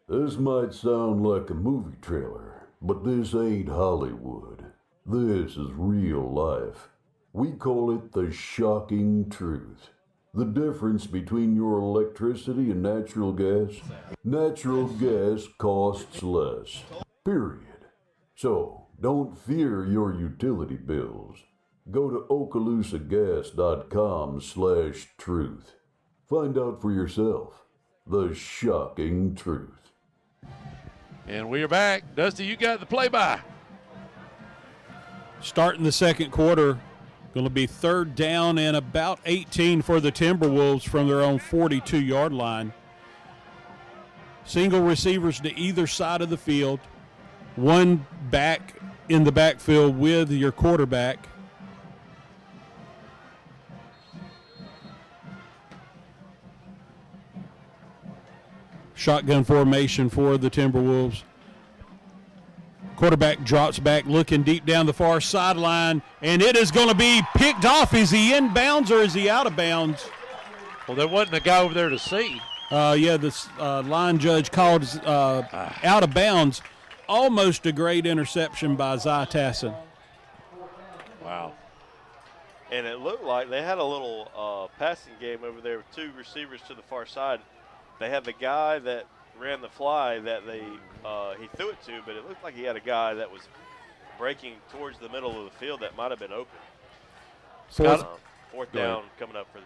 This might sound like a movie trailer, but this ain't Hollywood. This is real life. We call it the shocking truth. The difference between your electricity and natural gas? Natural gas costs less. Period. So, don't fear your utility bills. Go to okaloosagas.com/truth. Find out for yourself. The shocking truth. And we are back. Dusty, you got the play-by. Starting the second quarter, going to be third down and about 18 for the Timberwolves from their own 42-yard line. Single receivers to either side of the field. One back in the backfield with your quarterback. Shotgun formation for the Timberwolves. Quarterback drops back, looking deep down the far sideline, and it is going to be picked off. Is he in bounds or is he out of bounds? Well, there wasn't a guy over there to see. This line judge called out of bounds. Almost a great interception by Zy Tassin. Wow. And it looked like they had a little passing game over there with two receivers to the far side. They had the guy that ran the fly that he threw it to, but it looked like he had a guy that was breaking towards the middle of the field that might have been open. Fourth down coming up for the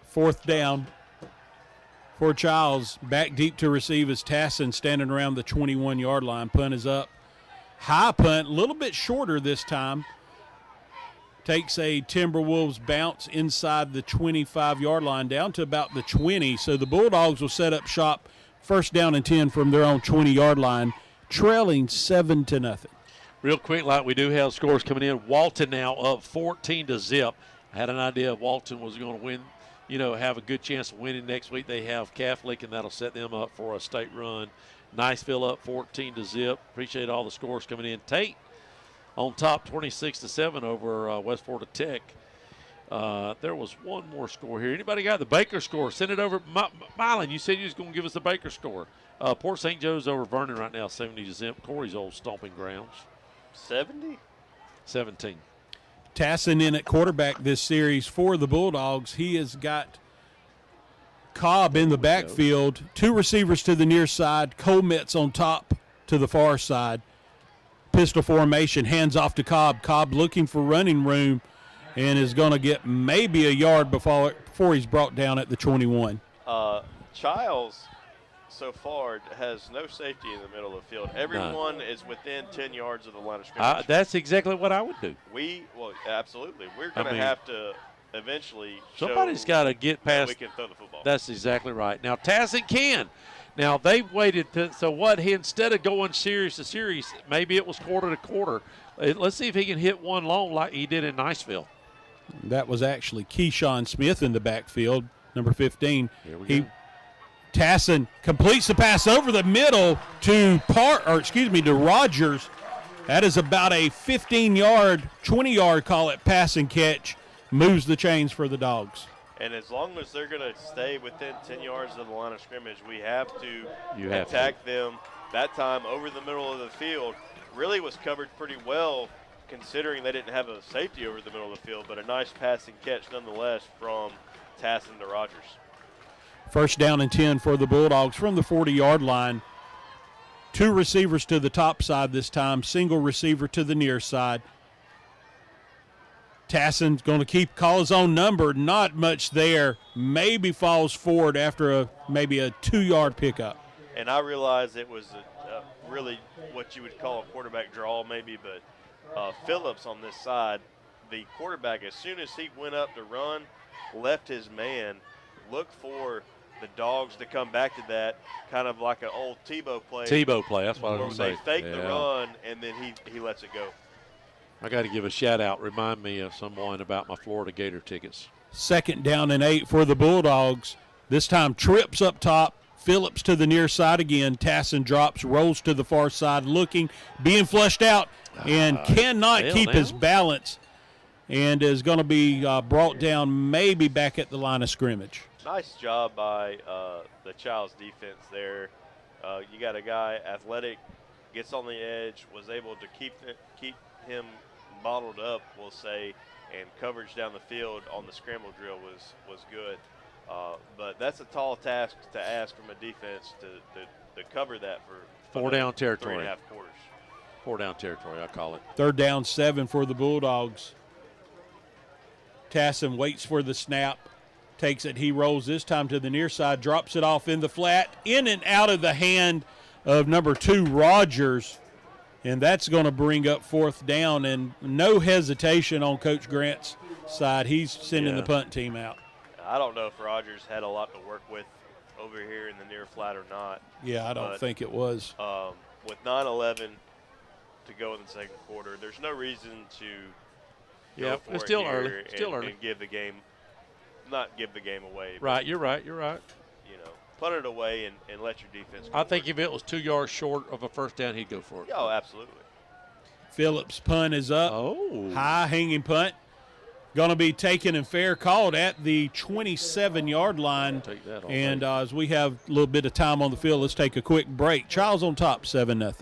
fourth down for Chiles. Back deep to receive is Tassin, standing around the 21-yard line. Punt is up. High punt, a little bit shorter this time. Takes a Timberwolves bounce inside the 25-yard line down to about the 20. So the Bulldogs will set up shop, first down and 10 from their own 20-yard line, trailing 7-0. Real quick, like we do have scores coming in. Walton now up 14-0. I had an idea Walton was going to win, have a good chance of winning next week. They have Catholic, and that'll set them up for a state run. Niceville up 14-0. Appreciate all the scores coming in. Tate on top 26-7 over West Florida Tech. There was one more score here. Anybody got the Baker score? Send it over. Mylan, you said you was going to give us the Baker score. Port St. Joe's over Vernon right now, 70-0. Corey's old stomping grounds. 70? 17. Tassin in at quarterback this series for the Bulldogs. He has got Cobb in the backfield. Two receivers to the near side. Colmetz on top to the far side. Pistol formation, hands off to Cobb. Cobb looking for running room and is going to get maybe a yard before he's brought down at the 21. Chiles, so far, has no safety in the middle of the field. Everyone is within 10 yards of the line of scrimmage. That's exactly what I would do. Absolutely. We're going to have to eventually somebody's got to get past. We can throw the football. That's exactly right. Now, Tassin can. Now, they've waited. Instead of going series to series, maybe it was quarter to quarter. Let's see if he can hit one long like he did in Niceville. That was actually Keyshawn Smith in the backfield, number 15. Here we go. Tassin completes the pass over the middle to Rogers. That is about a 15-yard, 20-yard pass and catch. Moves the chains for the Dogs. And as long as they're going to stay within 10 yards of the line of scrimmage, we have to attack them. That time over the middle of the field really was covered pretty well, considering they didn't have a safety over the middle of the field, but a nice passing catch nonetheless from Tassin to Rogers. First down and 10 for the Bulldogs from the 40-yard line. Two receivers to the top side this time, single receiver to the near side. Tassin's going to call his own number. Not much there. Maybe falls forward after maybe a 2-yard pickup. And I realize it was really what you would call a quarterback draw maybe, but Phillips on this side, the quarterback, as soon as he went up to run, left his man, looked for the Dogs to come back to that, kind of like an old Tebow play. That's what I was going to say. They fake the run, and then he lets it go. I got to give a shout-out. Remind me of someone about my Florida Gator tickets. Second down and 8 for the Bulldogs. This time trips up top. Phillips to the near side again. Tassin drops, rolls to the far side, looking, being flushed out, and cannot keep his balance, and is going to be brought down maybe back at the line of scrimmage. Nice job by the Chiles defense there. You got a guy athletic, gets on the edge, was able to keep him bottled up, we'll say, and coverage down the field on the scramble drill was good. But that's a tall task to ask from a defense to cover that for 4 down territory. 3.5 quarters. 4 down territory, I call it. 3rd down 7 for the Bulldogs. Tassin waits for the snap, takes it. He rolls this time to the near side, drops it off in the flat, in and out of the hand of number 2, Rogers. And that's going to bring up 4th down, and no hesitation on Coach Grant's side. He's sending the punt team out. I don't know if Rogers had a lot to work with over here in the near flat or not. Yeah, I don't think it was. With 9:11 to go in the second quarter, there's no reason to go for it's it still here early. Still early. And give the game, not give the game away. Right, you're right. You're right. You know, punt it away and let your defense go. I think if it was 2 yards short of a 1st down, he'd go for it. Oh, absolutely. Phillips' punt is up. Oh. High hanging punt. Going to be taken and fair called at the 27-yard line. Take that and as we have a little bit of time on the field, let's take a quick break. Chiles on top, 7-0.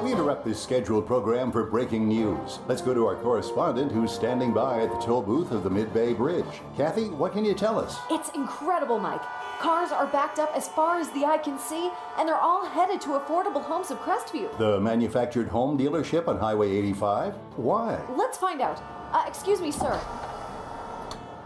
We interrupt this scheduled program for breaking news. Let's go to our correspondent who's standing by at the toll booth of the Mid-Bay Bridge. Kathy, what can you tell us? It's incredible, Mike. Cars are backed up as far as the eye can see, and they're all headed to Affordable Homes of Crestview. The manufactured home dealership on Highway 85? Why? Let's find out. Excuse me, sir.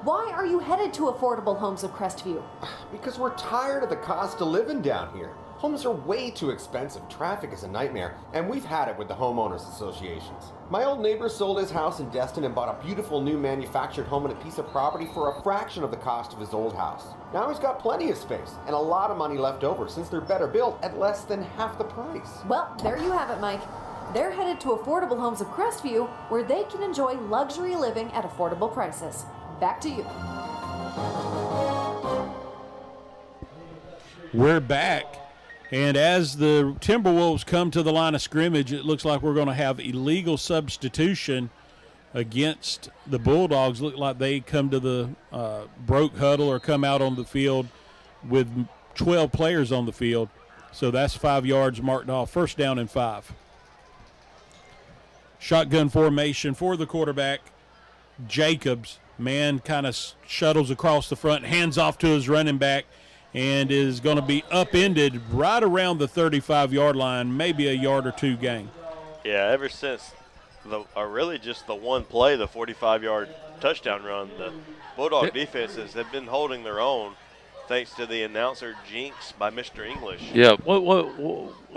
Why are you headed to Affordable Homes of Crestview? Because we're tired of the cost of living down here. Homes are way too expensive, traffic is a nightmare, and we've had it with the homeowners associations. My old neighbor sold his house in Destin and bought a beautiful new manufactured home and a piece of property for a fraction of the cost of his old house. Now he's got plenty of space and a lot of money left over since they're better built at less than half the price. Well, there you have it, Mike. They're headed to Affordable Homes of Crestview, where they can enjoy luxury living at affordable prices. Back to you. We're back. And as the Timberwolves come to the line of scrimmage, it looks like we're going to have illegal substitution against the Bulldogs. Look like they come to the broke huddle or come out on the field with 12 players on the field. So that's 5 yards marked off. 1st down and 5. Shotgun formation for the quarterback. Jacobs, man, kind of shuttles across the front, hands off to his running back, and is going to be upended right around the 35-yard line, maybe a yard or two gain. Yeah, ever since really just the one play, the 45-yard touchdown run, the Bulldog defenses have been holding their own thanks to the announcer jinx by Mr. English. Yeah,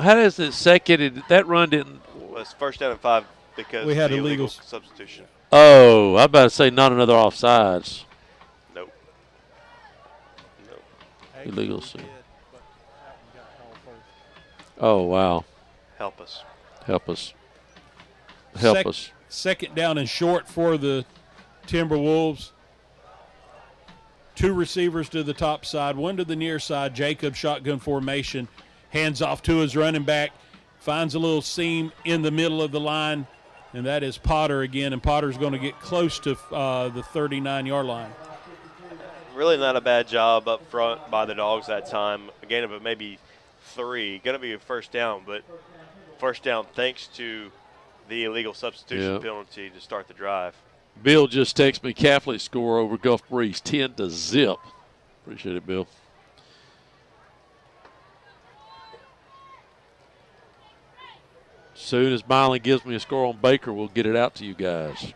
how does it second? That run didn't. Well, it's 1st down and 5 because we had the illegal substitution. Oh, I'm about to say not another offsides. Nope. Illegal. Oh, wow. Help us. Help us. Help us. 2nd down and short for the Timberwolves. 2 receivers to the top side, 1 to the near side. Jacob, shotgun formation, hands off to his running back, finds a little seam in the middle of the line, and that is Potter again, and Potter's going to get close to the 39-yard line. Really not a bad job up front by the Dogs that time. A gain of maybe 3. Going to be a 1st down, but 1st down thanks to the illegal substitution penalty to start the drive. Bill just texted me Catholic score over Gulf Breeze, 10-0. Appreciate it, Bill. Soon as Milan gives me a score on Baker, we'll get it out to you guys.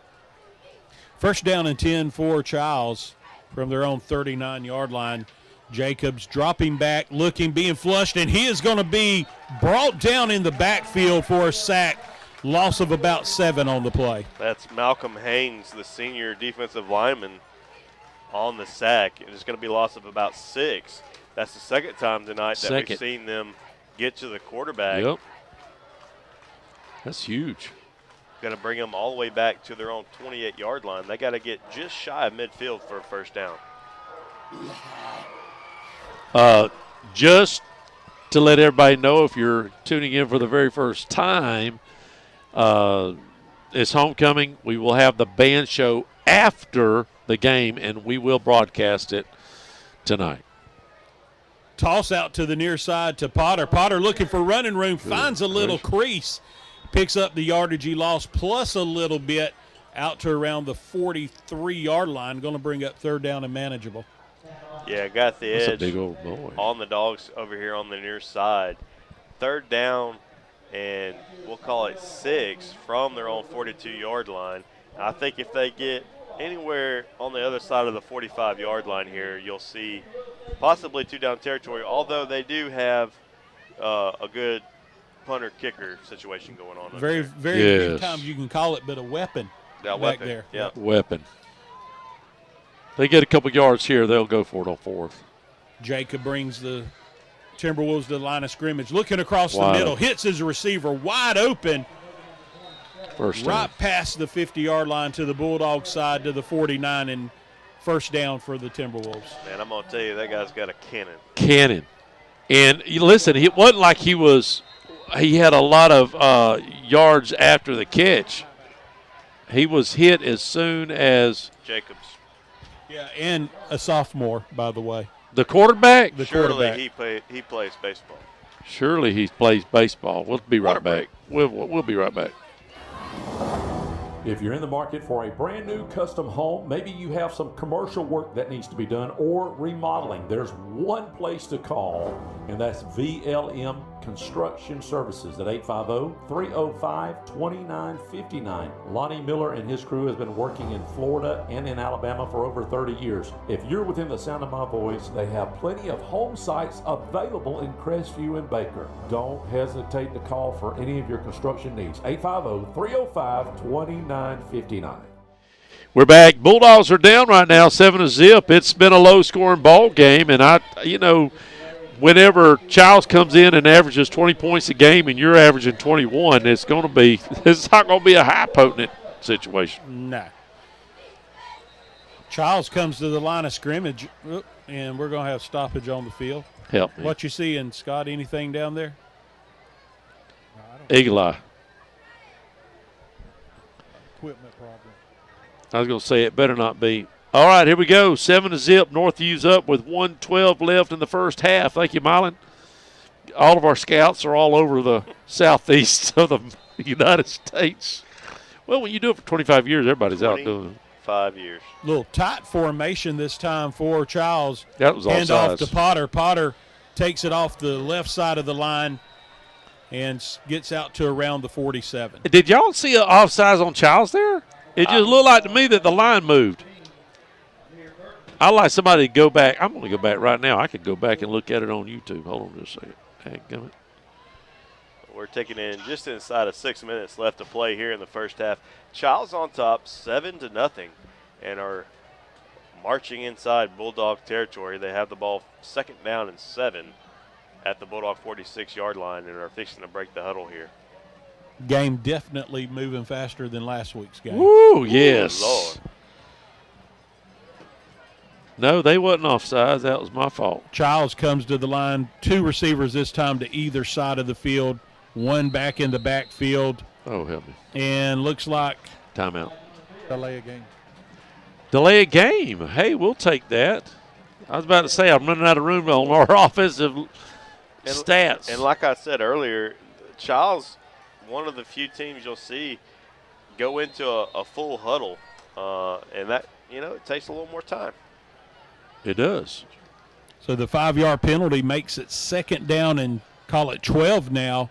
1st down and 10 for Chiles from their own 39-yard line. Jacobs dropping back, looking, being flushed, and he is going to be brought down in the backfield for a sack. Loss of about 7 on the play. That's Malcolm Haynes, the senior defensive lineman, on the sack. It's going to be a loss of about 6. That's the 2nd time tonight that we've seen them get to the quarterback. Yep. That's huge. going to bring them all the way back to their own 28-yard line. They got to get just shy of midfield for a first down. Just to let everybody know, if you're tuning in for the very first time, it's homecoming. We will have the band show after the game, and we will broadcast it tonight. Toss out to the near side to Potter. Potter looking for running room, finds a little crease, picks up the yardage he lost, plus a little bit out to around the 43-yard line. Going to bring up third down and manageable. Yeah, got the That's edge a big old boy on the Dogs over here on the near side. Third down, and we'll call it 6 from their own 42-yard line. I think if they get anywhere on the other side of the 45-yard line here, you'll see possibly 2-down territory, although they do have a good punter-kicker situation going on. Very few times you can call it, but a weapon back there. Yeah. Weapon. They get a couple yards here, they'll go for it on fourth. Jacob brings the Timberwolves to the line of scrimmage. Looking across the middle, hits his receiver wide open. First right past the 50-yard line to the Bulldog side to the 49, and first down for the Timberwolves. Man, I'm going to tell you, that guy's got a cannon. Cannon. And listen, it wasn't like he had a lot of yards after the catch. He was hit as soon as Jacobs. Yeah, and a sophomore, by the way. The quarterback? Surely he plays baseball. Surely he plays baseball. We'll be right back. We'll be right back. If you're in the market for a brand new custom home, maybe you have some commercial work that needs to be done or remodeling, there's one place to call, and that's VLM Construction Services at 850-305-2959. Lonnie Miller and his crew has been working in Florida and in Alabama for over 30 years. If you're within the sound of my voice, they have plenty of home sites available in Crestview and Baker. Don't hesitate to call for any of your construction needs. 850-305-2959. We're back. Bulldogs are down right now, 7-0. It's been a low-scoring ball game, and whenever Chiles comes in and averages 20 points a game and you're averaging 21, it's not going to be a high potent situation. No. Chiles comes to the line of scrimmage, and we're going to have stoppage on the field. Help me. What you seeing, Scott? Anything down there? Eagle eye. Equipment problem. I was going to say it better not be. All right, here we go. 7-0. Northview's up with 1:12 left in the first half. Thank you, Mylon. All of our scouts are all over the southeast of the United States. Well, when you do it for 25 years, everybody's out doing it. 5 years. Little tight formation this time for Chiles. That was hand offsides. off to Potter. Potter takes it off the left side of the line and gets out to around the 47. Did y'all see an offsides on Chiles there? It just looked like to me that the line moved. I'd like somebody to go back. I'm going to go back right now. I could go back and look at it on YouTube. Hold on just a second. We're taking in just inside of 6 minutes left to play here in the first half. Chiles on top, 7-0, and are marching inside Bulldog territory. They have the ball second down and 7 at the Bulldog 46-yard line and are fixing to break the huddle here. Game definitely moving faster than last week's game. Woo, yes. Ooh, Lord. No, they wasn't offsides. That was my fault. Chiles comes to the line. 2 receivers this time to either side of the field. 1 back in the backfield. Oh, help me. And looks like timeout. Delay a game. Delay a game. Hey, we'll take that. I was about to say I'm running out of room on our offensive stats. And like I said earlier, Chiles, one of the few teams you'll see go into a full huddle, and that, it takes a little more time. It does. So the 5-yard penalty makes it second down and call it 12 now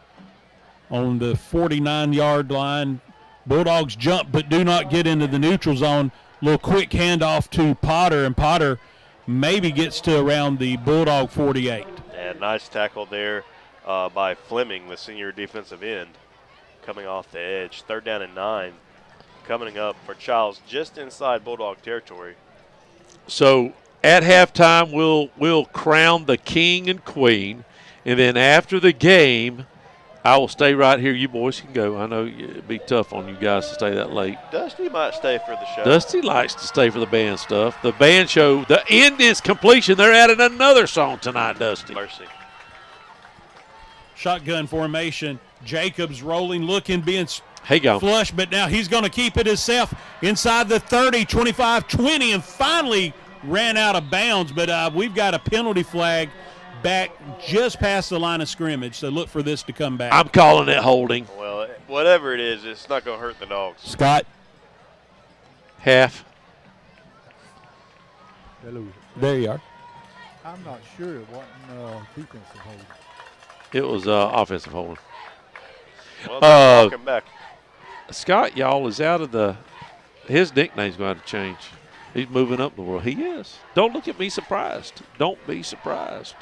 on the 49-yard line. Bulldogs jump but do not get into the neutral zone. Little quick handoff to Potter, and Potter maybe gets to around the Bulldog 48. And nice tackle there by Fleming, the senior defensive end, coming off the edge. Third down and 9 coming up for Chiles just inside Bulldog territory. So at halftime, we'll crown the king and queen, and then after the game, I will stay right here. You boys can go. I know it'd be tough on you guys to stay that late. Dusty might stay for the show. Dusty likes to stay for the band stuff. The band show, the end is completion. They're adding another song tonight, Dusty. Mercy. Shotgun formation. Jacobs rolling, looking, being go. flush, but now he's going to keep it himself inside the 30, 25, 20, and finally ran out of bounds. But we've got a penalty flag back just past the line of scrimmage, so look for this to come back. I'm calling it holding. Well, whatever it is, it's not going to hurt the Dogs. Scott. Half. There you are. I'm not sure it wasn't defensive holding. It was offensive holding. Well, welcome back. Scott, y'all, is out of his nickname's going to change. He's moving up the world. He is. Don't look at me surprised. Don't be surprised.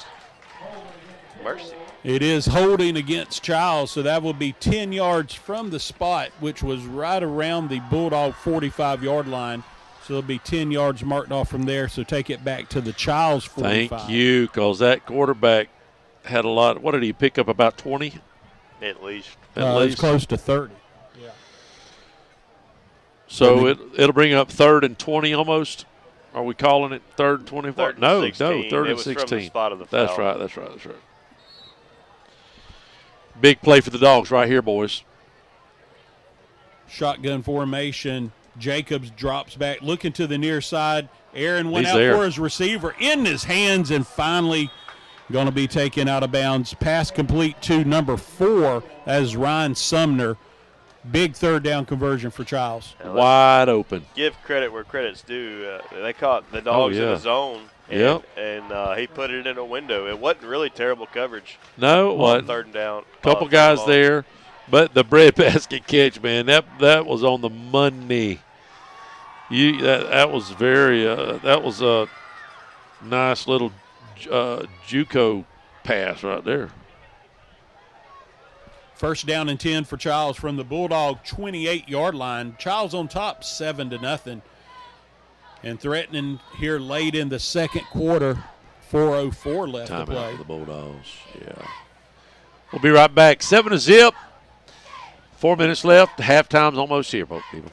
Mercy. It is holding against Chiles, so that will be 10 yards from the spot, which was right around the Bulldog 45-yard line. So it'll be 10 yards marked off from there, so take it back to the Chiles 45. Thank you, because that quarterback had a lot. What did he pick up, about 20? At least. At least. It's close to 30. Yeah. So it'll bring up 3rd and 20 almost. Are we calling it 3rd and 24? No, 3rd and 16. From the spot of the foul. That's right. Big play for the Dogs right here, boys. Shotgun formation. Jacobs drops back, looking to the near side. Aaron went He's out there. for his receiver in his hands, and finally going to be taken out of bounds. Pass complete to number 4 as Ryan Sumner. Big 3rd down conversion for Chiles. Wide open. Give credit where credit's due. They caught the Dogs in the zone, and he put it in a window. It wasn't really terrible coverage. No, it wasn't. 3rd and down. Couple guys there, but the breadbasket catch, man, that was on the money. That was very that was a nice little JUCO pass right there. 1st down and 10 for Chiles from the Bulldog 28-yard line. Chiles on top 7-0. And threatening here late in the second quarter, 4:04 left to play. Timeout for the Bulldogs, yeah. We'll be right back. 7-0. 4 minutes left. Halftime's almost here, people.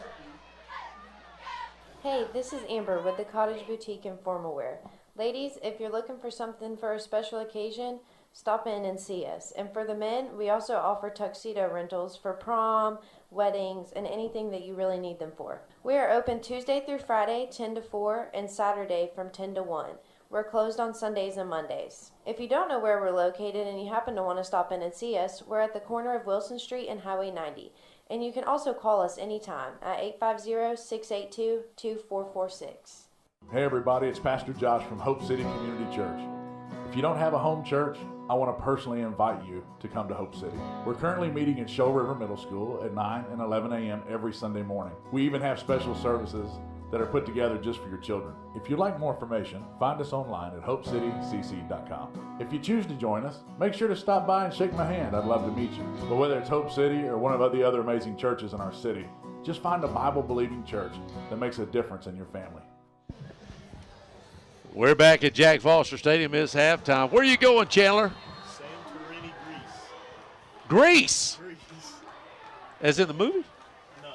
Hey, this is Amber with the Cottage Boutique in Formal Wear. Ladies, if you're looking for something for a special occasion, stop in and see us. And for the men, we also offer tuxedo rentals for prom, weddings, and anything that you really need them for. We are open Tuesday through Friday, 10 to 4, and Saturday from 10 to 1. We're closed on Sundays and Mondays. If you don't know where we're located and you happen to want to stop in and see us, we're at the corner of Wilson Street and Highway 90. And you can also call us anytime at 850-682-2446. Hey everybody, it's Pastor Josh from Hope City Community Church. If you don't have a home church, I want to personally invite you to come to Hope City. We're currently meeting at Shoal River Middle School at 9 and 11 a.m. every Sunday morning. We even have special services that are put together just for your children. If you'd like more information, find us online at hopecitycc.com. If you choose to join us, make sure to stop by and shake my hand. I'd love to meet you. But whether it's Hope City or one of the other amazing churches in our city, just find a Bible-believing church that makes a difference in your family. We're back at Jack Foster Stadium. It's halftime. Where are you going, Chandler? Santorini, Greece. As in the movie? No.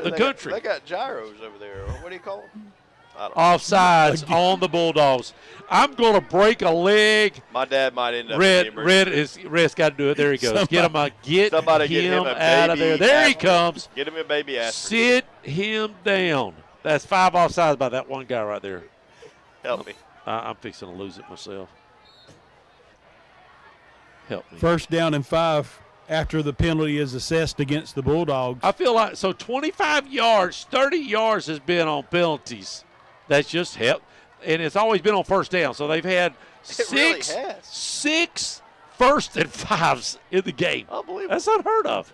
The country. They got gyros over there. What do you call them? I don't know. Offsides on the Bulldogs. I'm going to break a leg. My dad might end up in the Red's got to do it. There he goes. Somebody Get him out of there. There he comes. Get him a baby aspirin. Sit him down. That's 5 offsides by that one guy right there. Help me. I'm fixing to lose it myself. Help me. 1st down and 5 after the penalty is assessed against the Bulldogs. I feel like, 25 yards, 30 yards has been on penalties. That's just help. And it's always been on 1st down. So they've had six 1st and 5s in the game. Unbelievable. That's unheard of.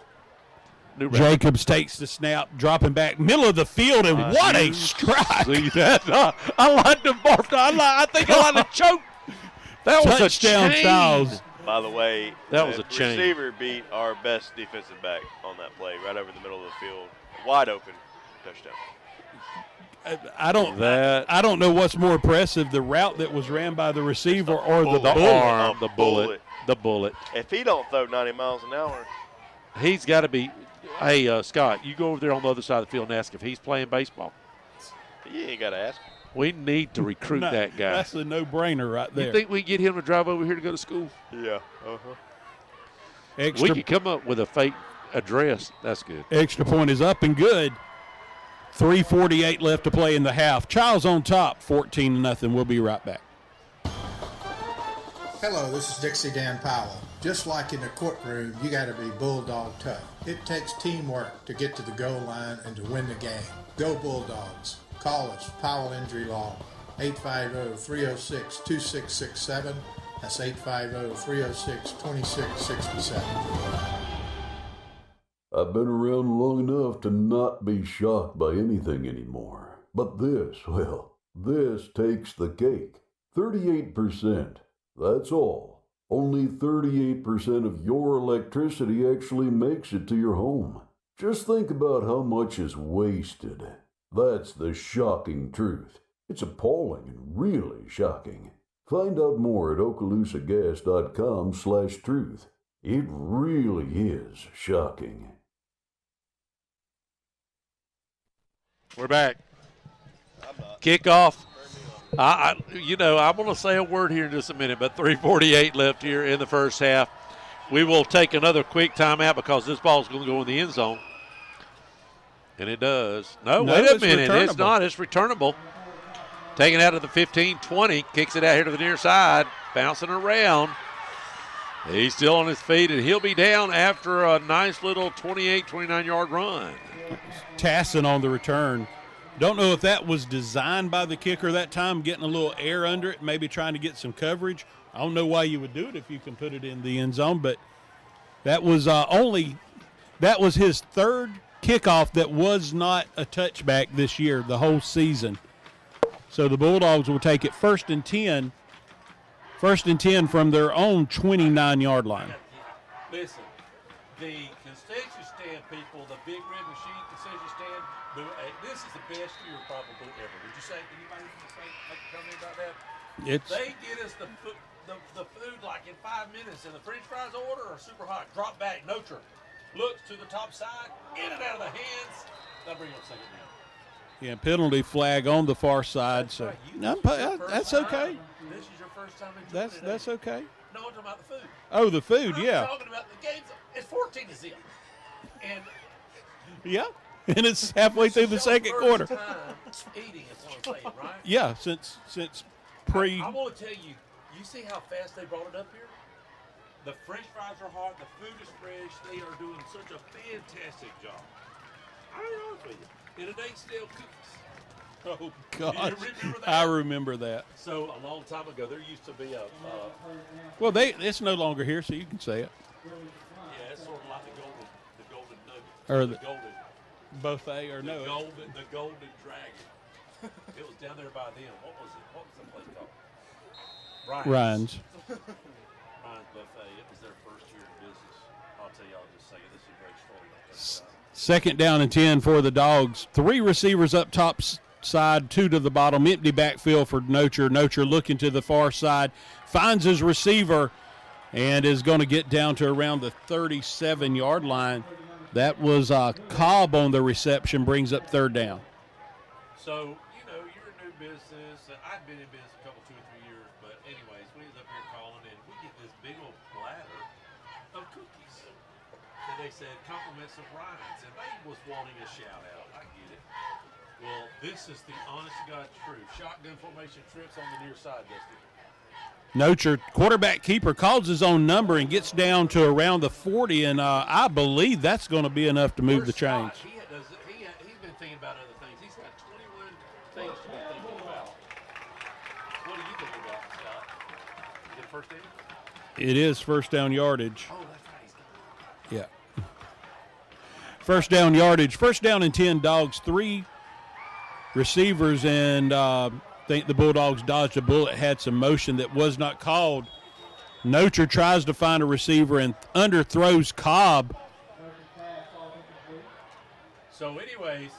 Jacobs takes the snap, dropping back, middle of the field, and what a strike. See that? I like the barf. I think I like the choke. That was touchdown, a chain. Chiles. By the way, that was a chain. Receiver beat our best defensive back on that play, right over the middle of the field, wide open. touchdown. I don't know what's more impressive, the route that was ran by the receiver or the arm, the bullet. If he don't throw 90 miles an hour, he's got to be. Hey, Scott, you go over there on the other side of the field and ask if he's playing baseball. You ain't got to ask. We need to recruit that guy. That's a no-brainer right there. You think we can get him to drive over here to go to school? Yeah. We could come up with a fake address. That's good. Extra point is up and good. 3:48 left to play in the half. Chiles on top, 14-0. We'll be right back. Hello, this is Dixie Dan Powell. Just like in the courtroom, you got to be bulldog tough. It takes teamwork to get to the goal line and to win the game. Go Bulldogs. Call us, Powell Injury Law, 850-306-2667. That's 850-306-2667. I've been around long enough to not be shocked by anything anymore. But this takes the cake. 38%. That's all. Only 38% of your electricity actually makes it to your home. Just think about how much is wasted. That's the shocking truth. It's appalling and really shocking. Find out more at okaloosagas.com/truth. It really is shocking. We're back. Kickoff. I'm going to say a word here in just a minute, but 3:48 left here in the first half. We will take another quick timeout because this ball is going to go in the end zone. And it does. No, wait a minute. It's not. It's returnable. Taken out of the 15-20. Kicks it out here to the near side. Bouncing around. He's still on his feet, and he'll be down after a nice little 28, 29-yard run. Tassin on the return. Don't know if that was designed by the kicker that time, getting a little air under it, maybe trying to get some coverage. I don't know why you would do it if you can put it in the end zone, but that was his third kickoff that was not a touchback this year, the whole season. So the Bulldogs will take it first and 10 from their own 29-yard line. Listen, the concession stand people, the big red machine concession stand, this is the best year probably ever. Would you say, anybody make a comment about that? They get us the food like in 5 minutes, and the French fries order are super hot. Drop back, Notre looks to the top side, in and out of the hands. They'll bring up second down. Yeah, penalty flag on the far side. That's so right. that's okay. This is your first time in That's okay. No, I'm talking about the food. Oh, the food, yeah. I'm talking about the game's it's 14-0. And yeah, and it's halfway through the second quarter. Eating is what I'm saying, right? Yeah, since pre. I want to tell you, you see how fast they brought it up here? The French fries are hot. The food is fresh. They are doing such a fantastic job. I'll be honest with you. And it ain't stale cookies. Oh, God. Do you remember that? I remember that. So a long time ago, there used to be a. Well, it's no longer here, so you can say it. Yeah, it's sort of like the golden nugget. Or the golden buffet, or the golden dragon. It was down there by them. What was it? What was the place called? Ryan's. Ryan's Buffet. It was their first year in business. I'll tell you, I'll just say this is a great story. Second down and 10 for the Dogs. 3 receivers up top side, 2 to the bottom. Empty backfield for Notre. Notre looking to the far side. Finds his receiver and is going to get down to around the 37-yard line. That was Cobb on the reception, brings up third down. So, you're a new business. I've been in business a couple, 2 or 3 years. But anyways, we was up here calling, and we get this big old platter of cookies. And they said, compliments of Ryan's. And they was wanting a shout out. I get it. Well, this is the honest to God truth. Shotgun formation trips on the near side, Dusty. Notre quarterback keeper calls his own number and gets down to around the 40, and I believe that's going to be enough to move the chains. He's been thinking about other things. He's got 21 things to be thinking about. What do you think about, Scott? Is it first down? It is first down yardage. Oh, that's right. Yeah. First down yardage. First down and 10 Dogs. 3 receivers, and think the Bulldogs dodged a bullet, had some motion that was not called. Notre tries to find a receiver and underthrows Cobb. So anyways,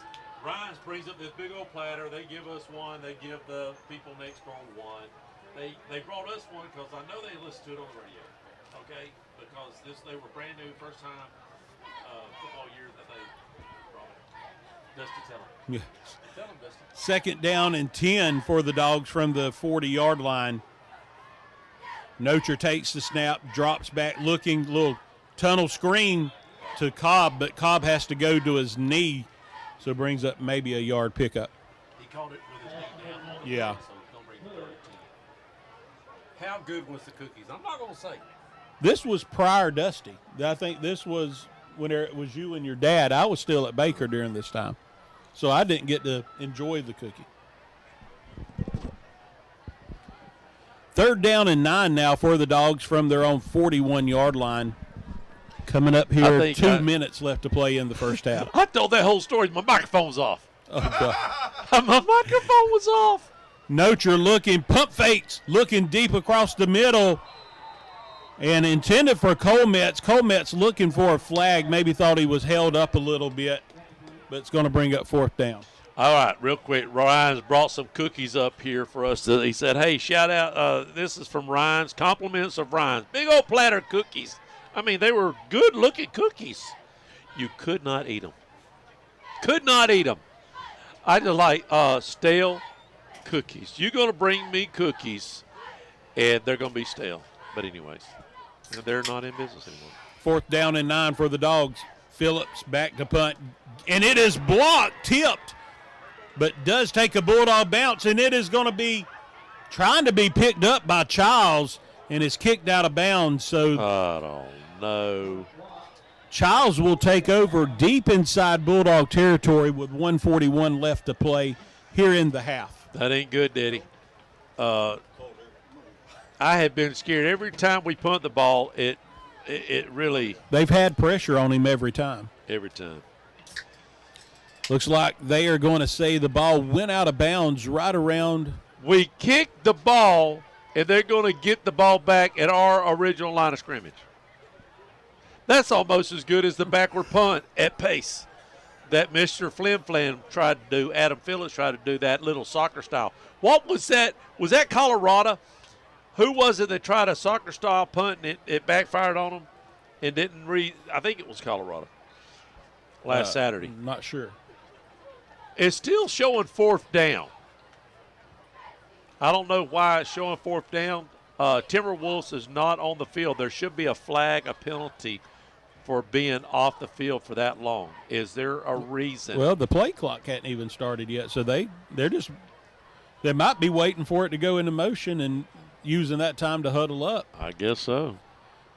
Ryan's brings up this big old platter. They give us one. They give the people next door one. They brought us one because I know they listened to it on the radio. Okay, because they were brand new, first time football year that they brought it. Dusty, tell them. Yeah. Tell them, Dusty. Second down and 10 for the Dogs from the 40-yard line. Nocher takes the snap, drops back, looking, little tunnel screen to Cobb, but Cobb has to go to his knee, so brings up maybe a yard pickup. He caught it with his knee down on the Yeah. plate, so he's going to bring the 30 10. How good was the cookies? I'm not going to say. This was prior Dusty. I think this was when it was you and your dad. I was still at Baker during this time, so I didn't get to enjoy the cookie. Third down and 9 now for the Dogs from their own 41-yard line. Coming up here, 2 minutes left to play in the first half. I told that whole story. My microphone's off. Oh, God. My microphone was off. Nocher looking, pump fakes, looking deep across the middle, and intended for Colmetz. Colmetz looking for a flag, maybe thought he was held up a little bit, but it's going to bring up fourth down. All right, real quick. Ryan's brought some cookies up here for us. He said, hey, shout out. This is from Ryan's. Compliments of Ryan's. Big old platter of cookies. I mean, they were good-looking cookies. You could not eat them. Could not eat them. I just like stale cookies. You're going to bring me cookies, and they're going to be stale. But anyways, they're not in business anymore. Fourth down and 9 for the Dogs. Phillips back to punt, and it is blocked, tipped, but does take a Bulldog bounce, and it is going to be trying to be picked up by Chiles, and is kicked out of bounds. So I don't know. Chiles will take over deep inside Bulldog territory with 1:41 left to play here in the half. That ain't good, Daddy. I have been scared every time we punt the ball. It really. They've had pressure on him every time. Every time. Looks like they are going to say the ball went out of bounds right around. We kicked the ball, and they're going to get the ball back at our original line of scrimmage. That's almost as good as the backward punt at pace that Mr. Flim tried to do. Adam Phillips tried to do that little soccer style. What was that? Was that Colorado? Who was it that tried a soccer style punt and it backfired on them and didn't read? I think it was Colorado last Saturday. Not sure. It's still showing fourth down. I don't know why it's showing fourth down. Timberwolves is not on the field. There should be a flag, a penalty for being off the field for that long. Is there a reason? Well, the play clock hadn't even started yet, so they might be waiting for it to go into motion and using that time to huddle up. I guess so.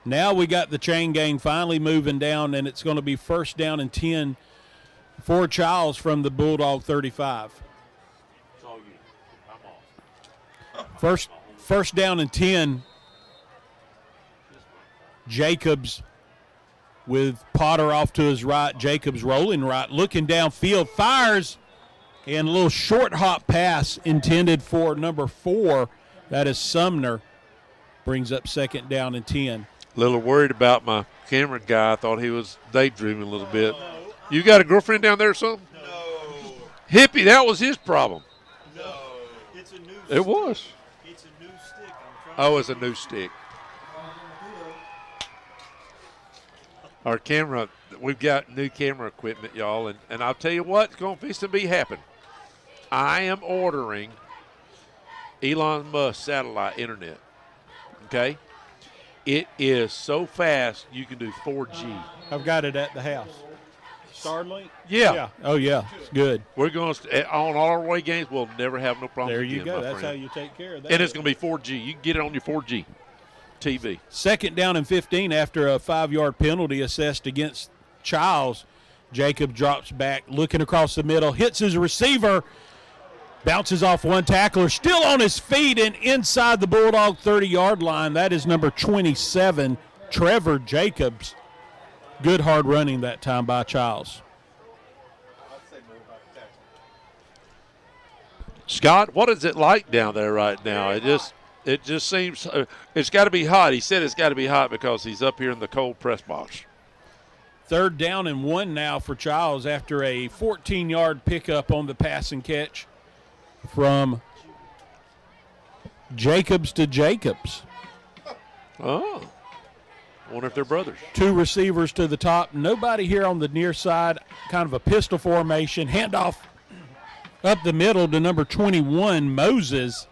Now we got the chain gang finally moving down, and it's going to be first down and 10 for Chiles from the Bulldog 35. It's all you. I'm off. First down and 10. Jacobs with Potter off to his right. Jacobs rolling right, looking downfield, fires, and a little short hop pass intended for number 4. That is Sumner. Brings up second down and 10. A little worried about my camera guy. I thought he was daydreaming a little bit. You got a girlfriend down there or something? No. Hippie, that was his problem. No. It's a new stick. It was. It's a new stick. Oh, it's a new stick. Our camera, we've got new camera equipment, y'all, and I'll tell you what, it's going to be happening. I am ordering Elon Musk satellite internet, okay? It is so fast you can do 4G. I've got it at the house. Starlink? Yeah. Oh, yeah. It's good. We're going to, on all our away games, we'll never have no problems There again, you go. my That's friend. how you take care of that. And it's going to be 4G. You can get it on your 4G TV. Second down and 15 after a 5-yard penalty assessed against Chiles. Jacob drops back, looking across the middle, hits his receiver, bounces off one tackler, still on his feet and inside the Bulldog 30-yard line. That is number 27, Trevor Jacobs. Good hard running that time by Chiles. Scott, what is it like down there right now? It just seems it's got to be hot. He said it's got to be hot because he's up here in the cold press box. 3rd down and 1 now for Chiles after a 14-yard pickup on the pass and catch from Jacobs to Jacobs. Oh. I wonder if they're brothers. 2 receivers to the top. Nobody here on the near side. Kind of a pistol formation. Handoff up the middle to number 21, Moses.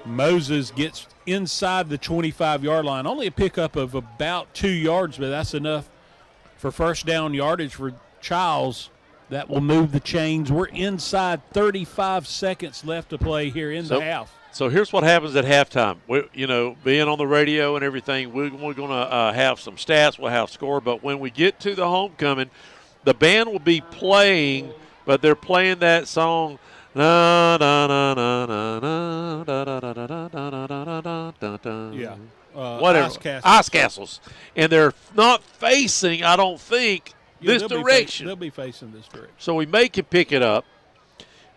Moses gets inside the 25-yard line. Only a pickup of about 2 yards, but that's enough for first down yardage for Chiles. That will move the chains. We're inside 35 seconds left to play here in the half. So here's what happens at halftime. Being on the radio and everything, we're going to have some stats. We'll have score. But when we get to the homecoming, the band will be playing, but they're playing that song. Yeah. Whatever. Ice Castles. And they're not facing, I don't think, this direction. They'll be facing this direction. So we may can pick it up,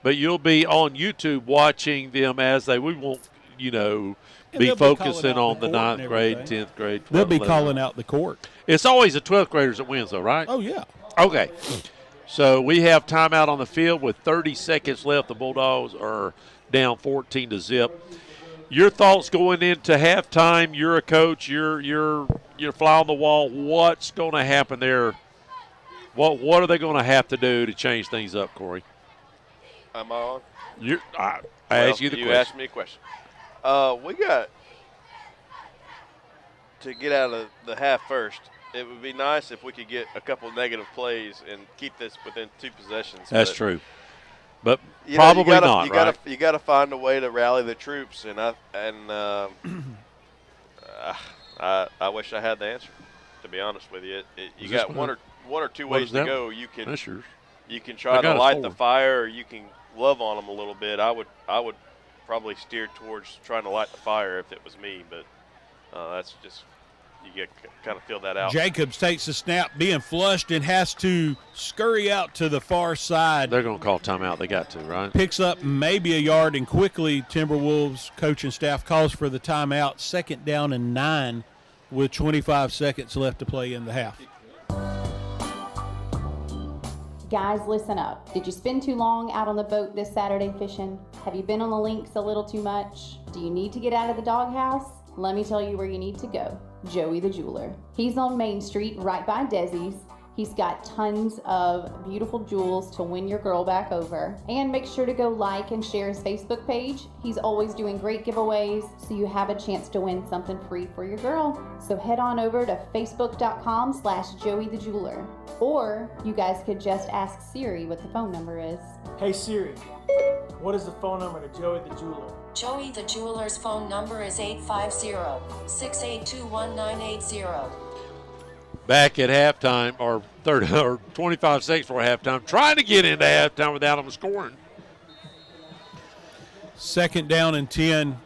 but you'll be on YouTube watching them as we won't, be focusing on the 9th grade, 10th grade. They'll be calling out the court. It's always the 12th graders that wins, though, right? Oh, yeah. Okay. So we have timeout on the field with 30 seconds left. The Bulldogs are down 14-0. Your thoughts going into halftime? You're a coach. You're fly on the wall. What's going to happen there? What are they going to have to do to change things up, Corey? Am I on? I asked you the question. You asked me a question. We got to get out of the half first. It would be nice if we could get a couple negative plays and keep this within 2 possessions. That's true, but probably not. Right? You got to find a way to rally the troops, and I wish I had the answer. To be honest with you, you got one or two ways to go. You can try to light the fire, or you can love on them a little bit. I would probably steer towards trying to light the fire if it was me, but that's just. You kind of feel that out. Jacobs takes the snap, being flushed, and has to scurry out to the far side. They're going to call timeout. They got to, right? Picks up maybe a yard, and quickly Timberwolves coaching staff calls for the timeout. 2nd down and 9 with 25 seconds left to play in the half. Guys, listen up. Did you spend too long out on the boat this Saturday fishing? Have you been on the links a little too much? Do you need to get out of the doghouse? Let me tell you where you need to go. Joey the Jeweler. He's on Main Street right by Desi's. He's got tons of beautiful jewels to win your girl back over. And make sure to go like and share his Facebook page. He's always doing great giveaways, so you have a chance to win something free for your girl. So head on over to facebook.com/Joey the Jeweler. Or you guys could just ask Siri what the phone number is. Hey Siri, what is the phone number to Joey the Jeweler? Joey the Jeweler's phone number is 850-682-1980. Back at halftime, or 25 seconds for halftime, trying to get into halftime without them scoring. 2nd down and 10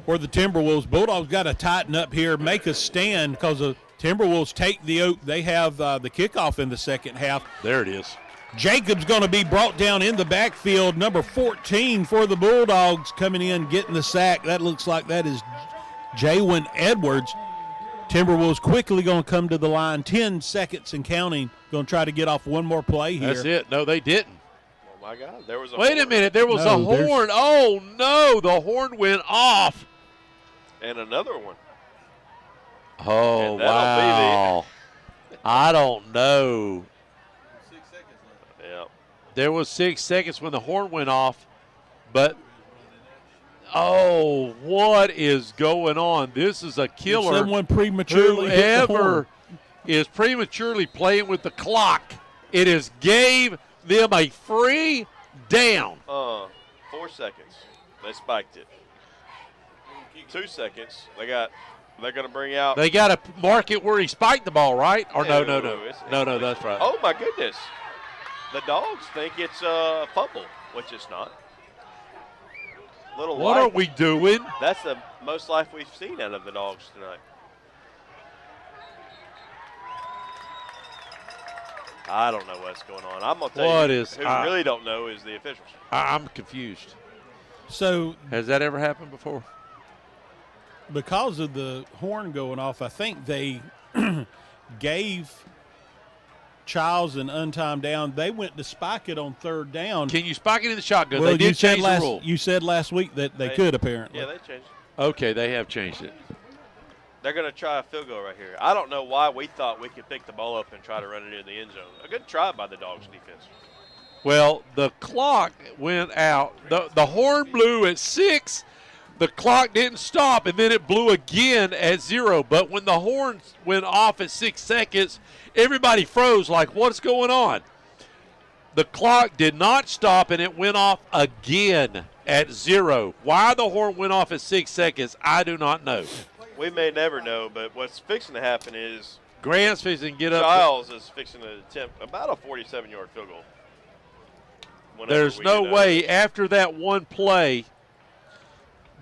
for the Timberwolves. Bulldogs got to tighten up here, make a stand, because the Timberwolves take the oak. They have the kickoff in the second half. There it is. Jacobs going to be brought down in the backfield. Number 14 for the Bulldogs coming in, getting the sack. That looks like that is Jaywin Edwards. Timberwolves quickly going to come to the line. 10 seconds and counting. Going to try to get off one more play here. That's it. No, they didn't. Oh, my God. There was a Wait a minute. There was a horn. Oh, no. The horn went off. And another one. Oh, wow. I don't know. There was 6 seconds when the horn went off, but what is going on? This is a killer. Someone prematurely Whoever is prematurely playing with the clock, it has gave them a free down. 4 seconds. They spiked it. 2 seconds. They're going to bring out. They got to mark it where he spiked the ball, right? Or no, that's right. Oh, my goodness. The Dogs think it's a fumble, which it's not. What are we doing? That's the most life we've seen out of the Dogs tonight. I don't know what's going on. I'm going to tell you who really don't know is the officials. I'm confused. So has that ever happened before? Because of the horn going off, I think they gave Chiles an untimed down. They went to spike it on third down. Can you spike it in the shotgun? Well, they did change the rule. You said last week that they could, apparently. Yeah, they changed it. Okay, they have changed it. They're going to try a field goal right here. I don't know why we thought we could pick the ball up and try to run it in the end zone. A good try by the Dogs defense. Well, the clock went out. The horn blew at 6. The clock didn't stop, and then it blew again at 0. But when the horn went off at 6 seconds, everybody froze like, what's going on? The clock did not stop, and it went off again at 0. Why the horn went off at 6 seconds, I do not know. We may never know, but what's fixing to happen is Grant's fixing to get up. Chiles is fixing to attempt about a 47-yard field goal. There's no way after that one play,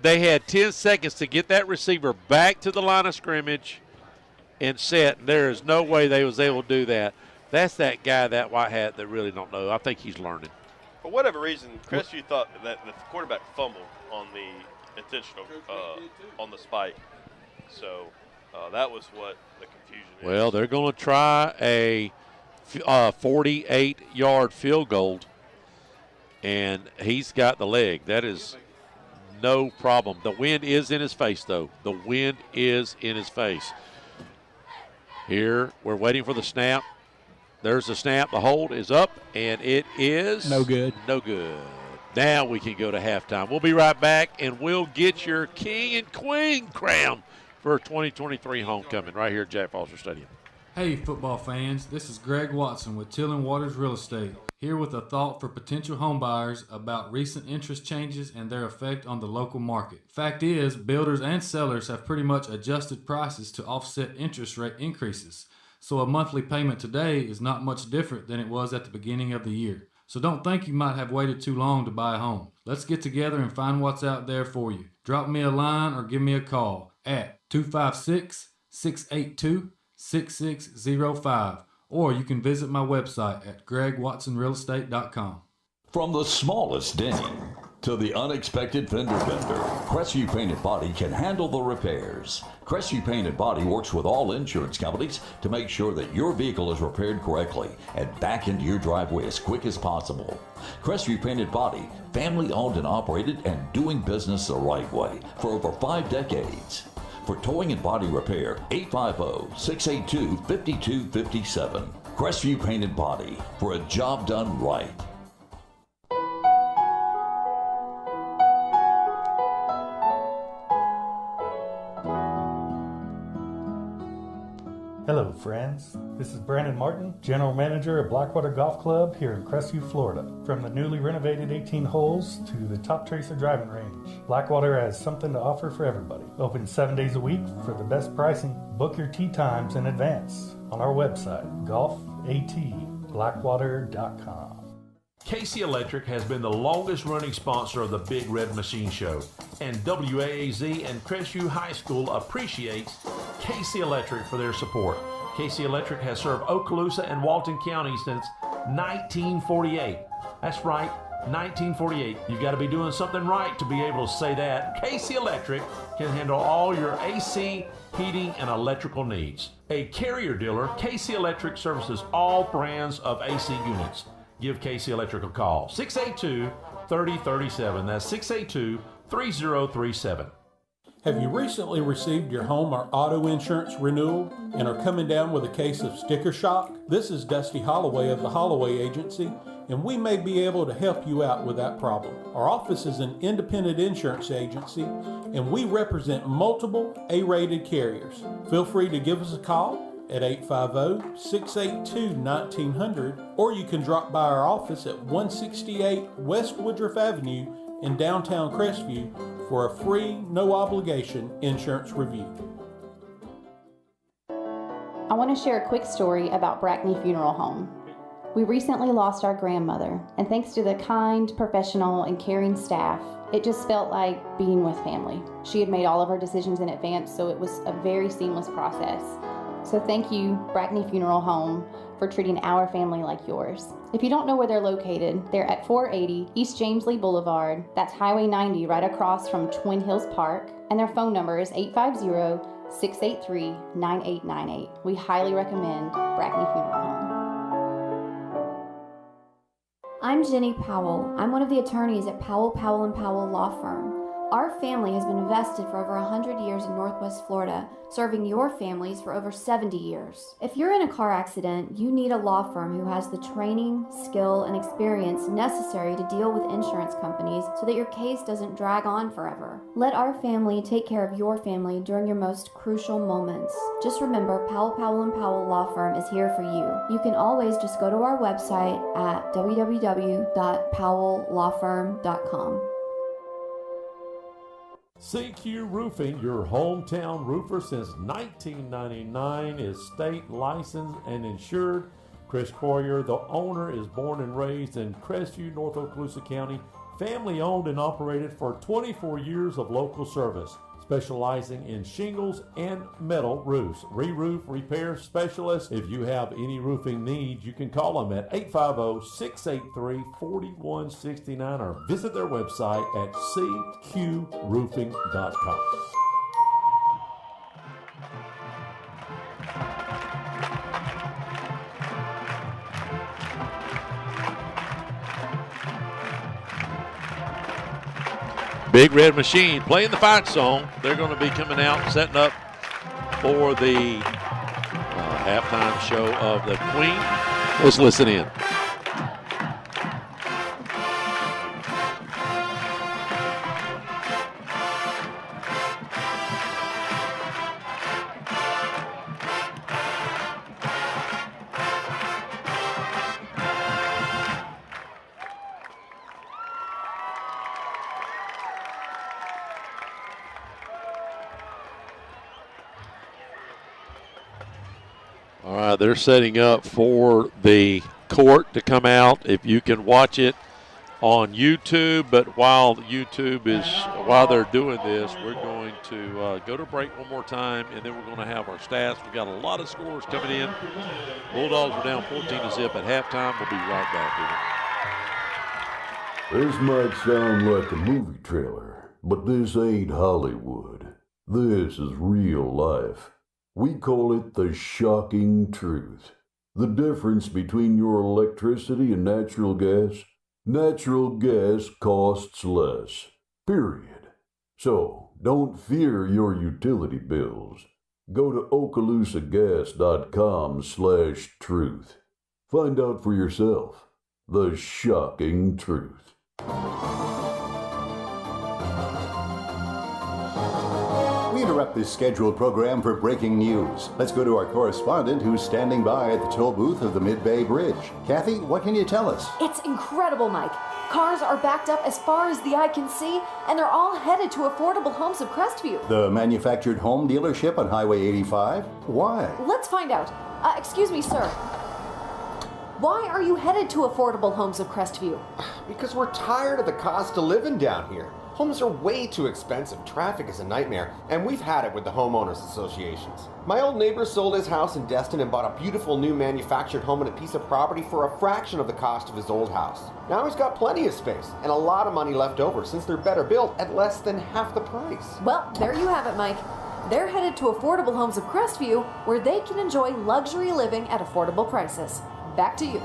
they had 10 seconds to get that receiver back to the line of scrimmage and set. There is no way they was able to do that. That's that guy, that white hat, that really don't know. I think he's learning. For whatever reason, Crestview thought that the quarterback fumbled on the intentional, on the spike. So that was what the confusion is. Well, they're going to try a 48-yard field goal, and he's got the leg. That is no problem. The wind is in his face, though. The wind is in his face. Here, we're waiting for the snap. There's the snap. The hold is up, and it is no good. No good. Now we can go to halftime. We'll be right back, and we'll get your king and queen crown for 2023 homecoming right here at Jack Foster Stadium. Hey, football fans. This is Greg Watson with Till & Waters Real Estate, here with a thought for potential homebuyers about recent interest changes and their effect on the local market. Fact is, builders and sellers have pretty much adjusted prices to offset interest rate increases. So a monthly payment today is not much different than it was at the beginning of the year. So don't think you might have waited too long to buy a home. Let's get together and find what's out there for you. Drop me a line or give me a call at 256-682-6605, or you can visit my website at gregwatsonrealestate.com. From the smallest ding to the unexpected fender bender, Crestview Painted Body can handle the repairs. Crestview Painted Body works with all insurance companies to make sure that your vehicle is repaired correctly and back into your driveway as quick as possible. Crestview Painted Body, family owned and operated and doing business the right way for over 5 decades. For towing and body repair, 850-682-5257. Crestview Painted Body, for a job done right. Hello friends, this is Brandon Martin, General Manager of Blackwater Golf Club here in Crestview, Florida. From the newly renovated 18 holes to the Top Tracer driving range, Blackwater has something to offer for everybody. Open 7 days a week for the best pricing. Book your tee times in advance on our website, golfatblackwater.com. KC Electric has been the longest running sponsor of the Big Red Machine Show, and WAAZ and Crestview High School appreciates KC Electric for their support. KC Electric has served Okaloosa and Walton County since 1948. That's right, 1948. You've got to be doing something right to be able to say that. KC Electric can handle all your AC, heating, and electrical needs. A Carrier dealer, KC Electric services all brands of AC units. Give KC Electric a call, 682-3037. That's 682-3037. Have you recently received your home or auto insurance renewal and are coming down with a case of sticker shock? This is Dusty Holloway of the Holloway Agency, and we may be able to help you out with that problem. Our office is an independent insurance agency, and we represent multiple A-rated carriers. Feel free to give us a call at 850-682-1900, or you can drop by our office at 168 West Woodruff Avenue in downtown Crestview for a free, no-obligation insurance review. I want to share a quick story about Brackney Funeral Home. We recently lost our grandmother, and thanks to the kind, professional, and caring staff, it just felt like being with family. She had made all of her decisions in advance, so it was a very seamless process. So thank you, Brackney Funeral Home, for treating our family like yours. If you don't know where they're located, they're at 480 East James Lee Boulevard. That's Highway 90 right across from Twin Hills Park. And their phone number is 683-9898. We highly recommend Brackney Funeral Home. I'm Jenny Powell. I'm one of the attorneys at Powell, Powell & Powell Law Firm. Our family has been invested for over 100 years in Northwest Florida, serving your families for over 70 years. If you're in a car accident, you need a law firm who has the training, skill, and experience necessary to deal with insurance companies so that your case doesn't drag on forever. Let our family take care of your family during your most crucial moments. Just remember, Powell, Powell & Powell Law Firm is here for you. You can always just go to our website at www.powelllawfirm.com. CQ Roofing, your hometown roofer since 1999, is state licensed and insured. Chris Coyer, the owner, is born and raised in Crestview, North Okaloosa County, family owned and operated for 24 years of local service, specializing in shingles and metal roofs. Re-roof repair specialist. If you have any roofing needs, you can call them at 850-683-4169 or visit their website at cqroofing.com. Big Red Machine playing the fight song. They're going to be coming out, setting up for the halftime show of the Queen. Let's listen in. All right, they're setting up for the court to come out. If you can watch it on YouTube, but while they're doing this, we're going to go to break one more time, and then we're going to have our stats. We've got a lot of scores coming in. Bulldogs are down 14-0 at halftime. We'll be right back with it. This might sound like a movie trailer, but this ain't Hollywood. This is real life. We call it the shocking truth. The difference between your electricity and natural gas? Natural gas costs less. Period. So, don't fear your utility bills. Go to okaloosagas.com/truth. Find out for yourself. The shocking truth. We interrupt this scheduled program for breaking news. Let's go to our correspondent who's standing by at the toll booth of the Mid-Bay Bridge. Kathy, what can you tell us? It's incredible, Mike. Cars are backed up as far as the eye can see, and they're all headed to Affordable Homes of Crestview. The manufactured home dealership on Highway 85? Why? Let's find out. Excuse me, sir. Why are you headed to Affordable Homes of Crestview? Because we're tired of the cost of living down here. Homes are way too expensive, traffic is a nightmare, and we've had it with the homeowners associations. My old neighbor sold his house in Destin and bought a beautiful new manufactured home and a piece of property for a fraction of the cost of his old house. Now he's got plenty of space and a lot of money left over since they're better built at less than half the price. Well, there you have it, Mike. They're headed to Affordable Homes of Crestview, where they can enjoy luxury living at affordable prices. Back to you.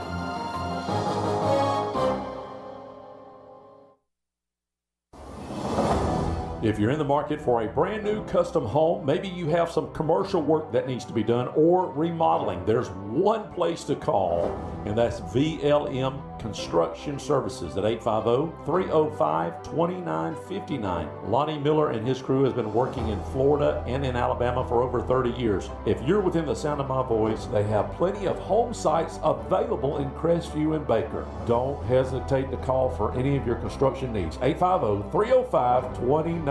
If you're in the market for a brand new custom home, maybe you have some commercial work that needs to be done or remodeling, there's one place to call, and that's VLM Construction Services at 850-305-2959. Lonnie Miller and his crew has been working in Florida and in Alabama for over 30 years. If you're within the sound of my voice, they have plenty of home sites available in Crestview and Baker. Don't hesitate to call for any of your construction needs. 850-305-2959.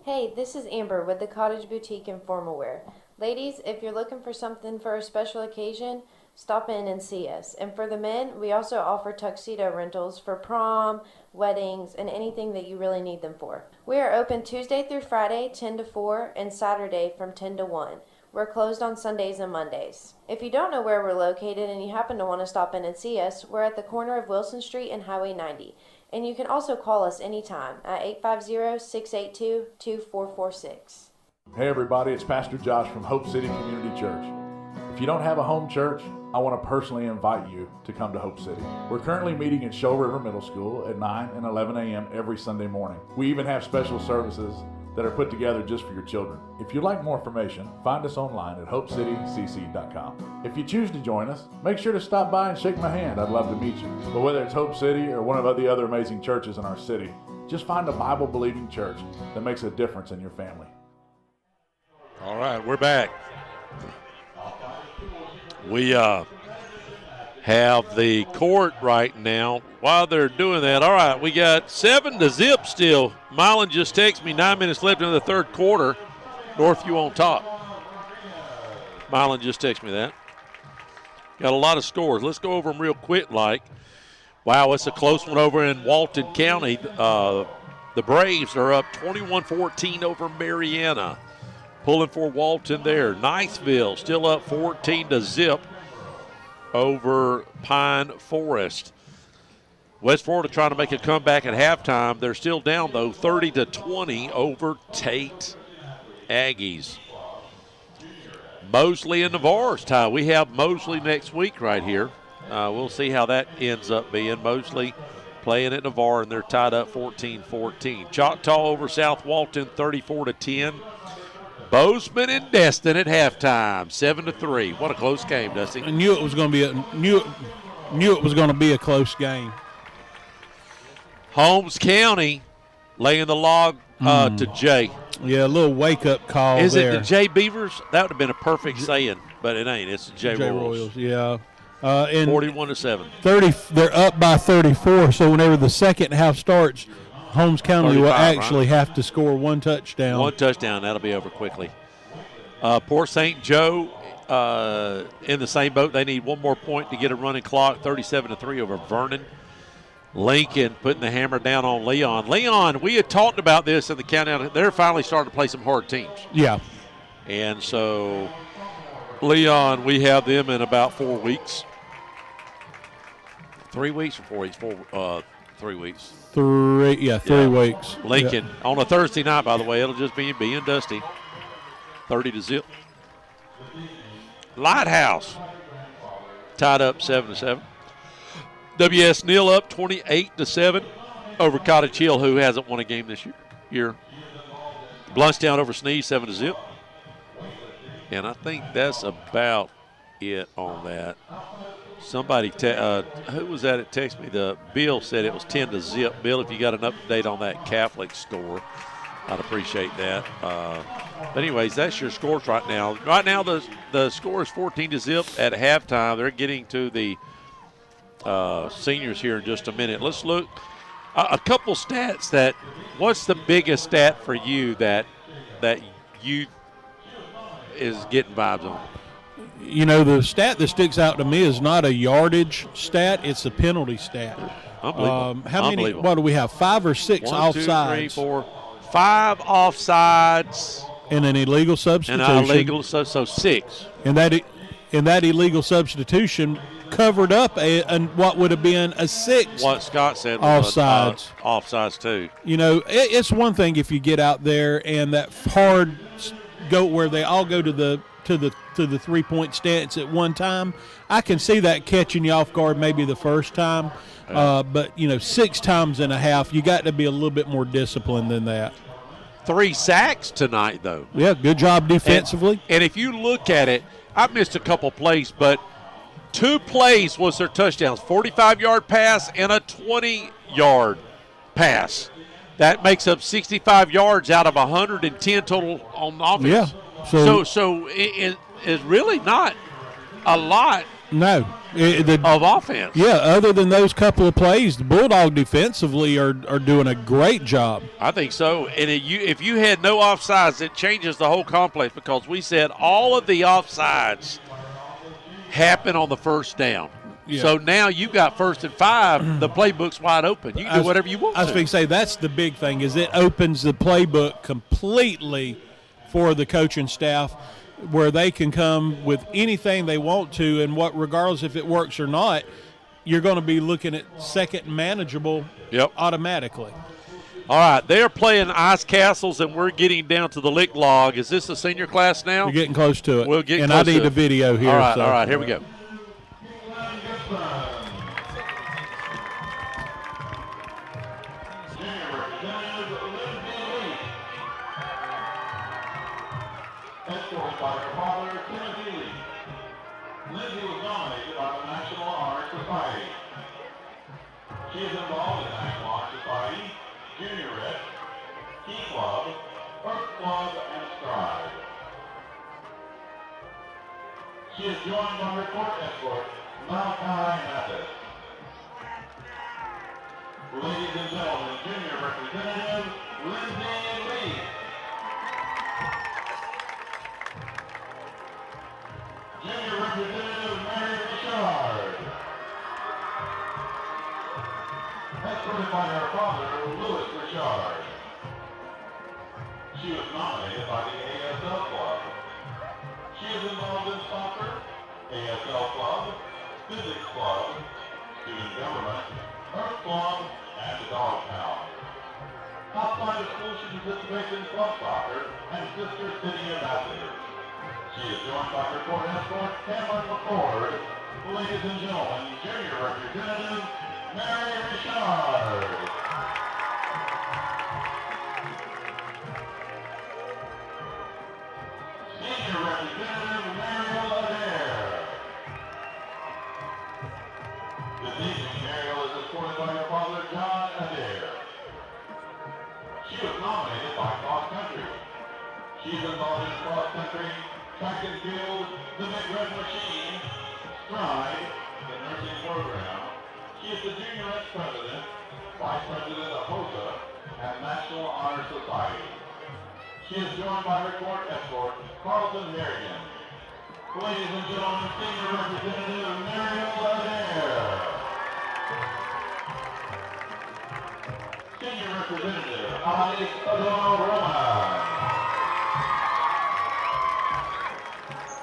Hey, this is Amber with the Cottage Boutique in Formal Wear. Ladies, if you're looking for something for a special occasion, stop in and see us. And for the men, we also offer tuxedo rentals for prom, weddings, and anything that you really need them for. We are open Tuesday through Friday, 10 to 4, and Saturday from 10 to 1. We're closed on Sundays and Mondays. If you don't know where we're located and you happen to want to stop in and see us, we're at the corner of Wilson Street and Highway 90. And you can also call us anytime at 850-682-2446. Hey everybody, it's Pastor Josh from Hope City Community Church. If you don't have a home church, I want to personally invite you to come to Hope City. We're currently meeting at Shoal River Middle School at 9 and 11 a.m. every Sunday morning. We even have special services that are put together just for your children. If you'd like more information, find us online at hopecitycc.com. If you choose to join us, make sure to stop by and shake my hand. I'd love to meet you. But whether it's Hope City or one of the other amazing churches in our city, just find a Bible-believing church that makes a difference in your family. All right, we're back. We have the court right now. While they're doing that, all right, we got 7-0 still. Milan just texted me 9 minutes left in the third quarter. Northview on top. Milan just texted me that. Got a lot of scores. Let's go over them real quick. Wow, it's a close one over in Walton County. The Braves are up 21-14 over Mariana. Pulling for Walton there. Niceville still up 14-0 over Pine Forest. West Florida trying to make a comeback at halftime. They're still down, though, 30-20 over Tate Aggies. Mosley and Navarre's tie. We have Mosley next week right here. We'll see how that ends up being. Mosley playing at Navarre, and they're tied up 14-14. Choctaw over South Walton, 34-10. Bozeman and Destin at halftime, 7-3. What a close game, Dusty. I knew it was going to be a close game. Holmes County laying the log to Jay. Yeah, a little wake-up call Is there. it the Jay Beavers? That would have been a perfect saying, but it ain't. It's the Jay Royals. Yeah. And 41-7. They're up by 34, so whenever the second half starts, Holmes County will actually have to score one touchdown. One touchdown. That'll be over quickly. Port St. Joe in the same boat. They need one more point to get a running clock, 37-3 over Vernon. Lincoln putting the hammer down on Leon. Leon, we had talked about this in the countdown. They're finally starting to play some hard teams. Yeah. And so Leon, we have them in about 4 weeks. 3 weeks or 4 weeks? 3 weeks. 3 weeks. Lincoln on a Thursday night, by the way. It'll just be and Dusty. 30-0. Lighthouse tied up 7-7. WS Neal up 28-7 over Cottage Hill, who hasn't won a game this year. Bluntstown over Sneeze 7-0. And I think that's about it on that. Somebody, who was that that texted me? Bill said it was 10-0. Bill, if you got an update on that Catholic score, I'd appreciate that. But anyways, that's your scores right now. Right now, the score is 14-0 at halftime. They're getting to the seniors here in just a minute. Let's look a couple stats. What's the biggest stat for you that you is getting vibes on? You know, the stat that sticks out to me is not a yardage stat; it's a penalty stat. Unbelievable. How many? Unbelievable. What do we have? 5 or 6 1, offsides? 2, 3, 4, 5 offsides. And an illegal substitution. And an illegal, so 6. And that illegal substitution covered up what would have been a 6. What Scott said was offsides. Offsides too. You know, it's one thing if you get out there and that hard go where they all go to the 3-point stance at one time. I can see that catching you off guard maybe the first time, but 6 times and a half, you got to be a little bit more disciplined than that. 3 sacks tonight, though. Yeah, good job defensively. And if you look at it, I missed a couple plays, but 2 plays was their touchdowns, 45-yard pass and a 20-yard pass. That makes up 65 yards out of 110 total on offense. Yeah. So it is really not a lot of offense. Yeah, other than those couple of plays, the Bulldog defensively are doing a great job. I think so. And if you had no offsides, it changes the whole complex because we said all of the offsides happen on the first down. Yeah. So now you got 1st and 5. The playbook's wide open. You can do whatever you want. I was going to say that's the big thing is it opens the playbook completely for the coaching staff, where they can come with anything they want to, and regardless if it works or not, you're going to be looking at second manageable automatically. All right, they're playing ice castles, and we're getting down to the lick log. Is this a senior class now? We're getting close to it. We'll get and close I need to a it. video here. All right, so. all right, here we go. Escorted by her father, Timothy Lee. Lindsay was nominated by the National Honor Society. She is involved in National Honor Society, Junior Rep, Key Club, Earth Club, and Stride. She is joined by her court escort, Malachi Mathis. Ladies and gentlemen, Junior Representative, Lindsay Lee. Junior Representative Mary Richard. Escorted by her father, Louis Richard. She was nominated by the ASL Club. She is involved in soccer, ASL Club, Physics Club, Student Government, Earth Club, and the Dog Pound. Outside of school, she participates in club soccer and Sister City Ambassadors. She is joined by her court escort, Cameron McCord. Ladies and gentlemen, Junior Representative Mary Richard. Senior Representative Mariel Adair. This evening, Mariel is escorted by her father, John Adair. She was nominated by Cross Country. She's involved in cross country, track and field, the Big Red Machine, Stride, the nursing program. She is the Junior Rep President, Vice President of HOSA, and National Honor Society. She is joined by her court escort, Carlton Harrigan. Ladies and gentlemen, Senior Representative Mariel Adair. Senior Representative Alex Adorno-Roman.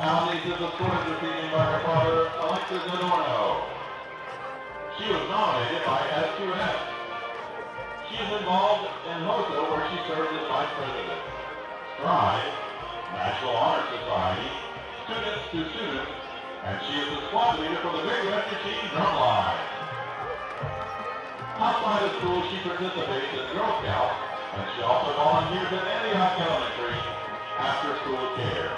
Alex is escorted this evening by her father, Alexis Adorno. She was nominated by S2S. She is involved in HOSA, where she serves as Vice President. Stride, National Honor Society, Students to Students, and she is the squad leader for the Big Red Machine Drumline. Outside of school, she participates in Girl Scouts, and she also volunteers at Antioch Elementary after school care.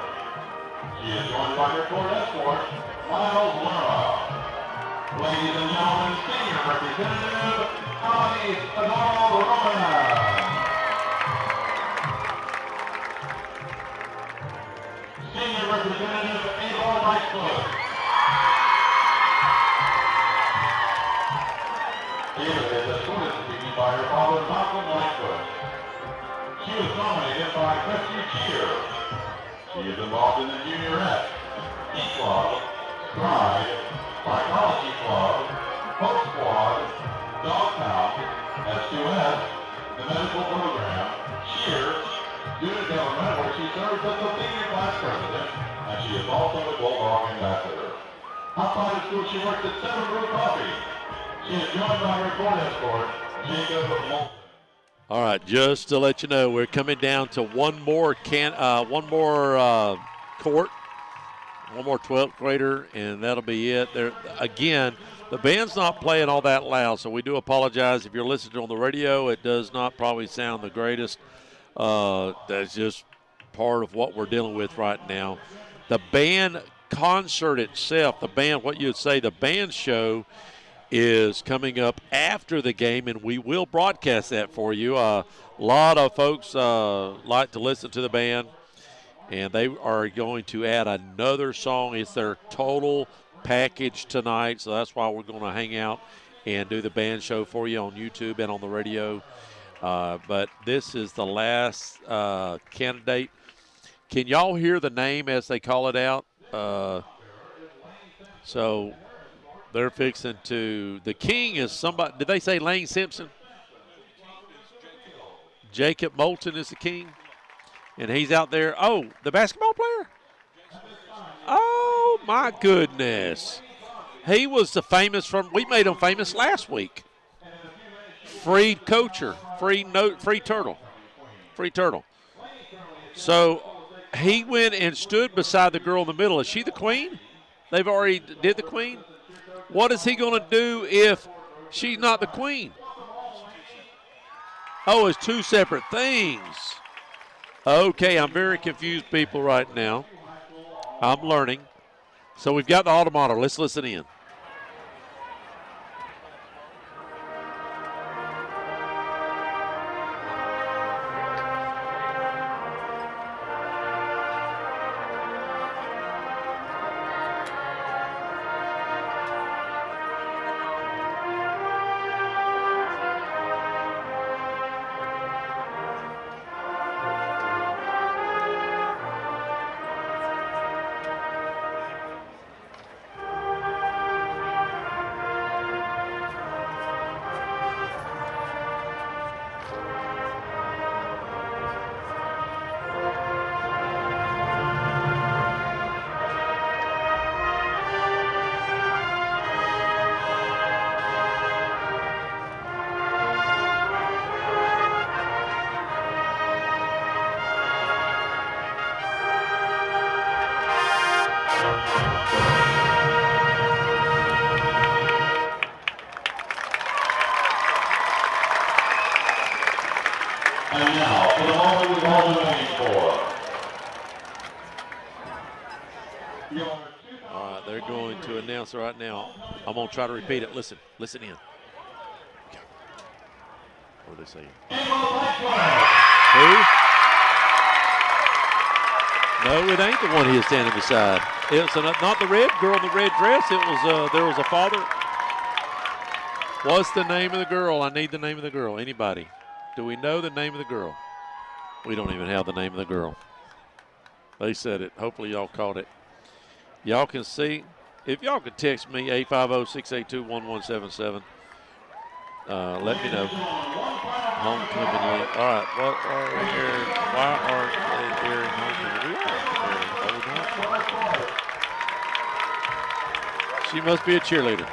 She is joined by her court escort, Miles Lara. Ladies and gentlemen, Senior Representative Alex Adorno-Roman. Senior Representative Abel Lightfoot. Ava is escorted this evening by her father, Malcolm Lightfoot. She was nominated by Crestview Cheer. She is involved in the Junior Rep, Key Club, Stride, Psychology Club, Hope Squad, Dog Pound, S2S, the Medical Program, Cheer, Student Government, where she serves as the Senior Class President, and she is also a Bulldog Ambassador. Outside of school, she works at 7 Brew Coffee. She is joined by her court escort, Jacob Moulton. All right, just to let you know, we're coming down to one more court, one more 12th grader, and that'll be it. There again, the band's not playing all that loud, so we do apologize if you're listening on the radio. It does not probably sound the greatest. That's just part of what we're dealing with right now. The band concert itself, the band show is coming up after the game, and we will broadcast that for you. A lot of folks like to listen to the band, and they are going to add another song. It's their total package tonight, so that's why we're going to hang out and do the band show for you on YouTube and on the radio. But this is the last candidate. Can y'all hear the name as they call it out? So they're fixing to – the king is somebody – did they say Lane Simpson? Jacob Moulton is the king, and he's out there. Oh, the basketball player? Oh, my goodness. He was the famous from – we made him famous last week. free coacher, free turtle. So he went and stood beside the girl in the middle. Is she the queen? They've already did the queen. What is he going to do if she's not the queen? Oh, it's two separate things. Okay, I'm very confused, people, right now. I'm learning. So we've got the automata. Let's listen in. And now, for the moment we've all been waiting for. All right, they're going to announce right now. I'm going to try to repeat it. Listen in. What are they saying? Who? No, it ain't the one he is standing beside. It's not the red girl in the red dress. It was there was a father. What's the name of the girl? I need the name of the girl. Anybody? Do we know the name of the girl? We don't even have the name of the girl. They said it. Hopefully y'all caught it. Y'all can see. If y'all could text me 850-682-1177. Let me know. Homecoming link. All right. What are we here? Why are they here in homecoming? She must be a cheerleader.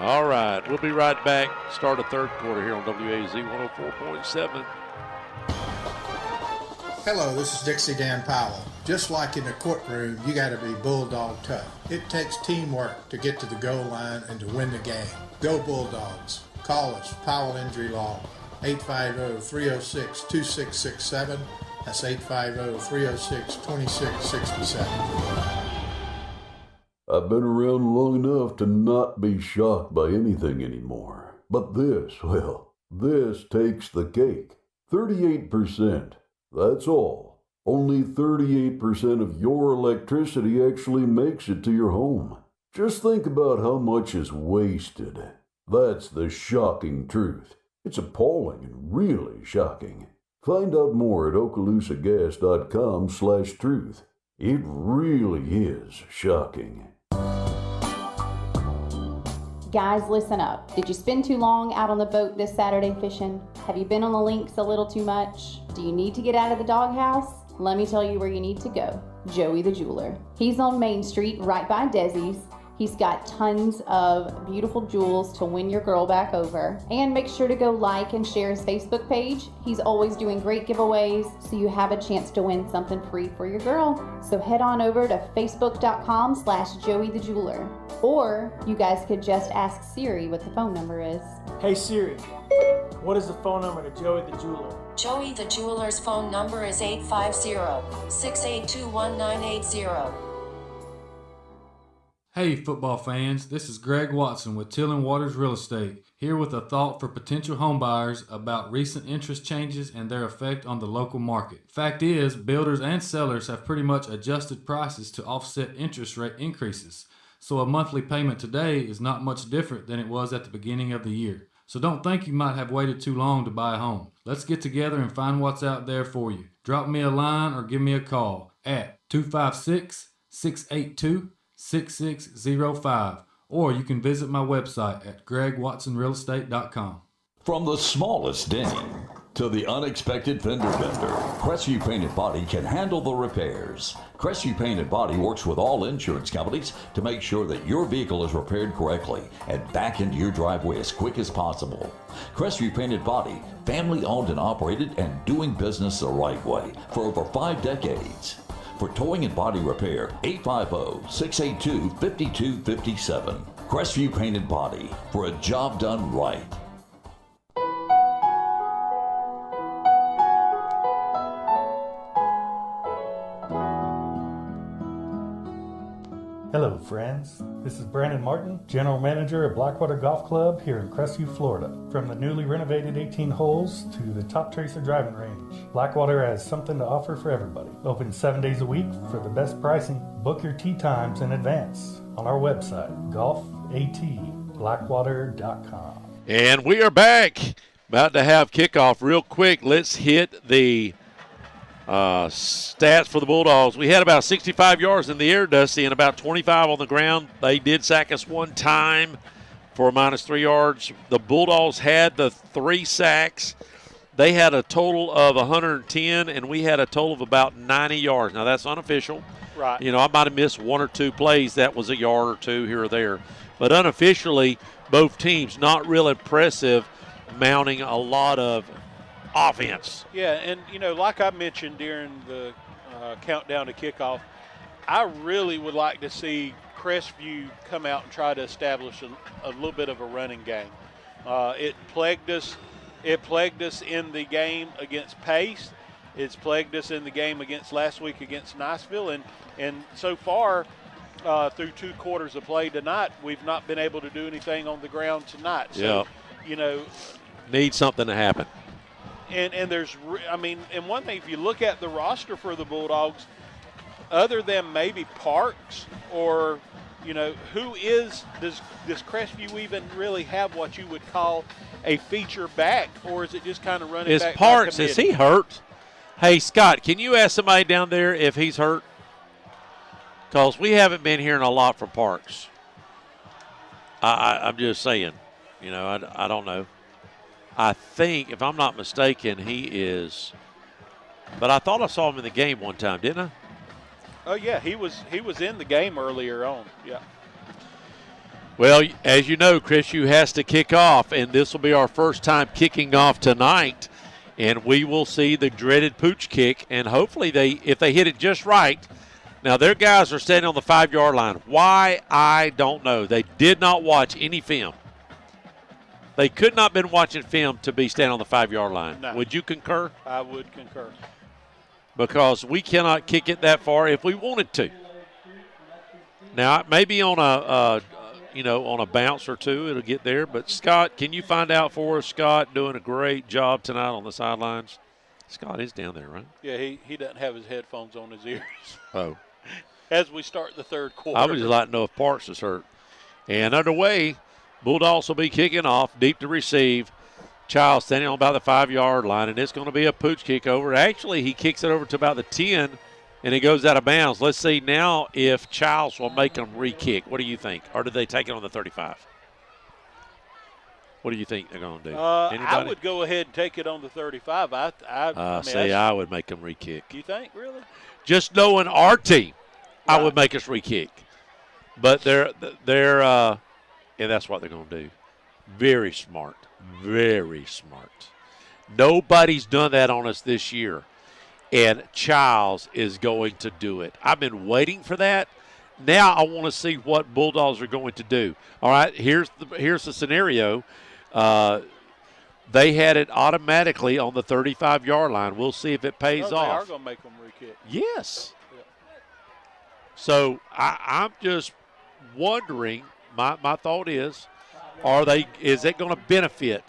All right. We'll be right back. Start of third quarter here on WAZ 104.7. Hello, this is Dixie Dan Powell. Just like in the courtroom, you got to be bulldog tough. It takes teamwork to get to the goal line and to win the game. Go Bulldogs. Call us, Powell Injury Law, 850-306-2667. That's 850-306-2667. I've been around long enough to not be shocked by anything anymore. But this takes the cake. 38%. That's all. Only 38% of your electricity actually makes it to your home. Just think about how much is wasted. That's the shocking truth. It's appalling and really shocking. Find out more at okaloosagas.com/truth. It really is shocking. Guys, listen up. Did you spend too long out on the boat this Saturday fishing? Have you been on the links a little too much? Do you need to get out of the doghouse? Let me tell you where you need to go. Joey the Jeweler. He's on Main Street right by Desi's. He's got tons of beautiful jewels to win your girl back over. And make sure to go like and share his Facebook page. He's always doing great giveaways, so you have a chance to win something free for your girl. So head on over to facebook.com/Joey the Jeweler. Or you guys could just ask Siri what the phone number is. Hey Siri, what is the phone number to Joey the Jeweler? Joey the Jeweler's phone number is 850-682-1980. Hey football fans, this is Greg Watson with Till & Waters Real Estate, here with a thought for potential homebuyers about recent interest changes and their effect on the local market. Fact is, builders and sellers have pretty much adjusted prices to offset interest rate increases, so a monthly payment today is not much different than it was at the beginning of the year. So don't think you might have waited too long to buy a home. Let's get together and find what's out there for you. Drop me a line or give me a call at 256-682-6605, or you can visit my website at gregwatsonrealestate.com. From the smallest Denny To the unexpected fender bender, Crestview Painted Body can handle the repairs. Crestview Painted Body works with all insurance companies to make sure that your vehicle is repaired correctly and back into your driveway as quick as possible. Crestview Painted Body, family owned and operated and doing business the right way for over 5 decades. For towing and body repair, 850-682-5257. Crestview Painted Body, for a job done right. Hello, friends. This is Brandon Martin, General Manager at Blackwater Golf Club here in Crestview, Florida. From the newly renovated 18 holes to the Top Tracer driving range, Blackwater has something to offer for everybody. Open 7 days a week for the best pricing. Book your tee times in advance on our website, golfatblackwater.com. And we are back. About to have kickoff real quick. Let's hit the stats for the Bulldogs. We had about 65 yards in the air, Dusty, and about 25 on the ground. They did sack us one time for -3 yards. The Bulldogs had the 3 sacks. They had a total of 110, and we had a total of about 90 yards. Now, that's unofficial. Right. You know, I might have missed 1 or 2 plays. That was a yard or 2 here or there. But unofficially, both teams not real impressive, mounting a lot of offense. Yeah, and, you know, like I mentioned during the countdown to kickoff, I really would like to see Crestview come out and try to establish a little bit of a running game. It plagued us in the game against Pace. It's plagued us in the game against last week against Niceville. And so far, through 2 quarters of play tonight, we've not been able to do anything on the ground tonight. So, you know, need something to happen. And there's, I mean, and one thing, if you look at the roster for the Bulldogs, other than maybe Parks or, you know, does Crestview even really have what you would call a feature back, or is it just kind of running back? Is Parks, is he hurt? Hey, Scott, can you ask somebody down there if he's hurt? Because we haven't been hearing a lot from Parks. I'm just saying, you know, I don't know. I think, if I'm not mistaken, he is. But I thought I saw him in the game one time, didn't I? Oh, yeah, he was in the game earlier on, yeah. Well, as you know, Crestview has to kick off, and this will be our first time kicking off tonight. And we will see the dreaded pooch kick, and hopefully if they hit it just right. Now, their guys are standing on the 5-yard line. Why, I don't know. They did not watch any film. They could not have been watching film to be standing on the 5-yard line. No. Would you concur? I would concur. Because we cannot kick it that far if we wanted to. Now, maybe on a bounce or 2, it'll get there. But, Scott, can you find out for us? Scott doing a great job tonight on the sidelines. Scott is down there, right? Yeah, he doesn't have his headphones on his ears. Oh. As we start the 3rd quarter. I would just like to know if Parks is hurt. And underway, Bulldogs will be kicking off, deep to receive. Chiles standing on about the 5-yard line, and it's going to be a pooch kick over. Actually, he kicks it over to about the 10, and it goes out of bounds. Let's see now if Chiles will make them re-kick. What do you think? Or do they take it on the 35? What do you think they're going to do? I would go ahead and take it on the 35. I would make them re-kick. You think, really? Just knowing our team, I would make us re-kick. But they're and that's what they're going to do. Very smart. Very smart. Nobody's done that on us this year. And Chiles is going to do it. I've been waiting for that. Now I want to see what Bulldogs are going to do. All right, here's the scenario. They had it automatically on the 35-yard line. We'll see if it pays off. They are going to make them re-kick. Yes. Yeah. So I'm just wondering, my thought is it going to benefit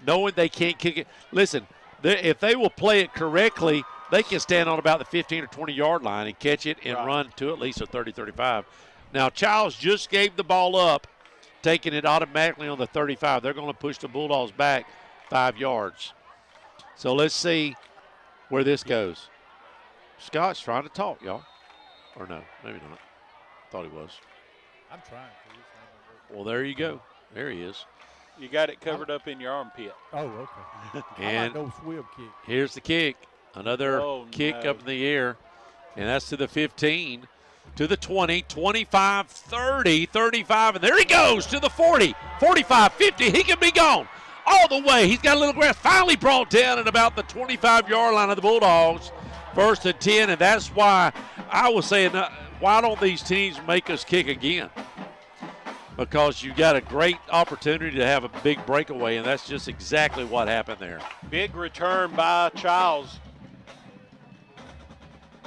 knowing they can't kick it? Listen, if they will play it correctly, they can stand on about the 15 or 20-yard line and catch it and run to at least a 30, 35. Now, Chiles just gave the ball up, taking it automatically on the 35. They're going to push the Bulldogs back 5 yards. So let's see where this goes. Scott's trying to talk, y'all. Or no, maybe not. Thought he was. I'm trying to. Well, there you go. There he is. You got it covered up in your armpit. Oh, okay. I And like those swim kicks. here's the kick. Another kick no. up in the air. And that's to the 15, to the 20, 25, 30, 35. And there he goes to the 40, 45, 50. He can be gone all the way. He's got a little grass. Finally brought down at about the 25-yard line of the Bulldogs. 1st and 10. And that's why I was saying, why don't these teams make us kick again? Because you got a great opportunity to have a big breakaway, and that's just exactly what happened there. Big return by Chiles.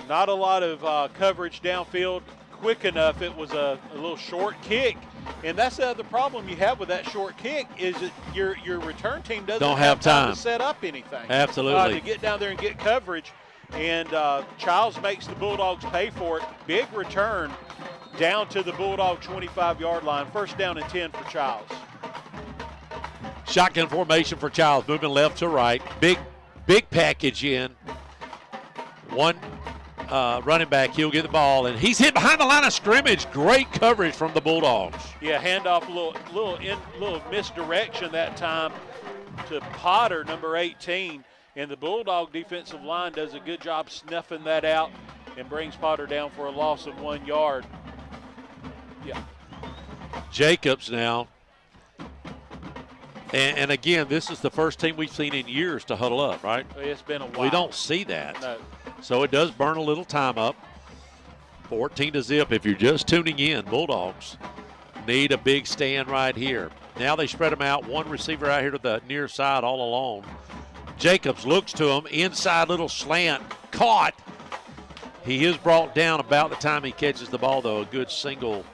Not a lot of coverage downfield quick enough. It was a little short kick. And that's the other problem you have with that short kick is that your return team doesn't have time to set up anything. Absolutely. To get down there and get coverage. And Chiles makes the Bulldogs pay for it. Big return down to the Bulldog 25-yard line. 1st down and 10 for Chiles. Shotgun formation for Chiles, moving left to right. Big package in. One running back, he'll get the ball, and he's hit behind the line of scrimmage. Great coverage from the Bulldogs. Yeah, handoff, little misdirection that time to Potter, number 18. And the Bulldog defensive line does a good job snuffing that out and brings Potter down for a loss of 1 yard. Yeah. Jacobs now. And again, this is the first team we've seen in years to huddle up, right? It's been a while. We don't see that. No. So it does burn a little time up. 14-0. If you're just tuning in, Bulldogs need a big stand right here. Now they spread them out. One receiver out here to the near side all alone. Jacobs looks to him. Inside little slant. Caught. He is brought down about the time he catches the ball, though. A good single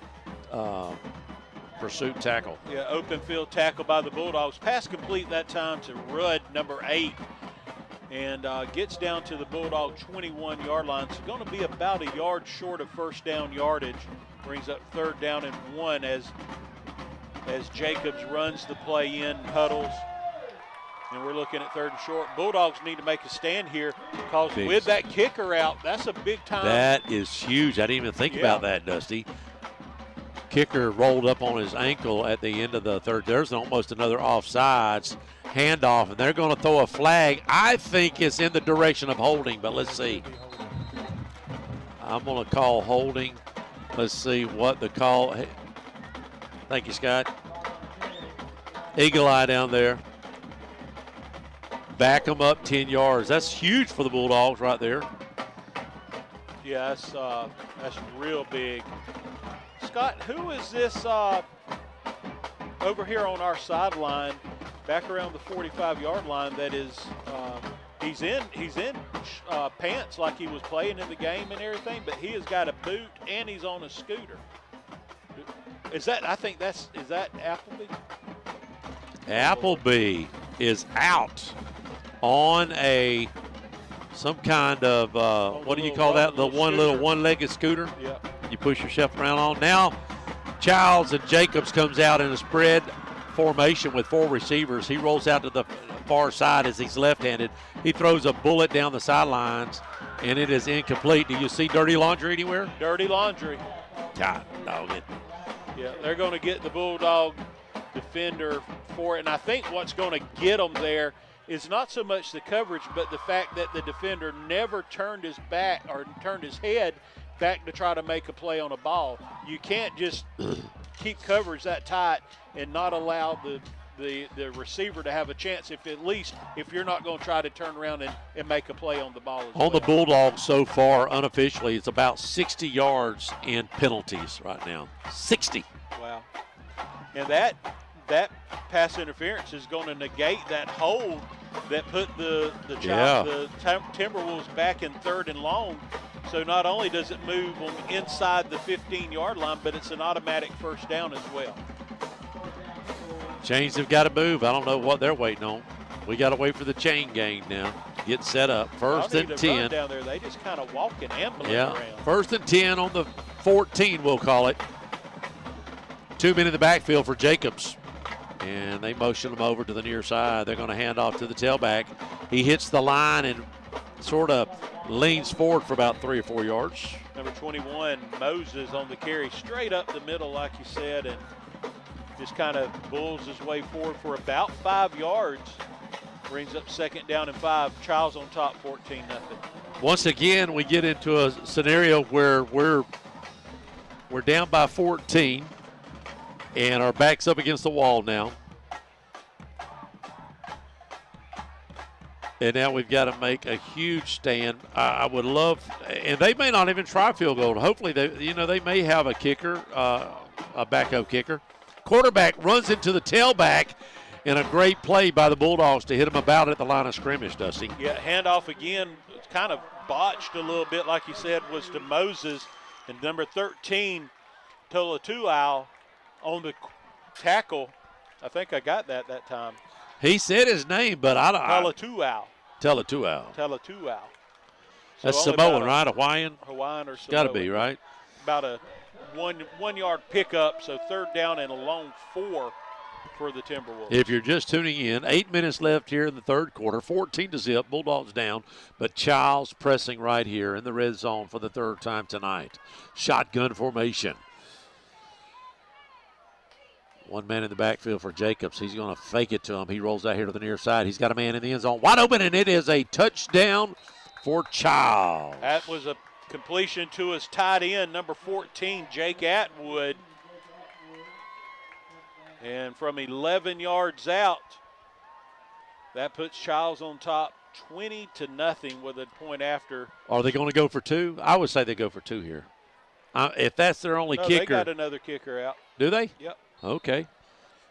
pursuit tackle. Yeah, open field tackle by the Bulldogs. Pass complete that time to Rudd, number 8. And gets down to the Bulldog 21-yard line. So going to be about a yard short of 1st down yardage. Brings up 3rd down and 1 as Jacobs runs the play in, huddles. And we're looking at 3rd and short. Bulldogs need to make a stand here because with that kicker out, that's a big time. That is huge. I didn't even think about that, Dusty. Kicker rolled up on his ankle at the end of the 3rd. There's almost another offsides handoff, and they're going to throw a flag. I think it's in the direction of holding, but let's see. I'm going to call holding. Let's see what the call. Thank you, Scott. Eagle eye down there. Back them up 10 yards. That's huge for the Bulldogs right there. Yeah, that's real big. Scott, who is this over here on our sideline, back around the 45-yard line? That is, he's in pants like he was playing in the game and everything, but he has got a boot and he's on a scooter. Is that Appleby? Appleby is out on some kind of what do you call that? The one-legged scooter. Yeah. You push yourself around on. Now, Chiles and Jacobs comes out in a spread formation with 4 receivers. He rolls out to the far side as he's left-handed. He throws a bullet down the sidelines, and it is incomplete. Do you see Dirty Laundry anywhere? Dirty Laundry. God, dog it. Yeah, they're going to get the Bulldog defender for it, and I think what's going to get them there is not so much the coverage, but the fact that the defender never turned his back or turned his head back to try to make a play on a ball. You can't just keep coverage that tight and not allow the receiver to have a chance if you're not going to try to turn around and make a play on the ball as well. On the Bulldogs so far, unofficially, it's about 60 yards in penalties right now. 60. Wow. And that pass interference is going to negate that hold that put the Timberwolves back in 3rd and long. So not only does it move on inside the 15-yard line, but it's an automatic 1st down as well. Chains have got to move. I don't know what they're waiting on. We got to wait for the chain gang now to get set up. 1st and 10. Run down there. They just kind of walk and ambulance around. 1st and 10 on the 14, we'll call it. 2 men in the backfield for Jacobs. And they motion him over to the near side. They're going to hand off to the tailback. He hits the line and sort of leans forward for about 3 or 4 yards. Number 21, Moses on the carry straight up the middle, like you said, and just kind of bulls his way forward for about 5 yards. Brings up 2nd down and 5. Chiles on top, 14-0. Once again, we get into a scenario where we're down by 14 and our back's up against the wall now. And now we've got to make a huge stand. I would love, and they may not even try field goal. Hopefully, they may have a kicker, a backup kicker. Quarterback runs into the tailback, and a great play by the Bulldogs to hit him about at the line of scrimmage, Dusty. Yeah, handoff again. It's kind of botched a little bit, like you said, was to Moses. And number 13, Tolatuau on the tackle. I think I got that time. He said his name, but I don't. Tolatuau. Tolatuau. That's Samoan, right? Hawaiian? Hawaiian or Samoan. Got to be, right? About a one yard pickup, so 3rd down and a long 4 for the Timberwolves. If you're just tuning in, 8 minutes left here in the 3rd quarter, 14-0, Bulldogs down, but Chiles pressing right here in the red zone for the 3rd time tonight. Shotgun formation. One man in the backfield for Jacobs. He's going to fake it to him. He rolls out here to the near side. He's got a man in the end zone wide open, and it is a touchdown for Chiles. That was a completion to his tight end, number 14, Jake Atwood. And from 11 yards out, that puts Chiles on top 20-0 with a point after. Are they going to go for 2? I would say they go for 2 here. If that's their only kicker. They got another kicker out. Do they? Yep. Okay.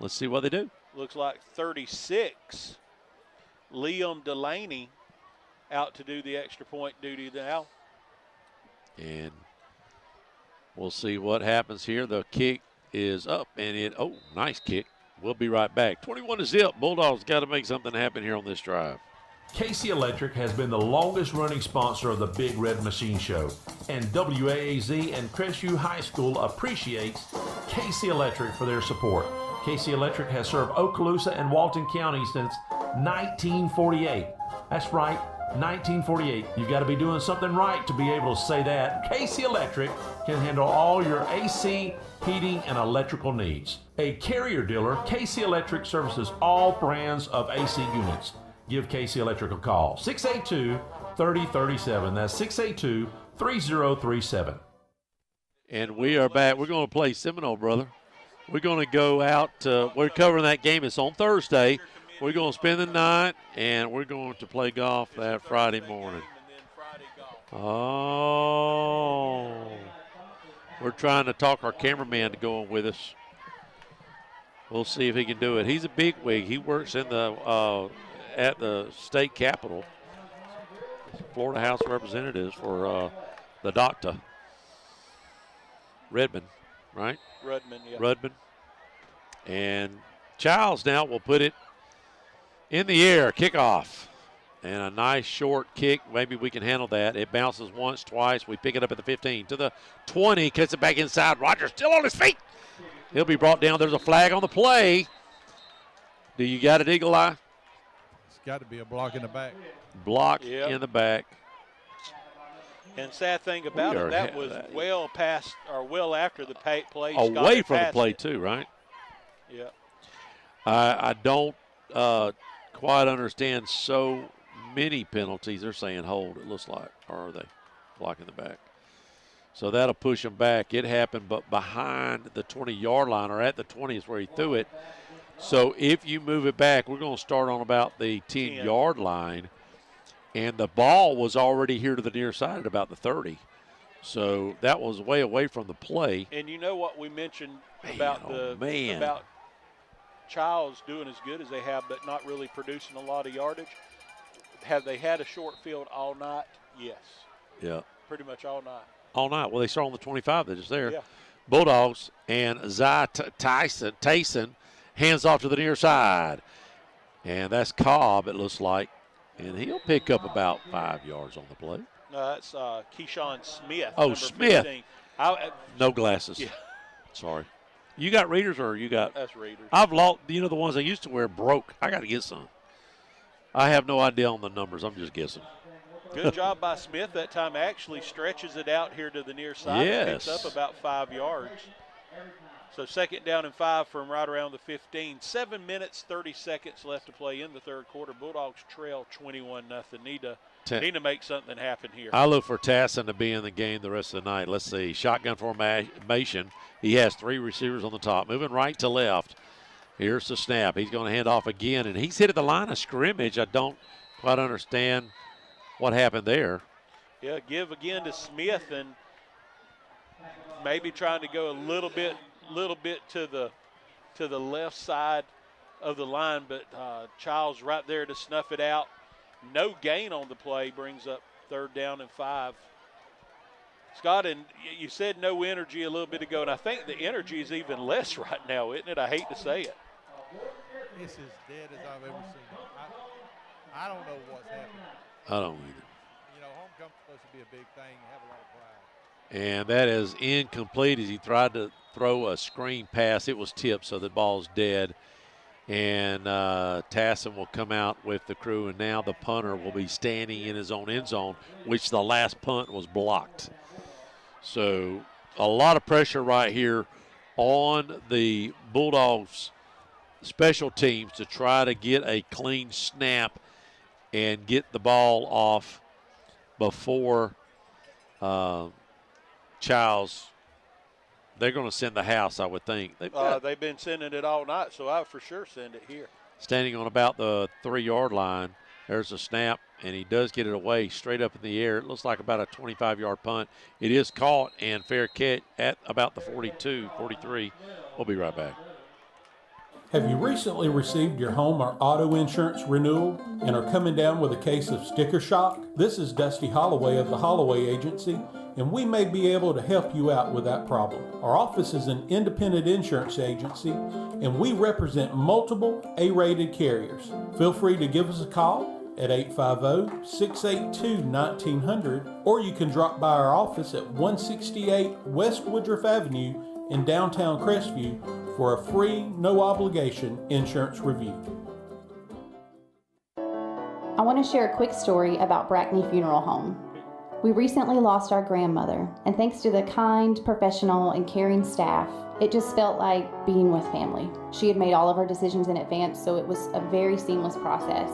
Let's see what they do. Looks like 36. Liam Delaney out to do the extra point duty now. And we'll see what happens here. The kick is up, and nice kick. We'll be right back. 21-0. Bulldogs got to make something happen here on this drive. KC Electric has been the longest running sponsor of the Big Red Machine Show, and WAAZ and Crestview High School appreciates KC Electric for their support. KC Electric has served Okaloosa and Walton County since 1948. That's right, 1948. You've got to be doing something right to be able to say that. KC Electric can handle all your AC, heating, and electrical needs. A Carrier dealer, KC Electric services all brands of AC units. Give KC Electric a call, 682-3037. That's 682-3037. And we are back. We're going to play Seminole, brother. We're going to go out. We're covering that game. It's on Thursday. We're going to spend the night, and we're going to play golf that Friday morning. Oh. We're trying to talk our cameraman to go on with us. We'll see if he can do it. He's a bigwig. He works in the at the state capitol. Florida House Representatives for the doctor. Redmond, right? Rudman, yeah. Rudman. And Chiles now will put it in the air, kickoff. And a nice short kick. Maybe we can handle that. It bounces once, twice. We pick it up at the 15 to the 20. Cuts it back inside. Rogers still on his feet. He'll be brought down. There's a flag on the play. Do you got it, Eagle Eye? It's got to be a block in the back. Block in the back. And sad thing about it, that was well past or well after the play. Away from the play too, right? Yeah. I don't quite understand so many penalties. They're saying hold, it looks like. Or are they blocking the back? So that'll push him back. It happened, but behind the 20-yard line or at the 20 is where he threw it. So if you move it back, we're going to start on about the 10-yard line. And the ball was already here to the near side at about the 30. So that was way away from the play. And you know what we mentioned about about Chiles doing as good as they have, but not really producing a lot of yardage. Have they had a short field all night? Yes. Yeah. Pretty much all night. All night. Well, they start on the 25. They're just there. Yeah. Bulldogs and Tyson hands off to the near side. And that's Cobb, it looks like. And he'll pick up about 5 yards on the play. No, that's Keyshawn Smith. Oh, Smith. 15. No glasses. Yeah. Sorry. You got readers or you got? That's readers. I've lost, the ones I used to wear broke. I got to get some. I have no idea on the numbers. I'm just guessing. Good job by Smith that time. Actually stretches it out here to the near side. Yes. Picks up about 5 yards. So 2nd down and 5 from right around the 15. 7 minutes, 30 seconds left to play in the third quarter. Bulldogs trail 21-0. Need to make something happen here. I look for Tassin to be in the game the rest of the night. Let's see. Shotgun formation. He has 3 receivers on the top. Moving right to left. Here's the snap. He's going to hand off again, and he's hit at the line of scrimmage. I don't quite understand what happened there. Yeah, give again to Smith, and maybe trying to go a little bit to the left side of the line, but Chiles right there to snuff it out. No gain on the play, brings up 3rd down and 5. Scott, and you said no energy a little bit ago, and I think the energy is even less right now, isn't it? I hate to say it. It's as dead as I've ever seen it. I don't know what's happening. I don't either. You know, homecoming's supposed to be a big thing. You have a lot of pride. And that is incomplete as he tried to throw a screen pass. It was tipped, so the ball's dead. And Tassin will come out with the crew, and now the punter will be standing in his own end zone, which the last punt was blocked. So a lot of pressure right here on the Bulldogs special teams to try to get a clean snap and get the ball off before Chiles. They're going to send the house, I would think. They've been sending it all night, so I would for sure send it here. Standing on about the 3-yard line. There's a snap, and he does get it away straight up in the air. It looks like about a 25-yard punt. It is caught and fair catch at about the 42, 43. We'll be right back. Have you recently received your home or auto insurance renewal and are coming down with a case of sticker shock? This is Dusty Holloway of the Holloway Agency, and we may be able to help you out with that problem. Our office is an independent insurance agency, and we represent multiple A-rated carriers. Feel free to give us a call at 850-682-1900, or you can drop by our office at 168 West Woodruff Avenue in downtown Crestview for a free, no-obligation insurance review. I want to share a quick story about Brackney Funeral Home. We recently lost our grandmother, and thanks to the kind, professional, and caring staff, it just felt like being with family. She had made all of her decisions in advance, so it was a very seamless process.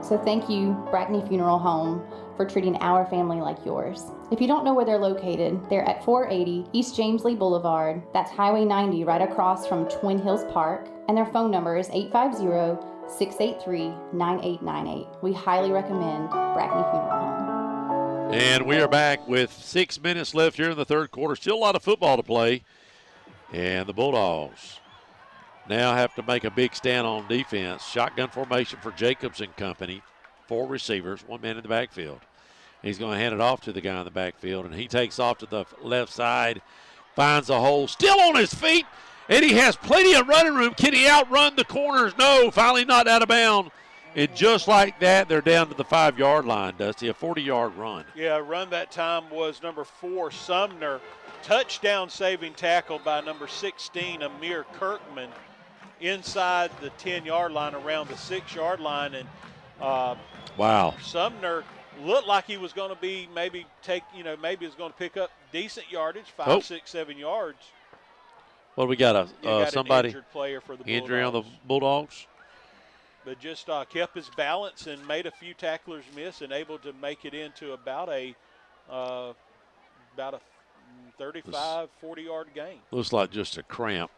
So thank you, Brackney Funeral Home, for treating our family like yours. If you don't know where they're located, they're at 480 East James Lee Boulevard. That's Highway 90 right across from Twin Hills Park. And their phone number is 850-683-9898. We highly recommend Brackney Funeral Home. And we are back with 6 minutes left here in the third quarter. Still a lot of football to play. And the Bulldogs now have to make a big stand on defense. Shotgun formation for Jacobs and company. 4 receivers, 1 man in the backfield. He's going to hand it off to the guy in the backfield, and he takes off to the left side, finds a hole, still on his feet, and he has plenty of running room. Can he outrun the corners? No, finally not out of bounds. And just like that, they're down to the 5-yard line, Dusty, a 40-yard run. Yeah, run that time was number 4, Sumner. Touchdown saving tackle by number 16, Amir Kirkman, inside the 10-yard line, around the 6-yard line. And wow. Sumner looked like he was going to be maybe he was going to pick up decent yardage, 5, 6, 7 yards. Well, we got somebody an injured player for the injury Bulldogs. on the Bulldogs. But just kept his balance and made a few tacklers miss and able to make it into about a 35, 40-yard gain. Looks like just a cramp.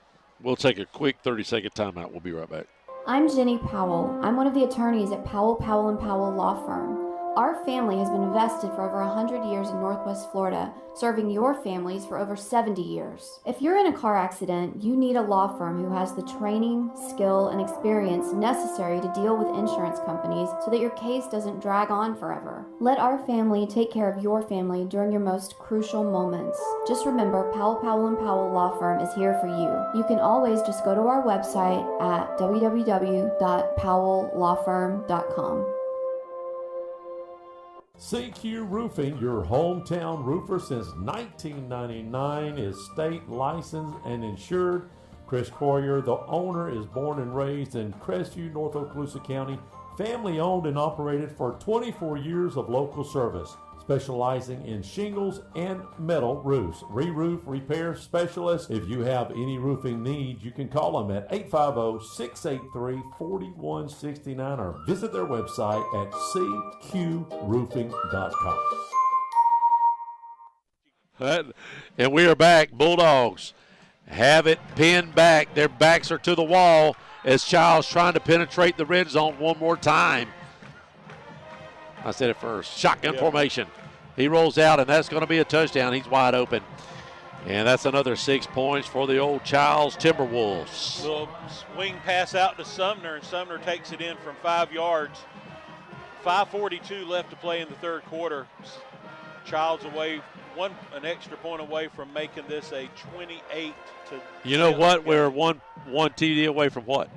We'll take a quick 30-second timeout. We'll be right back. I'm Jenny Powell. I'm one of the attorneys at Powell, Powell & Powell Law Firm. Our family has been invested for over 100 years in Northwest Florida, serving your families for over 70 years. If you're in a car accident, you need a law firm who has the training, skill, and experience necessary to deal with insurance companies so that your case doesn't drag on forever. Let our family take care of your family during your most crucial moments. Just remember, Powell, Powell & Powell Law Firm is here for you. You can always just go to our website at www.powelllawfirm.com. CQ Roofing, your hometown roofer since 1999, is state licensed and insured. Chris Coyer, the owner, is born and raised in Crestview, North Okaloosa County. Family owned and operated for 24 years of local service. specializing in shingles and metal roofs. Re-roof repair specialists. If you have any roofing needs, you can call them at 850-683-4169 or visit their website at cqroofing.com. And we are back. Bulldogs have it pinned back. Their backs are to the wall as Chiles trying to penetrate the red zone one more time. I said it first. Shotgun formation. He rolls out, and that's going to be a touchdown. He's wide open. And that's another 6 points for the old Chiles Timberwolves. Little swing pass out to Sumner, and Sumner takes it in from 5 yards. 5:42 left to play in the third quarter. Chiles away, an extra point away from making this a 28 to. You know what? We're one TD away from what?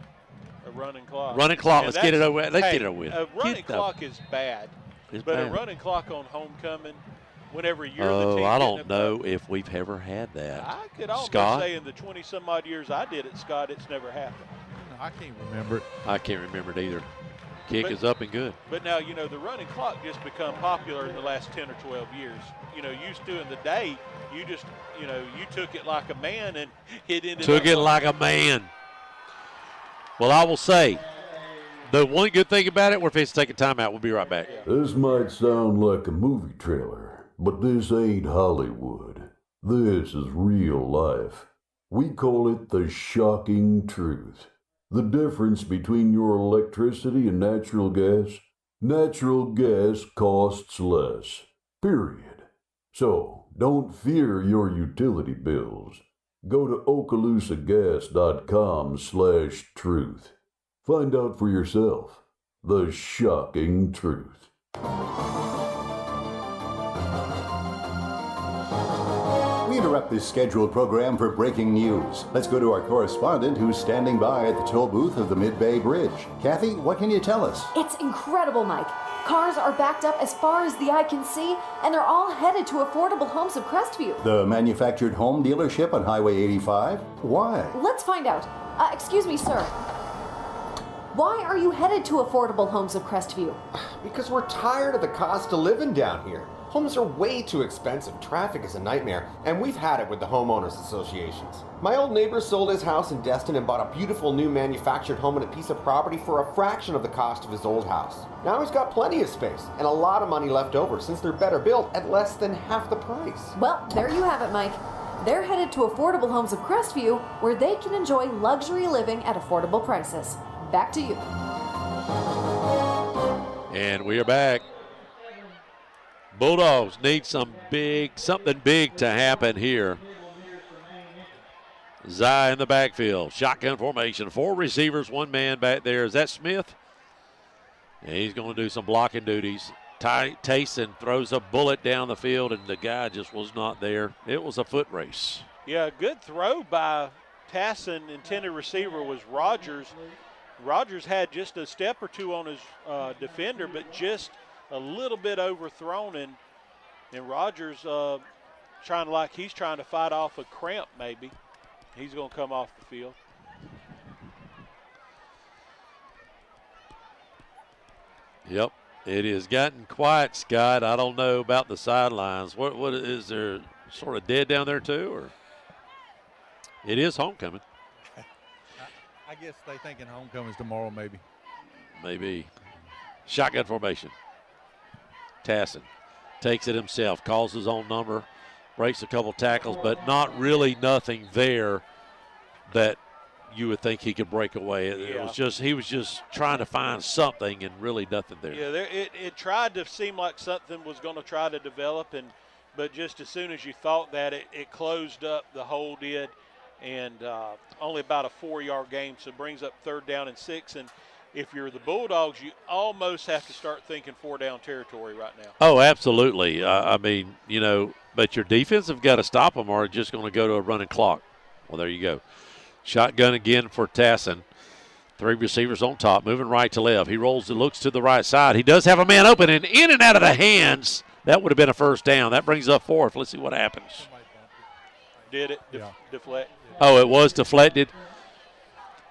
A running clock. Running clock. Let's get it over. Let's get it over with. A running clock is bad, but a running clock on homecoming, whenever you're the team. I don't know if we've ever had that. I could almost say in the 20-some-odd years I did it, Scott, it's never happened. No, I can't remember it. I can't remember it either. Kick is up and good. But now, the running clock just become popular in the last 10 or 12 years. Used to in the day, you just, you took it like a man and it ended up. Took it like a man. Well, I will say, the one good thing about it, we're facing to take a timeout. We'll be right back. This might sound like a movie trailer, but this ain't Hollywood. This is real life. We call it the shocking truth. The difference between your electricity and natural gas? Natural gas costs less. Period. So, don't fear your utility bills. Go to okaloosagas.com/truth. Find out for yourself the shocking truth. We interrupt this scheduled program for breaking news. Let's go to our correspondent who's standing by at the toll booth of the Mid-Bay Bridge. Kathy, what can you tell us? It's incredible, Mike. Cars are backed up as far as the eye can see, and they're all headed to Affordable Homes of Crestview. The manufactured home dealership on Highway 85? Why? Let's find out. Excuse me, sir. Why are you headed to Affordable Homes of Crestview? Because we're tired of the cost of living down here. Homes are way too expensive, traffic is a nightmare, and we've had it with the homeowners associations. My old neighbor sold his house in Destin and bought a beautiful new manufactured home and a piece of property for a fraction of the cost of his old house. Now he's got plenty of space and a lot of money left over since they're better built at less than half the price. Well, there you have it, Mike. They're headed to Affordable Homes of Crestview, where they can enjoy luxury living at affordable prices. Back to you. And we are back. Bulldogs need something big to happen here. Zai in the backfield. Shotgun formation. 4 receivers, 1 man back there. Is that Smith? And he's going to do some blocking duties. Tayson throws a bullet down the field, and the guy just was not there. It was a foot race. Yeah, good throw by Tasson. Intended receiver was Rogers. Rogers had just a step or two on his defender, but just a little bit overthrown, and Rogers he's trying to fight off a cramp maybe. He's going to come off the field. Yep, it has gotten quiet, Scott. I don't know about the sidelines. What is there sort of dead down there too, or it is homecoming? I guess they thinking homecoming's tomorrow, maybe. Maybe. Shotgun formation. Tasson takes it himself, calls his own number, breaks a couple tackles, but not really nothing there that you would think he could break away. It was just he was just trying to find something and really nothing there. Yeah, it tried to seem like something was going to try to develop, but just as soon as you thought that, it closed up. The hole did, and only about a 4-yard gain, so it brings up 3rd down and 6. And if you're the Bulldogs, you almost have to start thinking 4-down territory right now. Oh, absolutely. I mean, but your defense have got to stop them or just going to go to a running clock. Well, there you go. Shotgun again for Tasson. 3 receivers on top, moving right to left. He rolls and looks to the right side. He does have a man open, and in and out of the hands. That would have been a 1st down. That brings up 4th. Let's see what happens. Did it deflect? Oh, it was deflected.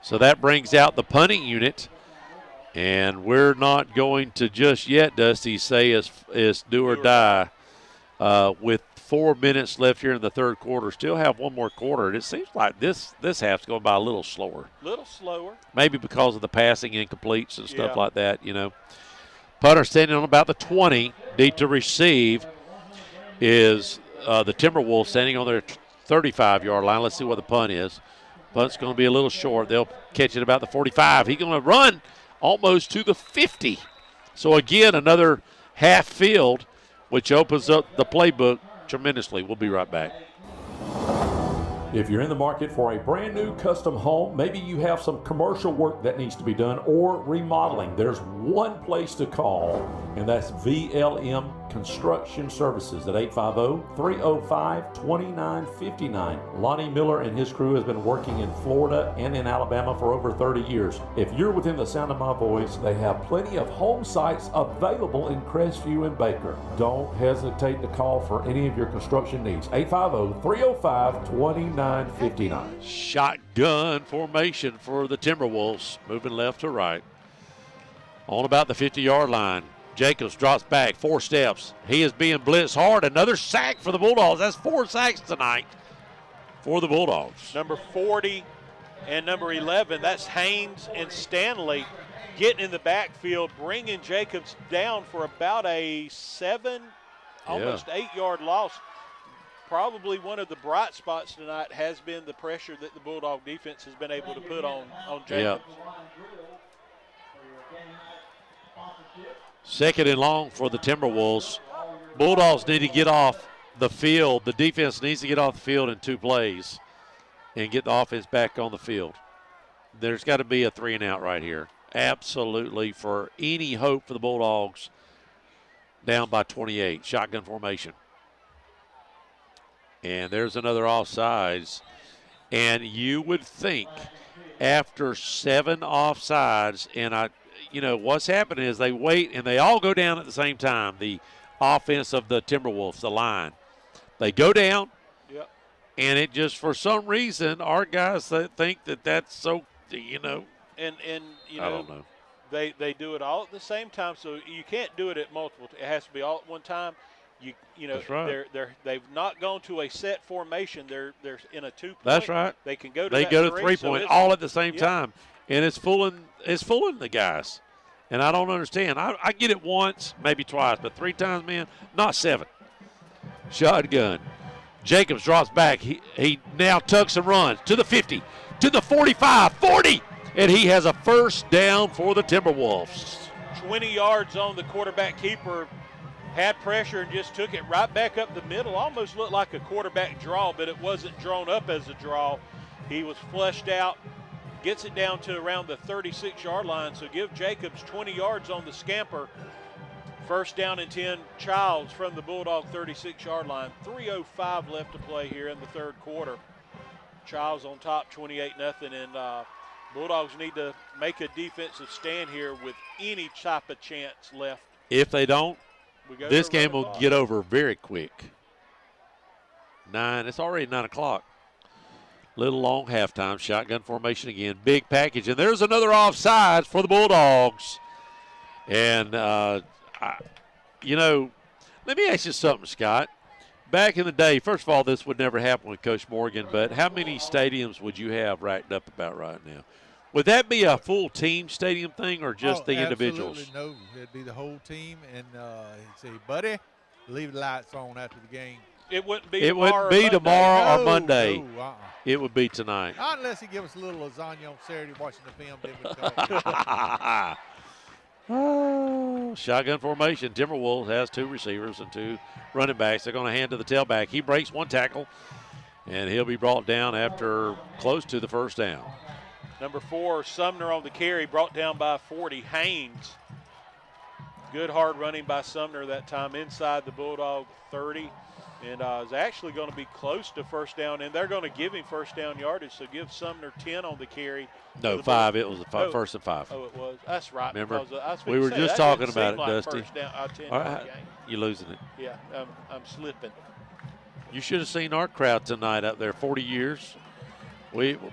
So that brings out the punting unit. And we're not going to just yet, Dusty, say it's do or die. With 4 minutes left here in the third quarter, still have one more quarter. And it seems like this half's going by a little slower. Maybe because of the passing incompletes and stuff like that, you know. Punter standing on about the 20. Deep to receive is the Timberwolves standing on their 35-yard line. Let's see what the punt is. Punt's going to be a little short. They'll catch it about the 45. He's going to run almost to the 50. So, again, another half field, which opens up the playbook tremendously. We'll be right back. If you're in the market for a brand new custom home, maybe you have some commercial work that needs to be done or remodeling, there's one place to call, and that's VLM Construction Services at 850-305-2959. Lonnie Miller and his crew has been working in Florida and in Alabama for over 30 years. If you're within the sound of my voice, they have plenty of home sites available in Crestview and Baker. Don't hesitate to call for any of your construction needs. 850-305-2959. Shotgun formation for the Timberwolves, moving left to right. On about the 50-yard line. Jacobs drops back, 4 steps. He is being blitzed hard. Another sack for the Bulldogs. That's 4 sacks tonight for the Bulldogs. Number 40 and number 11, that's Haynes and Stanley getting in the backfield, bringing Jacobs down for about a 7, almost 8-yard loss. Probably one of the bright spots tonight has been the pressure that the Bulldog defense has been able to put on Jacobs. Second and long for the Timberwolves. Bulldogs need to get off the field. The defense needs to get off the field in 2 plays and get the offense back on the field. There's got to be a 3-and-out right here. Absolutely, for any hope for the Bulldogs down by 28. Shotgun formation. And there's another offsides. And you would think after 7 offsides, and what's happening is they wait and they all go down at the same time. The offense of the Timberwolves, the line. They go down, and it just, for some reason, our guys think that's so, And I don't know. They do it all at the same time, so you can't do it at multiple. It has to be all at one time. That's right. They've not gone to a set formation. They're in a 2-point. That's right. They can go to They go to 3-point all at the same time, and it's fooling the guys. And I don't understand. I get it once, maybe twice, but 3 times, man, not 7. Shotgun. Jacobs drops back. He now tucks and runs to the 50, to the 45, 40, and he has a first down for the Timberwolves. 20 yards on the quarterback keeper. Had pressure and just took it right back up the middle. Almost looked like a quarterback draw, but it wasn't drawn up as a draw. He was flushed out. Gets it down to around the 36-yard line, so give Jacobs 20 yards on the scamper. First down and 10, Chiles from the Bulldog 36-yard line. 3:05 left to play here in the third quarter. Chiles on top, 28-0, and Bulldogs need to make a defensive stand here with any type of chance left. If they don't, this game will get over very quick. It's already 9 o'clock. Little long halftime. Shotgun formation again. Big package. And there's another offsides for the Bulldogs. And, let me ask you something, Scott. Back in the day, first of all, this would never happen with Coach Morgan, but how many stadiums would you have racked up about right now? Would that be a full team stadium thing or just the individuals? Absolutely no. It'd be the whole team. And he'd say, buddy, leave the lights on after the game. It wouldn't be tomorrow. tomorrow or Monday. It would be tonight. Not unless he give us a little lasagna on Saturday watching the film. Then we Shotgun formation. Timberwolves has 2 receivers and 2 running backs. They're going to hand to the tailback. He breaks 1 tackle, and he'll be brought down after close to the first down. Number 4, Sumner on the carry, brought down by 40. Haynes. Good hard running by Sumner that time inside the Bulldog 30. And is actually going to be close to first down, and they're going to give him first down yardage, so give Sumner 10 on the carry. No, 5. It was first and 5. Oh, it was. That's right. Remember? Because We were just talking about it, like Dusty. First down, 10 All right, you're losing it. Yeah, I'm slipping. You should have seen our crowd tonight up there, 40 years.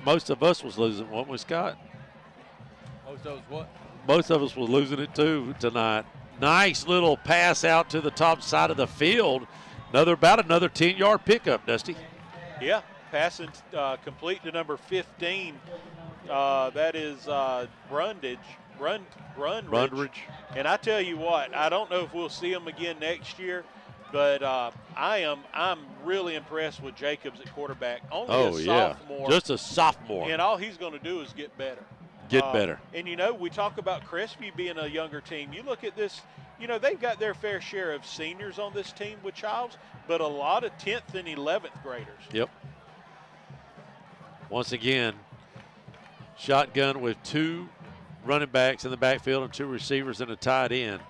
Most of us was losing, weren't we, Scott? Most of us what? most of us were losing it too tonight. Nice little pass out to the top side of the field. About another 10-yard pickup, Dusty. Yeah, passing complete to number 15. That is Brundridge. And I tell you what, I don't know if we'll see him again next year, but I'm really impressed with Jacobs at quarterback. Only a sophomore. Just a sophomore. And all he's going to do is get better. Better. And, we talk about Crestview being a younger team. You look at this, they've got their fair share of seniors on this team with Chiles, but a lot of 10th and 11th graders. Yep. Once again, shotgun with 2 running backs in the backfield and 2 receivers and a tight end.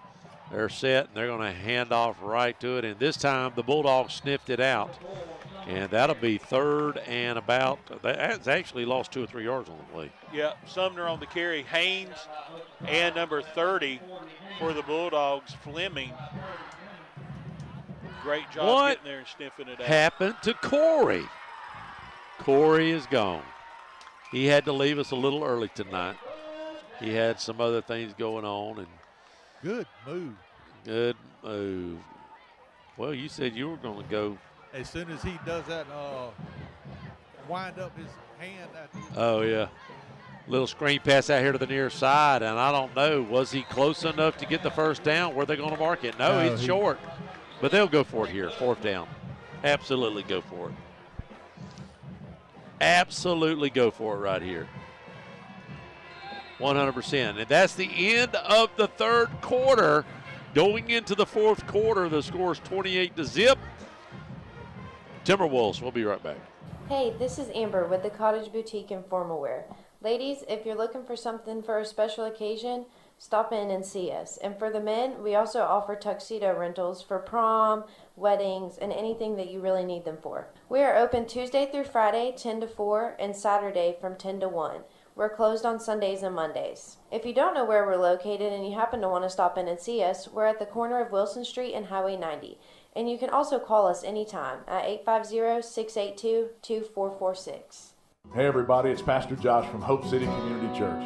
They're set, and they're going to hand off right to it. And this time, the Bulldogs sniffed it out. And that'll be 3rd and about. That's actually lost 2 or 3 yards on the play. Yeah, Sumner on the carry. Haynes and number 30 for the Bulldogs, Fleming. Great job getting there and sniffing it out. Happened to Corey? Corey is gone. He had to leave us a little early tonight. He had some other things going on. And good move. Good move. Well, you said you were going to go. As soon as he does that, wind up his hand. Oh, yeah. Little screen pass out here to the near side, and I don't know, was he close enough to get the first down? Were they going to mark it? No, he's short. But they'll go for it here, 4th down. Absolutely go for it. Absolutely go for it right here. 100%. And that's the end of the 3rd quarter. Going into the 4th quarter, the score is 28-0. Timberwolves, we'll be right back. Hey, this is Amber with the Cottage Boutique and Formal Wear. Ladies, if you're looking for something for a special occasion, stop in and see us. And for the men, we also offer tuxedo rentals for prom, weddings, and anything that you really need them for. We are open Tuesday through Friday, 10 to 4, and Saturday from 10 to 1. We're closed on Sundays and Mondays. If you don't know where we're located and you happen to want to stop in and see us, we're at the corner of Wilson Street and Highway 90. And you can also call us anytime at 850-682-2446. Hey everybody, it's Pastor Josh from Hope City Community Church.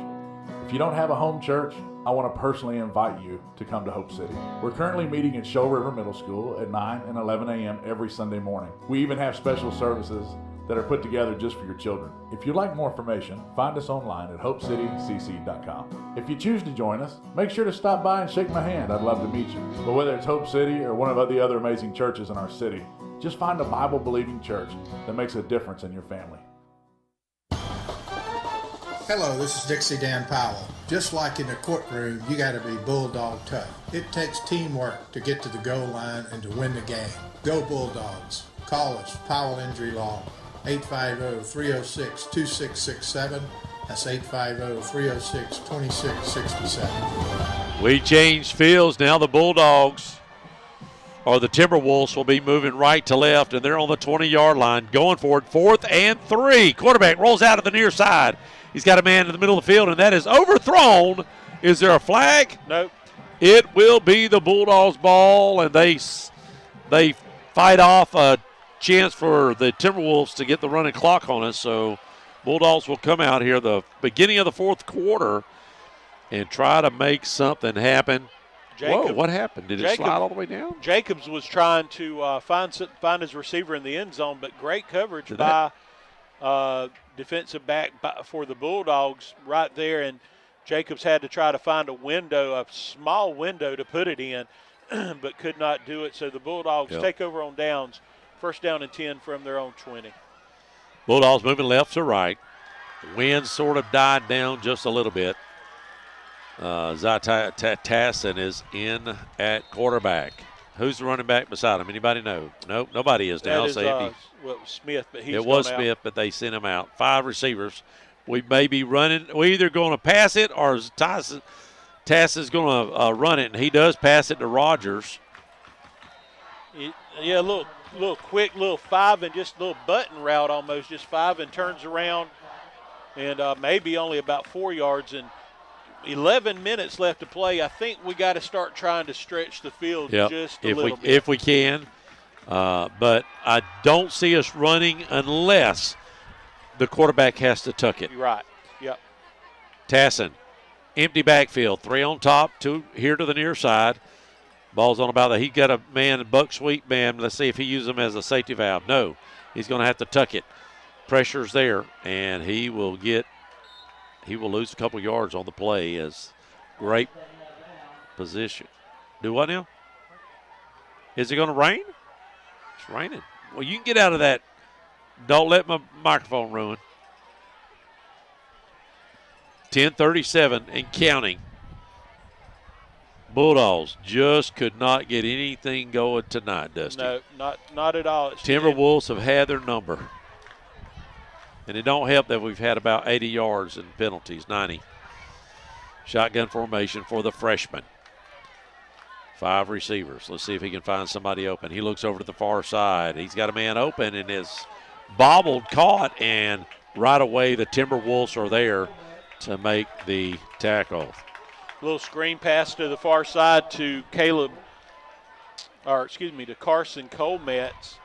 If you don't have a home church, I want to personally invite you to come to Hope City. We're currently meeting at Shoal River Middle School at 9 and 11 a.m. every Sunday morning. We even have special services that are put together just for your children. If you'd like more information, find us online at hopecitycc.com. If you choose to join us, make sure to stop by and shake my hand. I'd love to meet you. But whether it's Hope City or one of the other amazing churches in our city, just find a Bible-believing church that makes a difference in your family. Hello, this is Dixie Dan Powell. Just like in the courtroom, you got to be bulldog tough. It takes teamwork to get to the goal line and to win the game. Go Bulldogs. Call us, Powell Injury Law, 850-306-2667. That's 850-306-2667. We changed fields. Now the Bulldogs or the Timberwolves will be moving right to left, and they're on the 20-yard line going for it. 4th and 3. Quarterback rolls out to the near side. He's got a man in the middle of the field, and that is overthrown. Is there a flag? Nope. It will be the Bulldogs' ball, and they fight off a chance for the Timberwolves to get the running clock on us. So Bulldogs will come out here the beginning of the 4th quarter and try to make something happen. Whoa, what happened? Did it slide all the way down? Jacobs was trying to find his receiver in the end zone, but great coverage by defensive back for the Bulldogs right there, and Jacobs had to try to find a small window to put it in, but could not do it. So the Bulldogs take over on downs. 1st down and 10 from their own 20. Bulldogs moving left to right. The wind sort of died down just a little bit. Tassin is in at quarterback. Who's the running back beside him? Anybody know? Nope, nobody is now. It was Smith, but it was Smith, but they sent him out. 5 receivers. We may be running. We're either going to pass it or Tass is going to run it, and he does pass it to Rogers. Yeah, a little quick, little 5 and just a little button route almost, just 5 and turns around, and maybe only about 4 yards. And 11 minutes left to play. I think we got to start trying to stretch the field just a little bit. If we can. But I don't see us running unless the quarterback has to tuck it. You're right. Yep. Tassin Empty backfield. 3 on top, 2 here to the near side. Ball's on about that. He got a man, Buck Sweet man. Let's see if he uses him as a safety valve. No, he's going to have to tuck it. Pressure's there, and he will lose a couple yards on the play as great position. Do what now? Is it going to rain? It's raining. Well, you can get out of that. Don't let my microphone ruin. 10:37 and counting. Bulldogs just could not get anything going tonight, Dusty. No, not at all. Timberwolves have had their number. And it don't help that we've had about 80 yards in penalties, 90. Shotgun formation for the freshman. 5 receivers. Let's see if he can find somebody open. He looks over to the far side. He's got a man open and is bobbled, caught, and right away the Timberwolves are there to make the tackle. Little screen pass to the far side to to Carson Colmetz.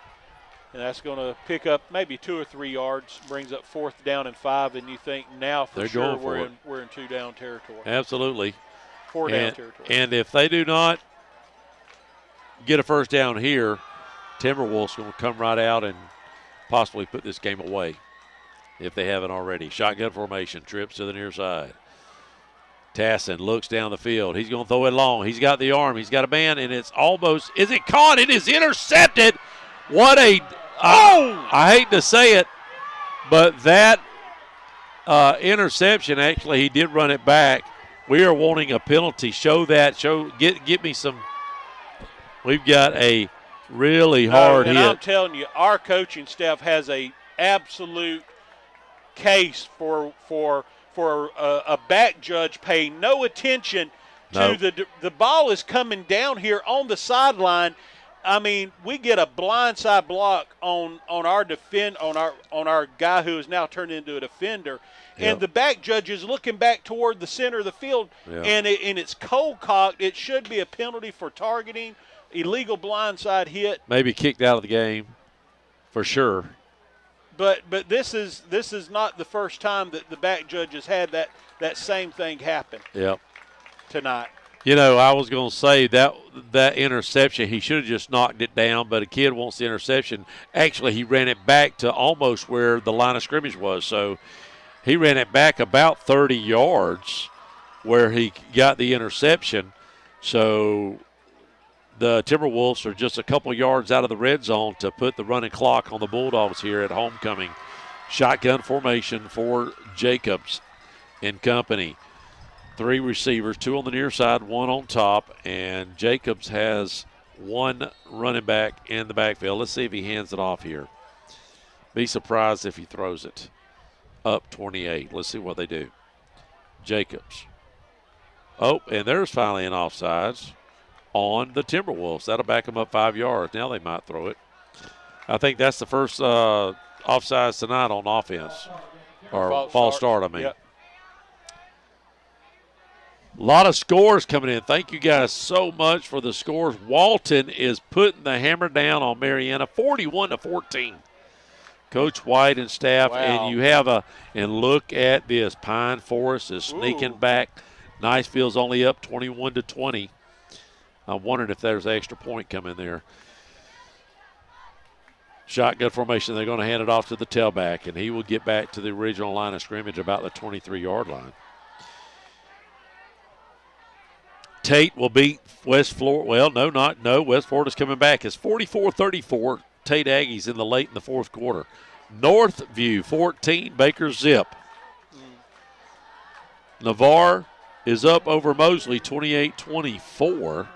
And that's going to pick up maybe 2 or 3 yards, brings up 4th down and 5, and you think now for sure we're in 2 down territory. Absolutely. 4 down territory. And if they do not get a first down here, Timberwolves going to come right out and possibly put this game away if they haven't already. Shotgun formation, trips to the near side. Tassin looks down the field. He's going to throw it long. He's got the arm. He's got a man, and it's almost – is it caught? It is intercepted. What a I hate to say it, but that interception, actually, he did run it back. We are wanting a penalty. Show that. Get me some. We've got a really hard hit. I'm telling you, our coaching staff has a absolute case for a back judge paying no attention to the ball is coming down here on the sideline. I mean, we get a blindside block on our guy who is now turned into a defender, and the back judge is looking back toward the center of the field, and it's cold cocked. It should be a penalty for targeting, illegal blindside hit. Maybe kicked out of the game, for sure. But this is not the first time that the back judge has had that same thing happen. Tonight. You know, I was going to say that interception, he should have just knocked it down, but a kid wants the interception. Actually, he ran it back to almost where the line of scrimmage was. So he ran it back about 30 yards where he got the interception. So the Timberwolves are just a couple yards out of the red zone to put the running clock on the Bulldogs here at homecoming. Shotgun formation for Jacobs and company. 3 receivers, 2 on the near side, 1 on top, and Jacobs has 1 running back in the backfield. Let's see if he hands it off here. Be surprised if he throws it up 28. Let's see what they do. Jacobs. Oh, and there's finally an offsides on the Timberwolves. That'll back them up 5 yards. Now they might throw it. I think that's the first offsides tonight on offense, or false start, I mean. Yep. A lot of scores coming in. Thank you guys so much for the scores. Walton is putting the hammer down on Marietta, 41-14. Coach White and staff, and you have and look at this. Pine Forest is sneaking back. Niceville's only up 21-20. I'm wondering if there's an extra point coming there. Shotgun formation, they're going to hand it off to the tailback, and he will get back to the original line of scrimmage about the 23-yard line. Tate will beat West Florida. Well, no. West Florida's coming back. It's 44-34. Tate Aggies in the fourth quarter. Northview 14, Baker zip. Navarre is up over Mosley 28-24.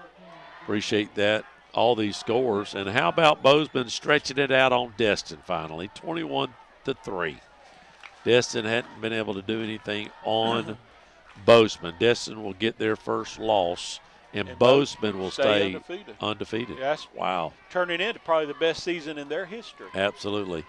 Appreciate that. All these scores. And how about Bozeman stretching it out on Destin finally, 21-3. Destin hadn't been able to do anything on Bozeman. Destin will get their first loss, and Bozeman will stay undefeated. Yes. Wow. Turning into probably the best season in their history. Absolutely.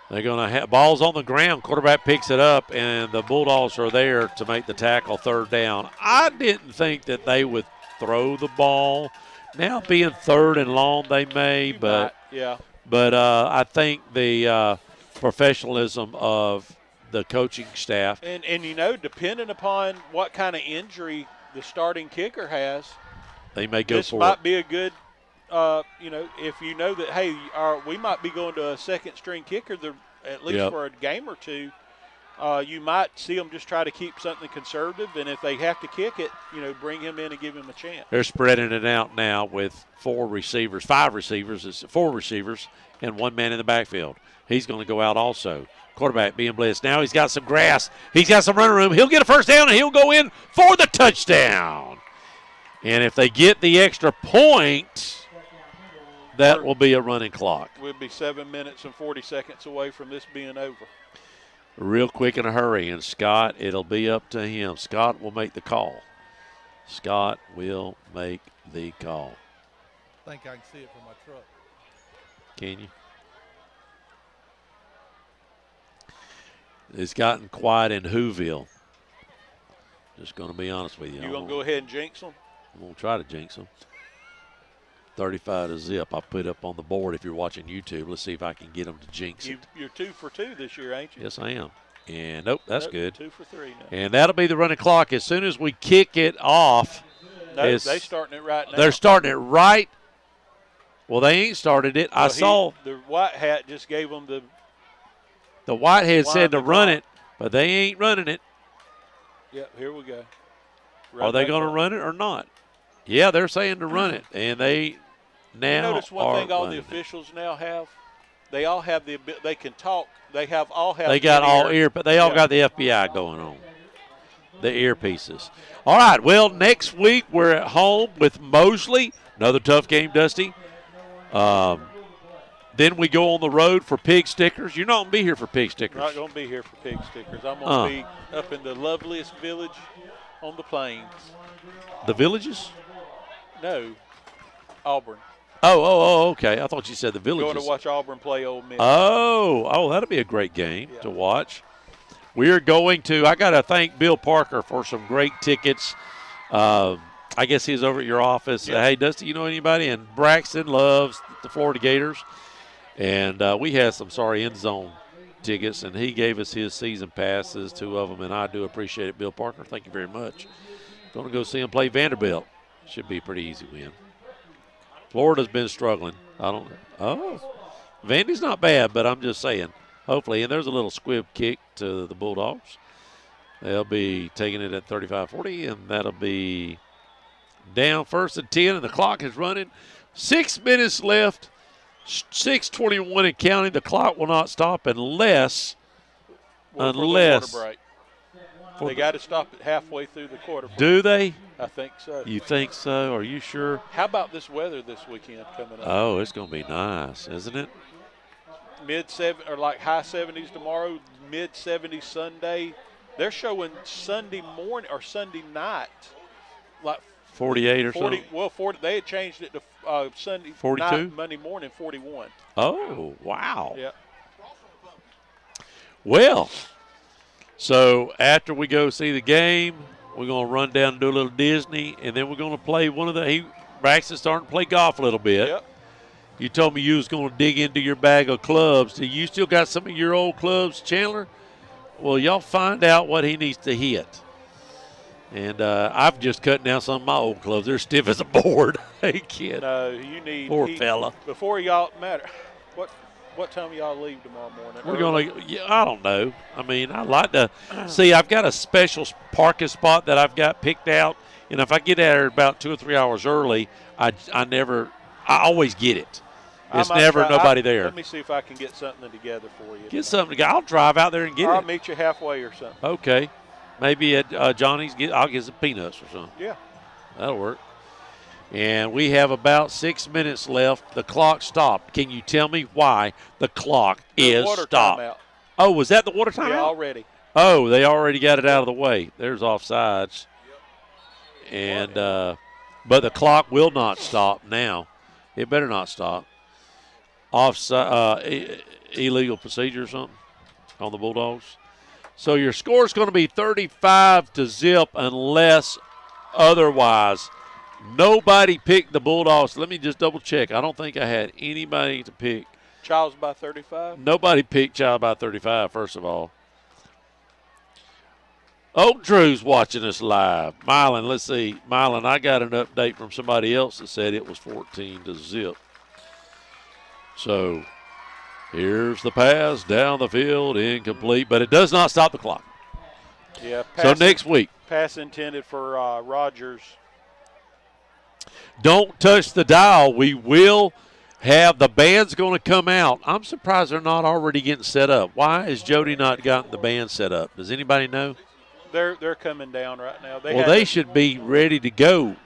They're going to have balls on the ground. Quarterback picks it up, and the Bulldogs are there to make the tackle, 3rd down. I didn't think that they would throw the ball. Now being 3rd and long, they may, but I think the professionalism of the coaching staff. And depending upon what kind of injury the starting kicker has, they may go this for might it. be a good, if you know that, hey, we might be going to a second-string kicker at least for a game or two, you might see them just try to keep something conservative, and if they have to kick it, bring him in and give him a chance. They're spreading it out now with 4 receivers, 5 receivers, it's 4 receivers, and 1 man in the backfield. He's going to go out also. Quarterback being blitzed. Now he's got some grass. He's got some running room. He'll get a first down, and he'll go in for the touchdown. And if they get the extra point, that will be a running clock. We'll be 7 minutes and 40 seconds away from this being over. Real quick in a hurry, and Scott, it'll be up to him. Scott will make the call. Scott will make the call. I think I can see it from my truck. Can you? It's gotten quiet in Whoville. Just going to be honest with you. You going to go ahead and jinx them? I'm going to try to jinx them. 35 to zip. I put up on the board if you're watching YouTube. Let's see if I can get them to jinx it. You're 2 for 2 this year, ain't you? Yes, I am. And nope, that's good. 2 for 3 now. And that'll be the running clock. As soon as we kick it off. No, they're starting it right now. They're starting it right. Well, they ain't started it. I saw. The white hat just gave them the. The Whitehead said to run it, but they ain't running it. Yep, here we go. Are they going to run it or not? Yeah, they're saying to run it, and they now you notice one thing all the running officials now have? They all have the ability. They can talk. They all have. They got all ear, but they all got the FBI going on. The earpieces. All right. Well, next week we're at home with Mosley. Another tough game, Dusty. Then we go on the road for pig stickers. You're not going to be here for pig stickers. Not going to be here for pig stickers. I'm going to be up in the loveliest village on the plains. The villages? No, Auburn. Oh, okay. I thought you said the villages. Going to watch Auburn play Ole Miss. Oh, that'll be a great game to watch. We are going to. I got to thank Bill Parker for some great tickets. I guess he's over at your office. Yeah. Hey, Dusty, you know anybody? And Braxton loves the Florida Gators. And we had some end zone tickets, and he gave us his season passes, 2 of them, and I do appreciate it, Bill Parker. Thank you very much. Going to go see him play Vanderbilt. Should be a pretty easy win. Florida's been struggling. Vandy's not bad, but I'm just saying, hopefully. And there's a little squib kick to the Bulldogs. They'll be taking it at 35-40, and that'll be down 1st and 10, and the clock is running. 6 minutes left. 6:21 and counting. The clock will not stop unless for the water break. They got to stop it halfway through the quarter break. Do they? I think so. You think so? Are you sure? How about this weather this weekend coming up? Oh, it's going to be nice, isn't it? High 70s tomorrow, mid 70s Sunday. They're showing Sunday morning or Sunday night, like 48 or something. Well, 40. They had changed it to Sunday 42? night, Monday morning, 41. Oh, wow. Yeah. Well, so after we go see the game, we're going to run down and do a little Disney, and then we're going to play Braxton's starting to play golf a little bit. Yep. You told me you was going to dig into your bag of clubs. Do you still got some of your old clubs, Chandler? Well, y'all find out what he needs to hit. And I've just cut down some of my old clubs. They're stiff as a board. Hey, kid. No, you need. Poor fella. Before y'all matter, what time y'all leave tomorrow morning? We're going to. I don't know. I mean, I like to see. I've got a special parking spot that I've got picked out, and if I get there about 2 or 3 hours early, I always get it. It's never nobody there. Let me see if I can get something together for you. Get something. I'll drive out there and get it. I'll meet you halfway or something. Okay. Maybe at Johnny's, I'll get some peanuts or something. Yeah. That'll work. And we have about 6 minutes left. The clock stopped. Can you tell me why the clock is stopped? Timeout. Oh, was that the water timeout? Yeah, already. Oh, they already got it out of the way. There's offsides. And but the clock will not stop now. It better not stop. Offside, illegal procedure or something on the Bulldogs. So your score is going to be 35-0 unless otherwise. Nobody picked the Bulldogs. Let me just double check. I don't think I had anybody to pick. Chiles by 35? Nobody picked Chiles by 35, first of all. Oak Drew's watching us live. Milan, let's see. Milan, I got an update from somebody else that said it was 14-0. So here's the pass down the field, incomplete, but it does not stop the clock. Yeah. So next week. Pass intended for Rogers. Don't touch the dial. We will have the band's going to come out. I'm surprised they're not already getting set up. Why has Jody not gotten the band set up? Does anybody know? They're coming down right now. They should be ready to go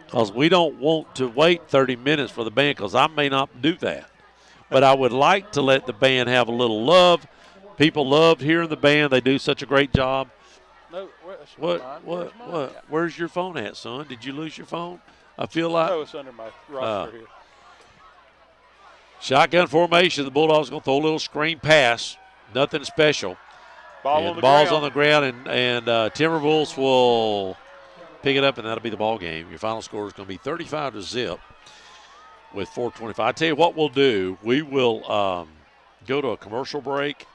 because we don't want to wait 30 minutes for the band because I may not do that. But I would like to let the band have a little love. People loved hearing the band. They do such a great job. No, What? Where's your phone at, son? Did you lose your phone? I feel like. No, it's under my roster here. Shotgun formation. The Bulldogs going to throw a little screen pass. Nothing special. Ball's on the ground, and Timberwolves will pick it up, and that'll be the ball game. Your final score is going to be 35-0 with 4:25. I tell you what we'll do. We will go to a commercial break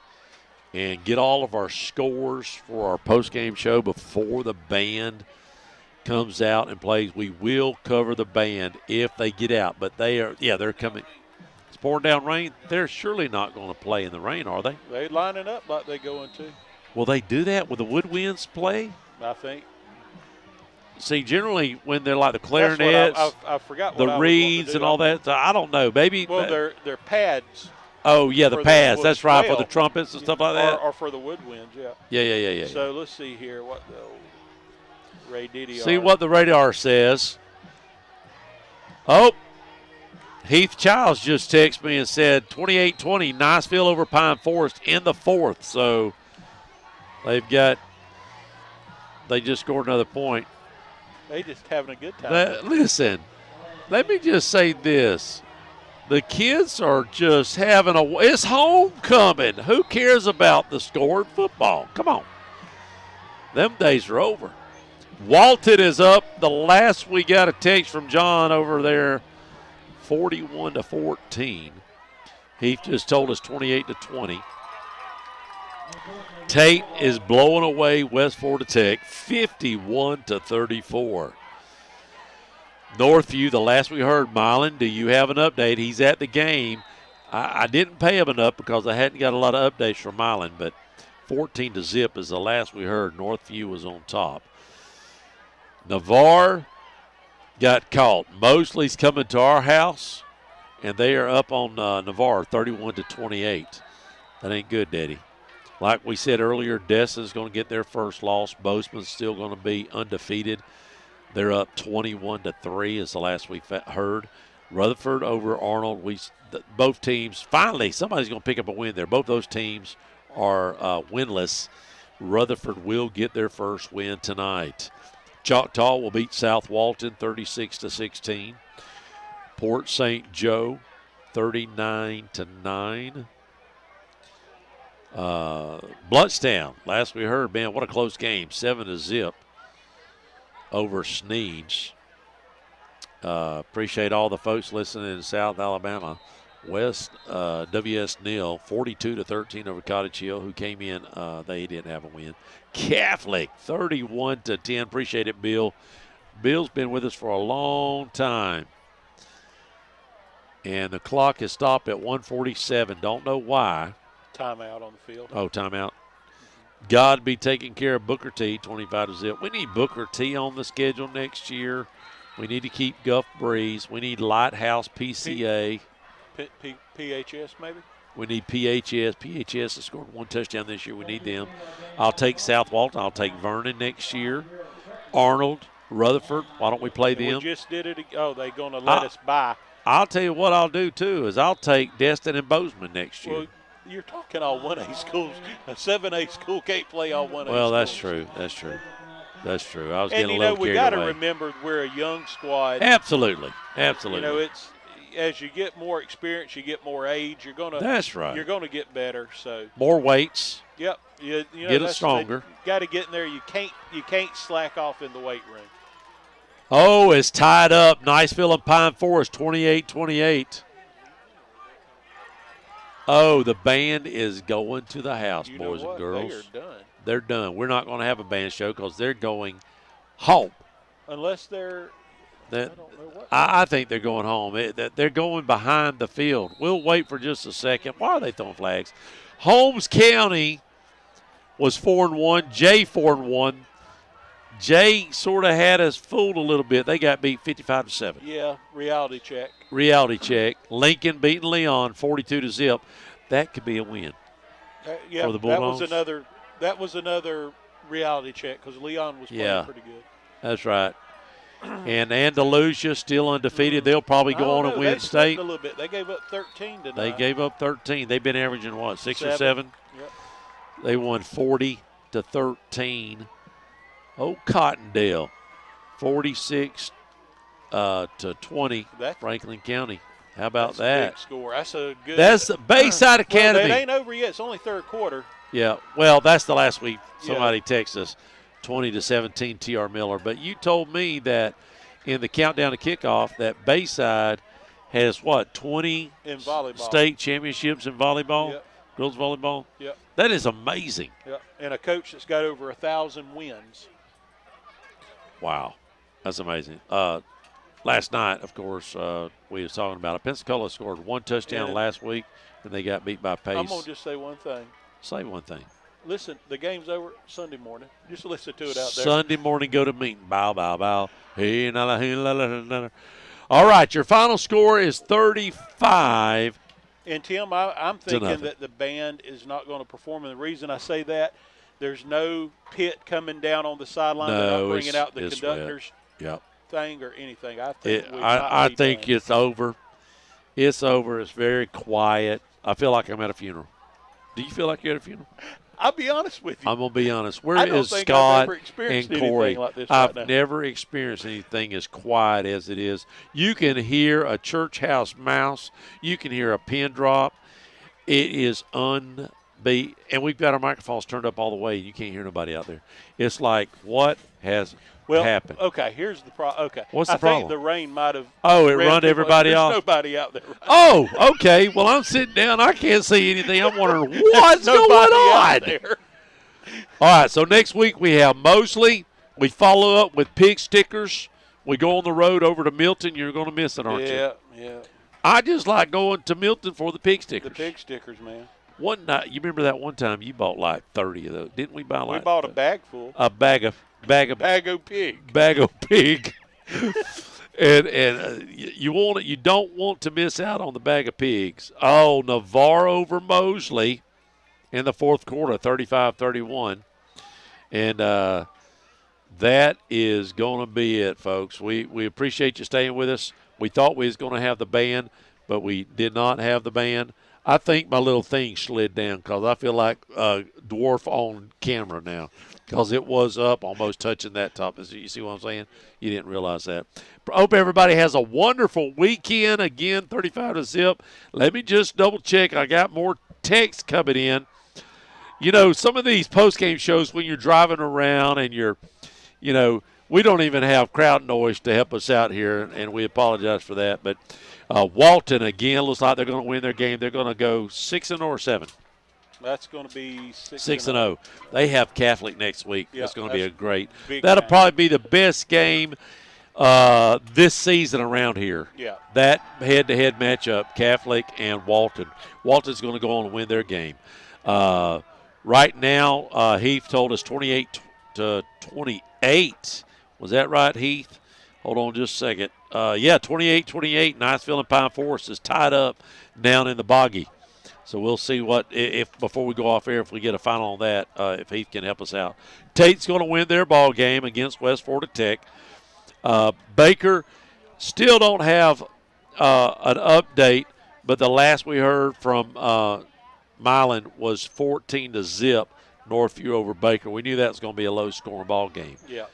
and get all of our scores for our post-game show before the band comes out and plays. We will cover the band if they get out, but they're coming. It's pouring down rain. They're surely not going to play in the rain, are they? They're lining up like they're going to. Will they do that? Will the woodwinds play? I think. See, generally when they're like the clarinets, I forgot the reeds and all that, I don't know. Maybe. Well, they're pads. Oh, yeah, the pads. That's right, for the trumpets and stuff like that. Or for the woodwinds, yeah. Yeah. So let's see here what the radar. See what the radar says. Oh, Heath Chiles just texted me and said 28-20, Niceville over Pine Forest in the fourth. So they just scored another point. They just having a good time. Listen, let me just say this. The kids are just having it's homecoming. Who cares about the score in football? Come on. Them days are over. Walton is up. The last we got a text from John over there, 41-14. He just told us 28-20. Tate is blowing away West Florida Tech, 51-34. Northview, the last we heard, Milan, do you have an update? He's at the game. I didn't pay him enough because I hadn't got a lot of updates from Milan, but 14-0 is the last we heard. Northview was on top. Navarre got caught. Mosley's coming to our house, and they are up on Navarre, 31-28. That ain't good, Daddy. Like we said earlier, Dessa's going to get their first loss. Bozeman's still going to be undefeated. They're up 21-3 is the last we heard. Rutherford over Arnold. Both teams, finally, somebody's going to pick up a win there. Both those teams are winless. Rutherford will get their first win tonight. Choctaw will beat South Walton 36-16. Port St. Joe 39-9. Bluntstown, last we heard, man, what a close game, 7-0 over Sneeds. Appreciate all the folks listening in South Alabama. West WS Neal 42-13 over Cottage Hill, who came in. They didn't have a win. Catholic 31-10. Appreciate it, Bill. Bill's been with us for a long time. And the clock has stopped at 1:47. Don't know why. Timeout on the field. Oh, timeout. God be taking care of Booker T, 25-0. We need Booker T on the schedule next year. We need to keep Guff Breeze. We need Lighthouse PCA. PHS maybe? We need PHS. PHS has scored one touchdown this year. We need them. I'll take South Walton. I'll take Vernon next year. Arnold, Rutherford. Why don't we play them? We just did it. Oh, they're going to let us buy. I'll tell you what I'll do, too, is I'll take Destin and Bozeman next year. Well, you're talking all 1A schools. A 7A school can't play all 1A Well, that's schools. true. That's true. That's true. I was and getting a little carried away. we got to remember we're a young squad. Absolutely. Absolutely. You know, it's as you get more experience, you get more age. You're gonna. That's right. You're gonna get better. So more weights. Yep. You know, get it stronger. Got to get in there. You can't slack off in the weight room. Oh, it's tied up. Niceville and Pine Forest, 28-28. Oh, the band is going to the house, boys and girls. They are done. They're done. We're not going to have a band show because they're going home. Unless they're I think they're going home. They're going behind the field. We'll wait for just a second. Why are they throwing flags? Holmes County was 4-1. Jay 4-1. Jay sort of had us fooled a little bit. They got beat 55-7. Yeah, reality check. Reality check. Lincoln beating Leon 42-0. That could be a win. Yeah, for the Bulldogs. That was another reality check because Leon was playing pretty good. That's right. And Andalusia still undefeated. They'll probably go on and win state. A little bit. They gave up 13 tonight. They gave up 13. They've been averaging what, 6 or 7? Yep. They won 40-13. Oh, Cottondale, 46 to 20. Franklin County. How about that? A big score. That's a good. That's the Bayside Academy. Well, it ain't over yet. It's only third quarter. Yeah. Well, that's the last week. Somebody texted us, 20-17 T.R. Miller. But you told me that in the countdown to kickoff that Bayside has what, 20 in volleyball state championships in volleyball, girls volleyball. Yep. That is amazing. Yep. And a coach that's got over 1,000 wins. Wow, that's amazing. Last night, of course, we was talking about it. Pensacola scored 1 touchdown last week, and they got beat by Pace. I'm going to just say one thing. Say one thing. Listen, the game's over Sunday morning. Just listen to it out there. Sunday morning, go to meeting. Bow, bow, bow. Hey, la, la, hey, la, la, la, la. All right, your final score is 35. And, Tim, I'm thinking that the band is not going to perform. And the reason I say that, there's no pit coming down on the sideline. They're not bringing out the conductor's thing or anything. I think it's over. It's over. It's very quiet. I feel like I'm at a funeral. Do you feel like you're at a funeral? I'll be honest with you. I'm going to be honest. Where is Scott and Corey? I've never experienced anything as quiet as it is. You can hear a church house mouse. You can hear a pin drop. It is and we've got our microphones turned up all the way. You can't hear nobody out there. It's like, what has happened? Okay, here's the problem. Okay. What's the problem? I think the rain might have. Oh, it run everybody off? There's nobody out there. Right? Oh, okay. Well, I'm sitting down. I can't see anything. I'm wondering what's going on. All right, so next week we have Mosley. We follow up with pig stickers. We go on the road over to Milton. You're going to miss it, aren't you? Yeah. I just like going to Milton for the pig stickers. The pig stickers, man. One night, you remember that one time you bought like 30 of those? Didn't we buy like? We bought a bag full. A bag of pig. Bag of pig. and you want it. You don't want to miss out on the bag of pigs. Oh, Navarre over Mosley in the fourth quarter, 35-31, and that is going to be it, folks. We appreciate you staying with us. We thought we was going to have the band, but we did not have the band. I think my little thing slid down because I feel like a dwarf on camera now because it was up almost touching that top. You see what I'm saying? You didn't realize that. Hope everybody has a wonderful weekend. Again, 35-0. Let me just double check. I got more text coming in. You know, some of these post-game shows when you're driving around and we don't even have crowd noise to help us out here, and we apologize for that. But Walton, again, looks like they're going to win their game. They're going to go 6-0 or 7. That's going to be 6-0. They have Catholic next week. Yeah, that's going to be a great. That'll game. Probably be the best game this season around here. Yeah. That head-to-head matchup, Catholic and Walton. Walton's going to go on and win their game. Right now, Heath told us 28-28. Was that right, Heath? Hold on just a second. 28-28. Niceville and Pine Forest is tied up down in the Boggy. So we'll see if before we go off air, if we get a final on that, if Heath can help us out. Tate's going to win their ball game against West Florida Tech. Baker still don't have an update, but the last we heard from Milan was 14-0 Northview over Baker. We knew that was going to be a low-scoring ball game. Yeah.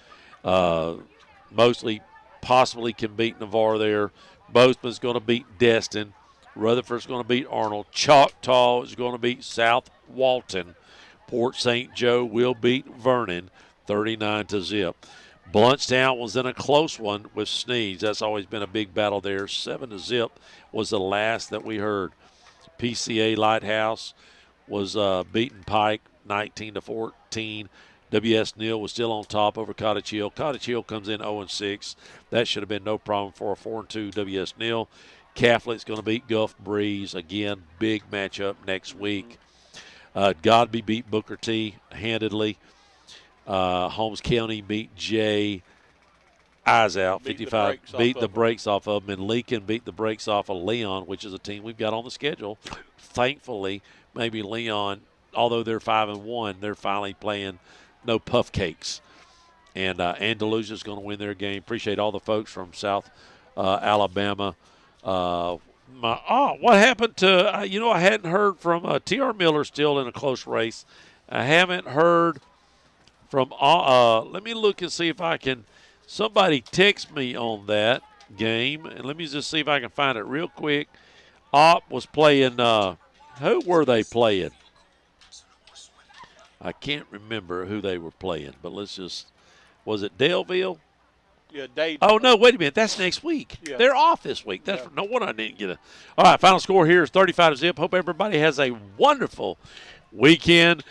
Mostly possibly can beat Navarre there. Bozeman's going to beat Destin. Rutherford's going to beat Arnold. Choctaw is going to beat South Walton. Port St. Joe will beat Vernon 39-0. Bluntstown was in a close one with Sneeds. That's always been a big battle there. 7-0 was the last that we heard. PCA Lighthouse was beating Pike 19-14. WS Neal was still on top over Cottage Hill. Cottage Hill comes in 0-6. That should have been no problem for a 4-2 WS Neal. Catholic's going to beat Gulf Breeze. Again, big matchup next week. Godby beat Booker T handedly. Holmes County beat Jay. Eyes out, 55. Beat the brakes off of them. And Leakin beat the brakes off of Leon, which is a team we've got on the schedule. Thankfully, maybe Leon, although they're 5-1, they're finally playing no puff cakes. And Andalusia's going to win their game. Appreciate all the folks from South Alabama. What happened to, I hadn't heard from T.R. Miller still in a close race. I haven't heard from, let me look and see if I can, somebody text me on that game. And let me just see if I can find it real quick. Opp was playing, who were they playing? I can't remember who they were playing, but was it Daleville? Yeah, Dade. Oh, no, wait a minute. That's next week. Yeah. They're off this week. That's no wonder I didn't get it. All right, final score here is 35-0. Hope everybody has a wonderful weekend,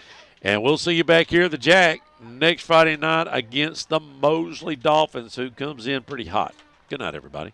and we'll see you back here at the Jack next Friday night against the Mosley Dolphins, who comes in pretty hot. Good night, everybody.